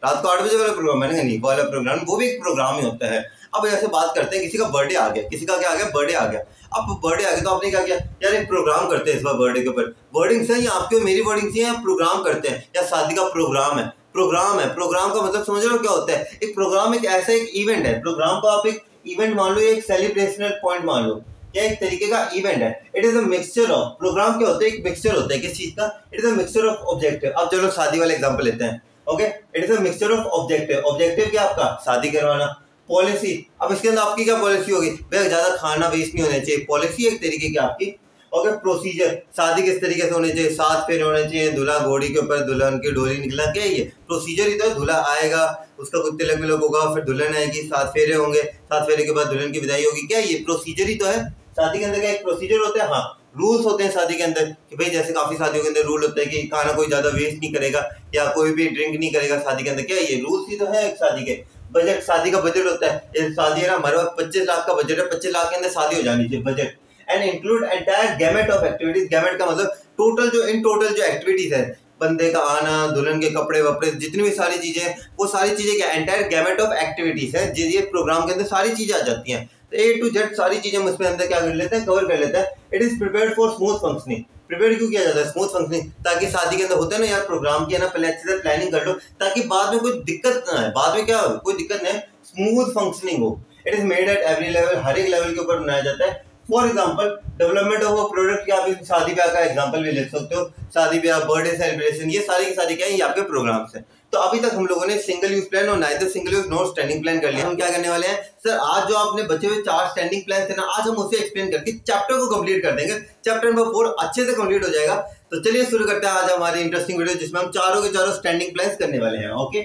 रात को 8 बजे वाला प्रोग्राम है नहीं, वाला प्रोग्राम वो भी एक प्रोग्राम ही होता है। अब ऐसे बात करते हैं, किसी का बर्थडे आ गया, किसी का क्या आ गया? बर्थडे आ गया। अब बर्थडे आ गया तो आपने क्या किया? यार एक प्रोग्राम करते हैं इस बार बर्थडे के ऊपर। वर्डिंग से या आपकी मेरी वर्डिंग से प्रोग्राम करते हैं, या शादी का प्रोग्राम है। प्रोग्राम है, प्रोग्राम का मतलब समझ रहे हो क्या होता है? एक प्रोग्राम एक ऐसा एक इवेंट है। प्रोग्राम को आप एक इवेंट मान लो, एक सेलिब्रेशनल पॉइंट मान लो, क्या एक तरीके का इवेंट है। It is a mixture of, program क्या होता है? एक मिक्सचर होता है किस चीज का? It is a mixture of objective. अब चलो शादी वाला एग्जांपल लेते हैं। Okay, it is a mixture of objective. Objective क्या आपका? शादी करवाना। पॉलिसी, अब इसके अंदर आपकी क्या पॉलिसी होगी? भाई ज्यादा खाना वेस्ट नहीं होना चाहिए, पॉलिसी एक तरीके की आपकी। ओके, प्रोसीजर, शादी किस तरीके से होनी चाहिए? 7 फेरे होने चाहिए, दूल्हा घोड़ी के ऊपर, दुल्हन की डोली निकला, क्या ये प्रोसीजर ही तो है। दूल्हा आएगा, उसका कुछ तिलक विलक होगा, फिर दुल्हन आएगी, 7 फेरे होंगे, 7 फेरे के बाद दुल्हन की विदाई होगी, क्या ये प्रोसीजर ही तो है। शादी के अंदर क्या एक प्रोसीजर होता है? हाँ, रूल्स होते हैं शादी के अंदर कि भाई जैसे काफी शादियों के अंदर रूल होता है कि खाना कोई ज्यादा वेस्ट नहीं करेगा, या कोई भी ड्रिंक नहीं करेगा शादी के अंदर, क्या ये रूल्स ही तो है शादी के। बजट, शादी का बजट होता है, शादी है ना हमारे पास 25 लाख का बजट है, 25 लाख के अंदर शादी हो जानी चाहिए, budget. And include entire gamete of activities. Gamete का मतलब टोटल जो एक्टिविटीज है, बंदे का आना, दुल्हन के कपड़े वपड़े, जितनी भी सारी चीजें, वो सारी चीजें क्या एंटायर गैमेट ऑफ एक्टिविटीज है, ये प्रोग्राम के अंदर सारी चीजें आ जाती हैं। A to Z सारी चीजें हम इसमें अंदर क्या कर लेते हैं? कवर कर लेते हैं। It is prepared for smooth functioning. Prepare क्यों किया जाता है? स्मूथ फंक्शनिंग, ताकि शादी के अंदर होता है ना यार प्रोग्राम की है ना, पहले अच्छे से प्लानिंग कर लो ताकि बाद में कोई दिक्कत ना आए। बाद में क्या हो? कोई दिक्कत नहीं, स्मूथ फंक्शनिंग हो। It is made at every level, हर एक लेवल के ऊपर बनाया जाता है। For example development of a product, क्या आप शादी ब्याह का एग्जाम्पल भी ले सकते हो। शादी ब्याह, बर्थडे सेलिब्रेशन, ये सारी की सारी क्या है? ये आपके प्रोग्राम्स हैं। तो अभी तक हम लोगों ने सिंगल यूज प्लान और neither single use not standing plan कर लिया। हम क्या करने वाले हैं सर, आज जो आपने बचे हुए 4 स्टैंडिंग प्लान थे ना, आज हम उसे एक्सप्लेन करके चैप्टर को कंप्लीट कर देंगे। चैप्टर नंबर 4 अच्छे से कंप्लीट हो जाएगा। तो चलिए शुरू करते हैं आज हमारी इंटरेस्टिंग वीडियो, जिसमें हम चारों के चारों स्टैंडिंग प्लान करने वाले हैं। ओके,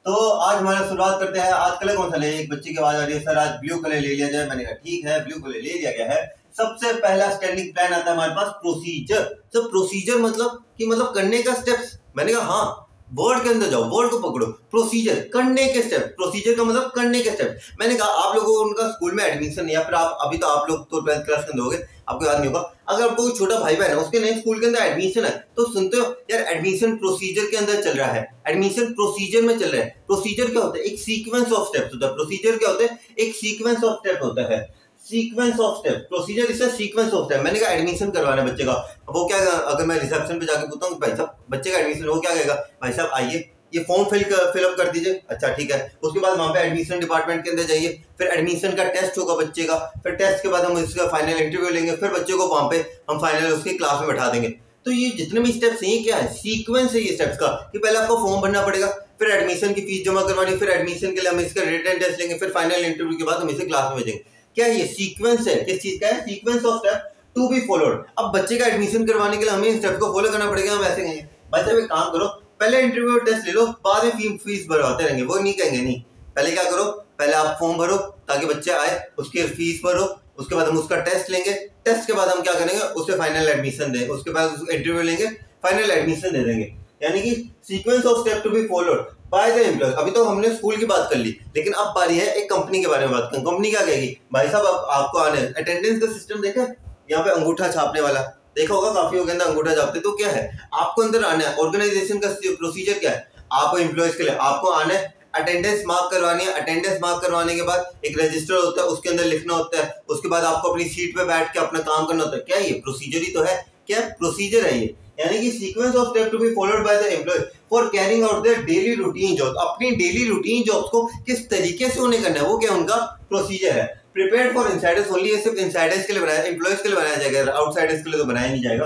तो आज हमारा शुरुआत करते हैं। आज कलर कौन सा ले? एक बच्चे की आवाज आ रही है सर आज ब्लू कलर ले लिया जाए। मैंने कहा ठीक है, ब्लू कलर ले लिया गया है। सबसे पहला स्टैंडिंग प्लान आता है हमारे पास प्रोसीजर। तो प्रोसीजर मतलब कि मतलब करने का स्टेप्स। मैंने कहा हाँ, वर्ड के अंदर जाओ, वर्ड को पकड़ो, प्रोसीजर, करने के स्टेप। प्रोसीजर का मतलब करने के स्टेप। मैंने कहा आप लोगों को उनका स्कूल में एडमिशन, या फिर आप अभी तो आप लोग तो 12th क्लास के अंदर होगे, आपको याद नहीं होगा। अगर आपको कोई छोटा भाई बहन है, उसके नए स्कूल के अंदर एडमिशन है, तो सुनते हो यार एडमिशन प्रोसीजर के अंदर चल रहा है, एडमिशन प्रोसीजर में चल रहा है। प्रोसीजर क्या होता है? एक सीक्वेंस ऑफ स्टेप्स होता है। प्रोसीजर क्या होता है? एक सीक्वेंस ऑफ स्टेप होता है। Sequence of step, procedure is sequence of step. मैंने कहा एडमिशन करवाना है बच्चे का, वो क्या, अगर मैं रिसेप्शन पे जाके पूछता हूँ भाई साहब बच्चे का एडमिशन, वो क्या कहेगा? भाई साहब आइए ये फॉर्म फिलअप कर दीजिए। अच्छा ठीक है, उसके बाद वहाँ पे एडमिशन डिपार्टमेंट के अंदर जाइए, फिर एडमिशन का टेस्ट होगा बच्चे का, फिर टेस्ट के बाद हम इसका फाइनल इंटरव्यू लेंगे, फिर बच्चे को वहाँ पे हम फाइनल उसकी क्लास में बैठा देंगे। तो ये जितने भी स्टेप्स हैं, ये क्या है? सीक्वेंस है ये स्टेप्स का, कि पहले आपको फॉर्म भरना पड़ेगा, फिर एडमिशन की फीस जमा करवानी, फिर एडमिशन के लिए हम इसका रिटन टेस्ट लेंगे, फिर फाइनल इंटरव्यू के बाद हम इसे क्लास में भेजेंगे। क्या ये सीक्वेंस है, किस चीज का है, sequence of step to be followed. अब बच्चे का एडमिशन करवाने के लिए हमें इन स्टेप को फॉलो करना पड़ेगा, हम ऐसे कहेंगे भाई साहब एक काम करो, पहले इंटरव्यू टेस्ट ले लो, बाद में फीस भरवाते रहेंगे, वो नहीं कहेंगे, नहीं पहले क्या करो, पहले आप फॉर्म भरो ताकि बच्चे आए, उसकी फीस भरो, उसके बाद हम उसका टेस्ट लेंगे, टेस्ट के बाद हम क्या करेंगे, उसे फाइनल एडमिशन दें, उसके बाद इंटरव्यू लेंगे, फाइनल एडमिशन दे देंगे। यानी कि sequence of step to be followed by the employee. अभी तो हमने स्कूल की बात कर ली, लेकिन अब बारी है एक कंपनी के बारे में बात करें। कंपनी क्या कहेगी, भाई साहब अब आपको आने, अटेंडेंस का सिस्टम देखा, यहाँ पे अंगूठा छापने वाला देखा होगा, काफी हो गया अंगूठा छापते, तो क्या है आपको अंदर आना है, ऑर्गेनाइजेशन का प्रोसीजर क्या है, आपको एम्प्लॉयज के लिए आपको आना है, अटेंडेंस मार्क करवानी है, अटेंडेंस मार्क करवाने के बाद एक रजिस्टर होता है, उसके अंदर लिखना होता है, उसके बाद आपको अपनी सीट पे बैठ के अपना काम करना होता है। क्या ये प्रोसीजर ही तो है, क्या प्रोसीजर है ये, यानी कि sequence of step to be followed by the employee for carrying out their daily routine job. अपनी डेली रूटीन जॉब्स को किस तरीके से उन्हें करना है, वो क्या उनका प्रोसीजर है। प्रिपेयर्ड फॉर इनसाइडर्स ओनली, ये सिर्फ इनसाइडर्स के लिए बनाया, एम्प्लॉयज के लिए बनाया जाएगा, आउटसाइडर्स के लिए तो बनाया नहीं जाएगा।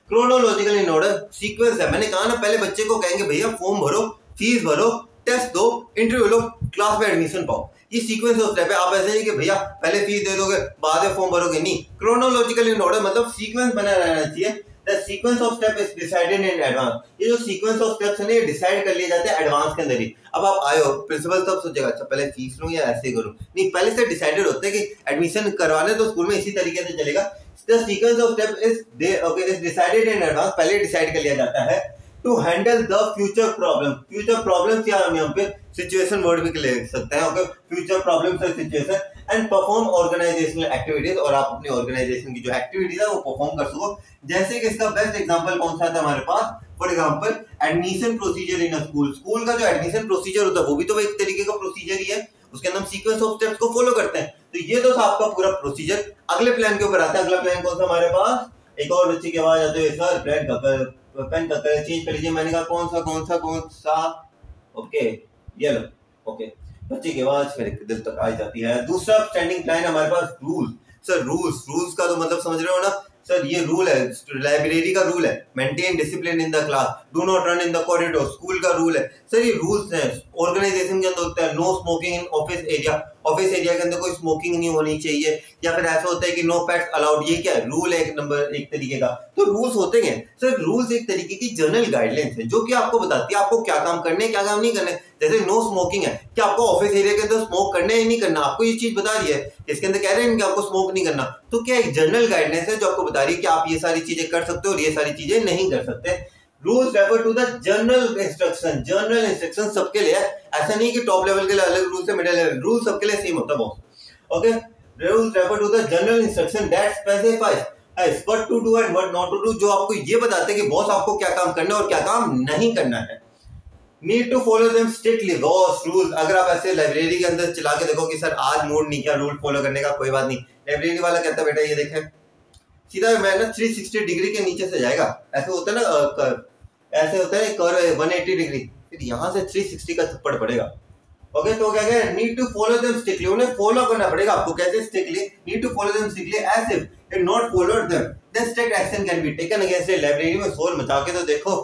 क्रोनोलॉजिकल इन ऑर्डर सीक्वेंस है, मैंने कहा ना पहले बच्चे को कहेंगे भैया फॉर्म भरो, फीस भरो, टेस्ट दो, इंटरव्यू लो, क्लास में एडमिशन पाओ, ये सीक्वेंस ऑफ स्टेप है। आप ऐसे नहीं कि भैया पहले फीस दे दोगे बाद में फॉर्म भरोगे, नहीं, क्रोनोलॉजिकल इन ऑर्डर मतलब सीक्वेंस बना रहना चाहिए। The sequence of step is decided in advance. ये जो सीक्वेंस ऑफ स्टेप्स है ना, ये डिसाइड कर लिए जाते हैं एडवांस के अंदर ही। अब आप आए हो, प्रिंसिपल तब सोचेगा अच्छा पहले फीस लूं या ऐसे करूं, नहीं पहले से डिसाइडेड होता है कि एडमिशन करवाने तो स्कूल में इसी तरीके से चलेगा। The sequence of step is decided in advance, पहले डिसाइड कर लिया जाता है। To handle the future problem, future problem क्या हम यहाँ पे सिचुएशन वर्ड भी ले सकते हैं, ओके, फ्यूचर प्रॉब्लम्स और situation, and perform organizational activities, और आप अपनी ऑर्गेनाइजेशन की जो एक्टिविटीज है वो परफॉर्म कर सको। जैसे कि इसका बेस्ट एग्जांपल कौन सा था हमारे पास, for example admission procedure in a school. School का जो एडमिशन प्रोसीजर होता है वो भी तो एक तरीके का प्रोसीजर ही है, उसके अंदर हम सीक्वेंस ऑफ स्टेप्स को फॉलो करते हैं। तो ये तो था आपका पूरा प्रोसीजर। अगले प्लान के ऊपर आता है, अगला प्लान कौन सा हमारे पास, एक और बच्चे की आवाज आती है सर प्लान का पेन का कलर चेंज कर लीजिए। मैंने कहा कौन सा, ओके ये लो, ओके, बच्चे की आवाज मेरे दिल तक आ जाती है। दूसरा स्टैंडिंग प्लान हमारे पास रूल। सर रूल्स का तो मतलब समझ रहे हो ना सर, ये रूल है, लाइब्रेरी का रूल है, maintain discipline in the class, do not run in the corridor, school का रूल है। सर ये रूल्स हैं, ऑर्गेनाइजेशन के अंदर होता है no smoking in office area, office area के अंदर कोई स्मोकिंग नहीं होनी चाहिए, या फिर ऐसा होता है कि नो पेट्स अलाउड, ये क्या है रूल है एक तरीके का। तो रूल्स होते हैं सर, रूल्स एक तरीके की जनरल गाइडलाइंस है जो कि आपको बताती है आपको क्या काम करने क्या काम नहीं करने। जैसे नो स्मोकिंग है कि आपको ऑफिस एरिया के अंदर स्मोक करना है या नहीं करना, आपको ये चीज बता रही है, इसके अंदर कह रहे हैं कि आपको स्मोक नहीं करना। तो क्या एक जनरल गाइडलाइंस है जो आपको बता रही है कि आप ये सारी चीजें कर सकते हो और ये सारी चीजें नहीं कर सकते। Rules refer to the general instruction, general instruction सबके लिए है, ऐसा नहीं कि टॉप लेवल के लिए अलग रूल्स है, मिडिल लेवल रूल सबके लिए सेम होता है boss. Okay, rules refer to the general instruction that specifies what to do and what not to do, जो आपको ये बताते हैं कि बॉस आपको क्या काम करना है और क्या काम नहीं करना है। Need to follow them strictly boss rule. अगर आप ऐसे लाइब्रेरी के अंदर चला के देखो कि सर आज मूड नहीं किया रूल फॉलो करने का, कोई बात नहीं, लाइब्रेरी वाला कहता है बेटा ये देखें सीधा मैं ना 360 डिग्री के नीचे से जाएगा, ऐसे होता है ना ऐसे होता है कर्व 180 डिग्री, फिर यहाँ से 360 का थप्पड़ पड़ेगा। ओके, तो क्या है, need to follow them strictly, उन्हें फॉलो करना पड़ेगा आपको। कैसे strictly, need to follow them strictly as if it not followed them then strict action can be taken against it. Library में शोर मचा के तो देखो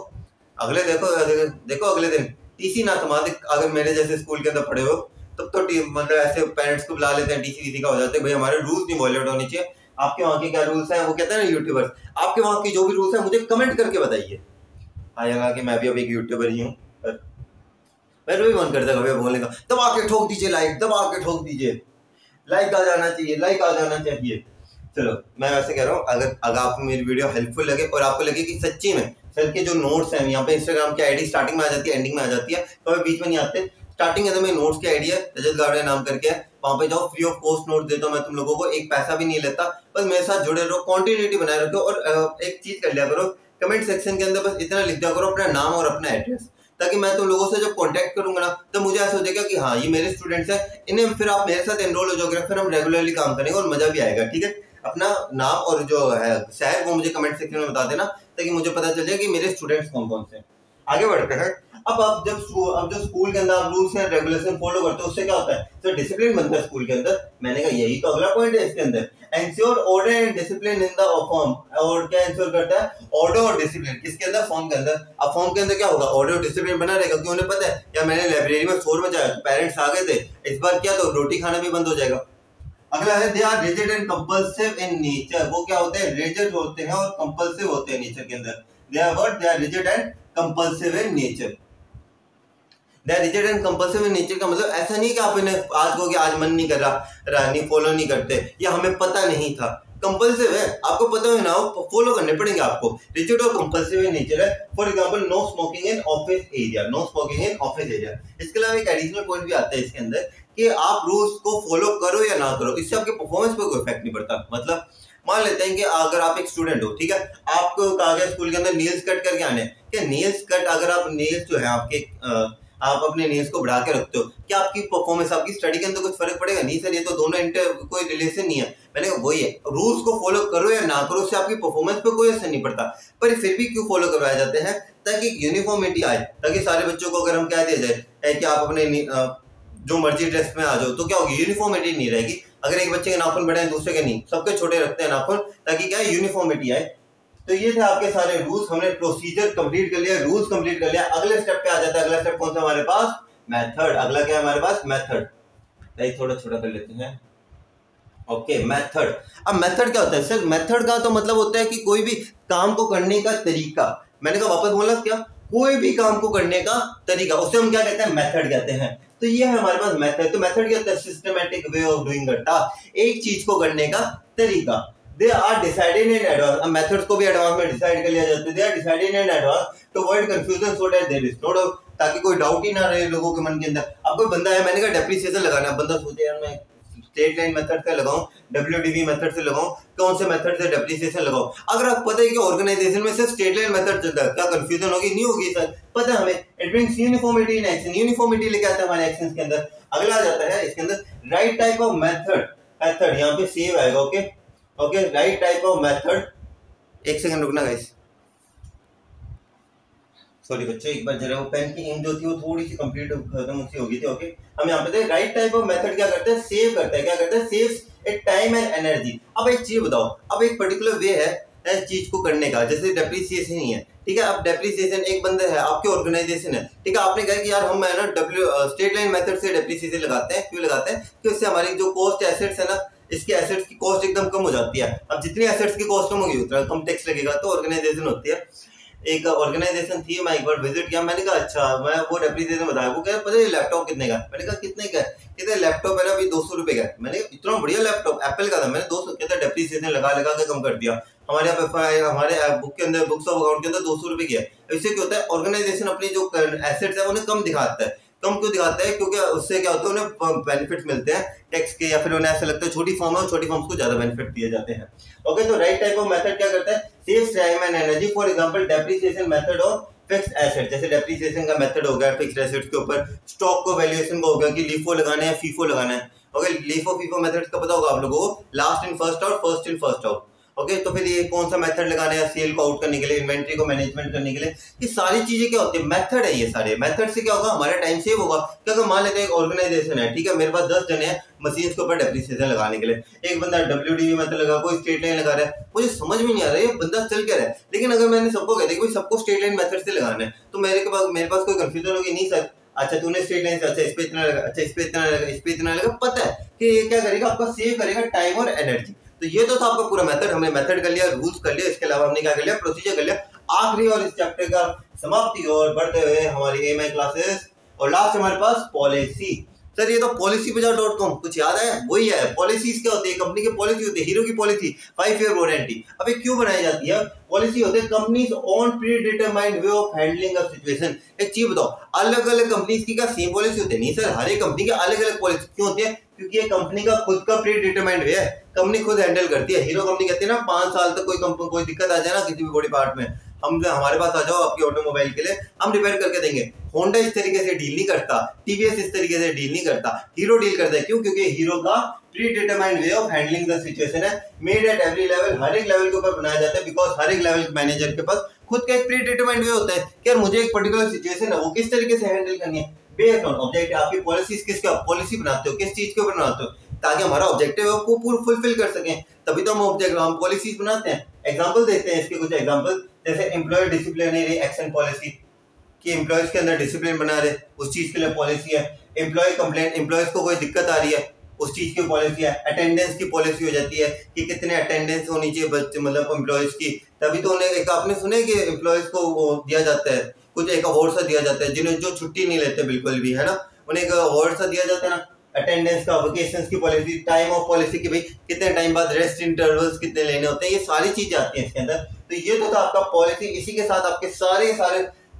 अगले दिन टीसी ना थमा दे। अगर मेरे जैसे स्कूल के अंदर पढ़े हो तब तो मतलब ऐसे पेरेंट्स को बुला लेते हैं, टीसी का हो जाते हैं, भाई हमारे रूल्स नहीं वायलेट होने चाहिए। आपके वहाँ के क्या रूल्स हैं, वो कहते हैं ना यूट्यूबर्स, आपके वहाँ के जो भी रूल्स हैं मुझे कमेंट करके बताइए। हालांकि मैं भी अब एक यूट्यूबर ही हूँ, मेरा भी मन करता है कभी बोलने का, दबा के ठोक दीजिए लाइक आ जाना चाहिए। चलो मैं वैसे कह रहा हूँ, अगर आपको मेरी वीडियो हेल्पफुल लगे और आपको लगे कि सच्ची में सर के जो नोट्स हैं, यहाँ पे इंस्टाग्राम की आईडी स्टार्टिंग में आ जाती है, एंडिंग में आ जाती है, तो बीच में नहीं आते। स्टार्टिंग है तो मेरे नोट्स की आईडी है, रजत गावड़े नाम करके है, वहाँ पे जाओ, फ्री ऑफ कॉस्ट नोट देता हूँ मैं तुम लोगों को, एक पैसा भी नहीं लेता, बस मेरे साथ जुड़े रहो, कॉन्टिन्यूटी बनाए रखो। और एक चीज कर लिया करो, कमेंट सेक्शन के अंदर बस इतना लिख दिया करो अपना नाम और अपना एड्रेस, ताकि मैं तुम लोगों से जब कांटेक्ट करूंगा ना तो मुझे ऐसा हो जाएगा कि हाँ ये मेरे स्टूडेंट्स हैं, इन्हें फिर आप मेरे साथ एनरोल हो जाओगे, फिर हम रेगुलरली काम करेंगे और मजा भी आएगा। ठीक है, अपना नाम और जो है शहर वो मुझे कमेंट सेक्शन में बता देना, ताकि मुझे पता चल जाए कि मेरे स्टूडेंट्स कौन कौन से। आगे बढ़ते हैं। अब जब स्कूल के अंदर आप रूल्स एंड रेगुलेशन फॉलो करते हो उससे क्या होता है, तो डिसिप्लिन बनता है स्कूल के अंदर। मैंने कहा यही तो अगला पॉइंट है इसके अंदर, ensure order and discipline in the form. और क्या एंश्योर करता है, ऑर्डर और डिसिप्लिन किसके अंदर, फॉर्म के अंदर। अब फॉर्म के अंदर क्या होगा, ऑर्डर और डिसिप्लिन बना रहेगा, क्योंकि उन्हें पता है या मैंने लाइब्रेरी में शोर मचाया तो पेरेंट्स आ गए थे, इस बार क्या तो रोटी खाना भी बंद हो जाएगा। अगला है they are rigid and compulsive in nature. वो क्या होते हैं, रिजिड होते हैं और कंपल्सिव होते हैं नेचर के अंदर। They are rigid and compulsive in nature. They are rigid and compulsive in nature का मतलब ऐसा नहीं कि आप इन्हें आज कहोगे आज मन नहीं कर रहा नहीं फॉलो नहीं करते या हमें पता नहीं था। कंपल्सिव है, आपको पता हो ना वो फॉलो करने पड़ेंगे आपको। रिजिड और कंपल्सिव इन नेचर है। For example no smoking in office area, no smoking in office area. इसके अलावा एक एडिशनल पॉइंट भी आता है इसके अंदर कि आप रूल्स को फॉलो करो या ना करो, इससे आपके परफॉर्मेंस पर कोई इफेक्ट नहीं पड़ता। मतलब मान लेते हैं कि अगर आप एक स्टूडेंट हो, ठीक है, आपको कहा गया स्कूल के अंदर नेल्स कट करके आने, क्या नेल्स कट अगर आप नेल्स जो है आपके आप अपने नेल्स को बढ़ा के रखते हो, क्या आपकी परफॉर्मेंस आपकी स्टडी के अंदर कुछ फर्क पड़ेगा? नहीं सर, ये तो दोनों इंटर कोई रिलेशन नहीं है। मैंने कहा वही है, रूल्स को फॉलो करो या ना करो उससे आपकी परफॉर्मेंस पे कोई असर नहीं पड़ता, पर फिर भी क्यों फॉलो करवाए जाते हैं? ताकि यूनिफॉर्मिटी आए, ताकि सारे बच्चों को अगर हम कह दिया जाए कि आप अपने जो मर्जी ड्रेस में आ जाओ तो क्या होगी, यूनिफॉर्मिटी नहीं रहेगी। अगर एक बच्चे के नाखून बड़े हैं दूसरे के नहीं, सबके छोटे रखते हैं नाखून, ताकि क्या है, यूनिफॉर्मिटी आए। तो ये थे आपके सारे रूल्स, हमने प्रोसीजर कंप्लीट कर लिया, रूल्स कंप्लीट कर लिया। अगले स्टेप पे आ जाता है। अगला स्टेप कौन सा हमारे पास? मेथड। अगला क्या है हमारे पास? मेथड। थोड़ा छोटा कर लेते हैं। Okay, method. अब मेथड क्या होता है सर? मेथड का तो मतलब होता है कि कोई भी काम को करने का तरीका। मैंने कहा वापस बोला क्या? कोई भी काम को करने का तरीका, उसे हम क्या कहते हैं? मेथड कहते हैं। तो ये है हमारे पास मेथड। तो मेथड क्या होता है? Systematic way of doing a task, एक चीज को करने का तरीका। They are decided in advance. अब मेथड्स को भी एडवांस में डिसाइड कर लिया जाता है। They are decided in advance to avoid confusion so that there is no doubt, ताकि कोई डाउट ही ना रहे लोगों के मन के अंदर। अब कोई बंदा है, मैंने कहा डेप्रिसिएशन लगाना है, बंदा सोचे यार मैं स्ट्रेट लाइन मेथड से लगाऊं, डब्ल्यूडीवी मेथड से लगाऊं, कौन से मेथड से डेप्रिसिएशन लगाऊं? अगर आपको पता है कि ऑर्गेनाइजेशन में सिर्फ स्ट्रेट लाइन मेथड चलता है, क्या कंफ्यूजन होगी? नहीं होगी सर, पता है हमें। It brings uniformity in action, uniformity लेके आता है हमारे एक्शंस के अंदर। अगला आ जाता है इसके अंदर right type of method. Method यहाँ पे सेव आएगा। Okay okay, right type of method. एक सेकंड रुकना गाइस, सॉरी बच्चे, एक बार जरा वो पेन की इंक जो थी वो थोड़ी सी कंप्लीट खत्म सी हो गई थी। ओके, हम यहाँ पे राइट टाइप ऑफ मेथड क्या करते हैं? सेव करता है। क्या करता है? Saves it time and energy. अब एक चीज बताओ, अब एक पर्टिकुलर वे है चीज को करने का, जैसे डेप्रिसिएशन ही है, ठीक है। अब डेप्रिसिएशन एक बंदा है, आपके ऑर्गेनाइजेशन है, ठीक है, आपने कहा कि यार हम है ना स्ट्रेट लाइन मेथड से डेप्रिसिएशन लगाते हैं। क्यों लगाते हैं? कि उससे हमारी जो कॉस्ट एसेट्स है ना, इसके एसेट्स की कॉस्ट एकदम कम हो जाती है। अब जितनी एसेट्स की कॉस्ट कम होगी उतना कम टैक्स लगेगा। तो ऑर्गेनाइजेशन होती है, एक ऑर्गेनाइजेशन थी, मैं एक बार विजिट किया, मैंने कहा अच्छा, मैं वो डेप्रिसिएशन बताया, वो कह पता है लैपटॉप कितने का? मैंने कहा कितने का? कहते लैपटॉप है ना अभी 200 रुपए का। मैंने कहा इतना बढ़िया लैपटॉप एप्पल का था। मैंने 200, कहता डेप्रिसिएशन लगा लगा के कम कर दिया। हमारे यहाँ पे हमारे बुक के अंदर, बुक्स ऑफ अकाउंट के अंदर 200 रुपए की है। इससे क्या होता है, ऑर्गेनाइजेशन अपनी जो एसेट्स है उन्हें कम दिखाता है। कम क्यों दिखाता है? क्योंकि उससे क्या होता है, उन्हें बेनिफिट मिलते हैं टैक्स के, या फिर उन्हें ऐसा लगता है छोटी फॉर्म है, छोटी फॉर्म्स को ज्यादा बेनिफिट दिए जाते हैं। ओके, तो राइट टाइप ऑफ मेथड क्या करता है? Saves time and energy. For example depreciation method of fixed asset, जैसे डेप्रिसिएशन का मेथड हो गया फिक्स्ड एसेट्स के ऊपर। स्टॉक को वैल्यूएशन को हो गया कि लीफो लगाना है, फीफो लगाना है। ओके, लीफो फीफो मेथड का पता होगा आप लोगों को, last in first out, first in first out. Okay, तो फिर ये कौन सा मेथड लगाना है? सेल को आउट करने के लिए, इन्वेंट्री को मैनेजमेंट करने के लिए। ये सारी चीजें क्या होती है? मेथड है। ये सारे मेथड से क्या होगा? हमारा टाइम सेव होगा। क्या अगर मान लेते हैं एक ऑर्गेनाइजेशन है, ठीक है, मेरे पास 10 जने हैं मशीन के ऊपर डेप्रिसिएशन लगाने के लिए। एक बंदा डब्ल्यूडीवी मेथड लगा, कोई स्ट्रेट लाइन लगा रहा है, मुझे समझ में नहीं आ रहा है ये बंदा चल क्या रहा है। लेकिन अगर मैंने सबको कहते कि सबको स्ट्रेट लाइन मेथड से लगाना है, तो मेरे पास कोई कंफ्यूजन होगी नहीं सर। अच्छा तूने स्ट्रेट लाइन से, अच्छा इस पे इतना लगा, अच्छा इस पे इतना लगा, इस पे इतना लगा, पता है कि ये क्या करेगा? आपका सेव करेगा टाइम और एनर्जी। तो ये तो था आपका पूरा मेथड। हमने मेथड कर लिया, रूल्स कर लिया, इसके अलावा हमने क्या कर लिया? प्रोसीजर कर लिया। आखिरी और इस चैप्टर का समाप्ति और बढ़ते हुए हमारी एएमआई क्लासेस, और लास्ट हमारे पास पॉलिसी। सर ये तो policybazaar.com कुछ याद है? वही है। पॉलिसीज क्या होती है? कंपनी की पॉलिसी होती है। हीरो की पॉलिसी 5 ईयर वारंटी। अब ये क्यों बनाई जाती है? पॉलिसी होते हैं companies own pre determined way of handling a situation. एक चीज बताओ, अलग अलग कंपनीज की क्या सेम पॉलिसी होती है? नहीं सर, हर एक कंपनी की अलग अलग पॉलिसी क्यों होती है? क्योंकि ये कंपनी का खुद का प्री डिटरमाइंड वे है, कंपनी खुद हैंडल करती है। हीरो कंपनी कहती है ना 5 साल तक कोई दिक्कत आ जाए ना किसी भी बॉडी पार्ट में, हमारे पास आ जाओ आपके ऑटोमोबाइल के लिए, हम रिपेयर करके देंगे। होंडा इस तरीके से डील नहीं करता, टीवीएस इस तरीके से डील नहीं करता, हीरो डील करता है। क्यों? क्योंकि हीरो का pre determined way of handling the situation है, मेड एट एवरी लेवल, हर एक लेवल के ऊपर बनाया जाता है। बिकॉज हर एक लेवल मैनेजर के पास खुद का एक प्री डिटरमाइंड वे होता है कि यार मुझे एक पर्टिकुलर सिचुएशन है वो किस तरीके से हैंडल करनी है। बेस्ड ऑन ऑब्जेक्टिव, आपकी पॉलिसीज किसका पॉलिसी बनाते हो, किस चीज के ऊपर बनाते हो, ताकि हमारा ऑब्जेक्टिव है वो पूरा फुलफिल कर सकें। तभी तो हम पॉलिसीज बनाते हैं। एग्जांपल देते हैं इसके कुछ एग्जांपल, जैसे एम्प्लॉय डिसिप्लिनरी एक्शन पॉलिसी कि एम्प्लॉयज के अंदर डिसिप्लिन बना रहे, उस चीज के लिए पॉलिसी है। एम्प्लॉय कंप्लेंट, एम्प्लॉयज को कोई दिक्कत आ रही है उस चीज की पॉलिसी है। अटेंडेंस की पॉलिसी हो जाती है कि कितने अटेंडेंस होनी चाहिए बच्चे मतलब एम्प्लॉयज की, तभी तो उन्हें एक आपने सुने कि एम्प्लॉयज को वो दिया जाता है कुछ एक अवार्ड सा दिया जाता है, जिन्हें जो छुट्टी नहीं लेते बिल्कुल भी, है ना, उन्हें एक अवार्ड सा दिया जाता है ना। अटेंडेंस का, वेकेशंस की पॉलिसी, टाइम ऑफ पॉलिसी की भाई कितने टाइम बाद रेस्ट इंटरवल्स कितने लेने होते हैं, ये सारी चीजें आती हैं इसके अंदर। तो ये तो था आपका पॉलिसी। इसी के साथ आपके सारे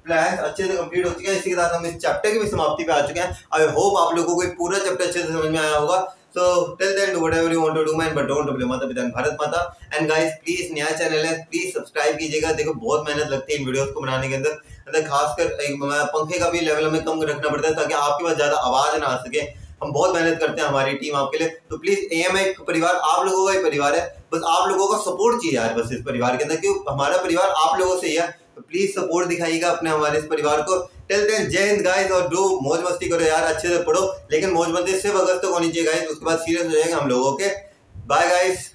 प्लान अच्छे से कंप्लीट हो चुके हैं। इसी के साथ हम इस चैप्टर की भी समाप्ति पे आ चुके हैं। आई होप आप लोगों को पूरा चैप्टर अच्छे से समझ में आया होगा। So till then do whatever you want to do man, but don't play माता पिता भारत माता। एंड गाइस प्लीज नया चैनल है, प्लीज सब्सक्राइब कीजिएगा। देखो बहुत मेहनत लगती है इन वीडियोस को बनाने के अंदर, मतलब खासकर पंखे का भी लेवल हमें कम रखना पड़ता है ताकि आपके पास ज्यादा आवाज ना आ सके। हम बहुत मेहनत करते हैं, हमारी टीम आपके लिए। तो प्लीज AMI परिवार आप लोगों का ही परिवार है, बस आप लोगों का सपोर्ट चाहिए यार बस इस परिवार के अंदर, क्योंकि हमारा परिवार आप लोगों से ही है। तो प्लीज सपोर्ट दिखाइएगा अपने हमारे इस परिवार को। टिल देन जय हिंद गाइस, और डू मौज मस्ती करो यार, अच्छे से पढ़ो, लेकिन मौज मस्ती सिर्फ अगस्त तक होनी चाहिए गाइस, उसके बाद सीरियस हो जाएंगे हम लोगों के। Bye guys.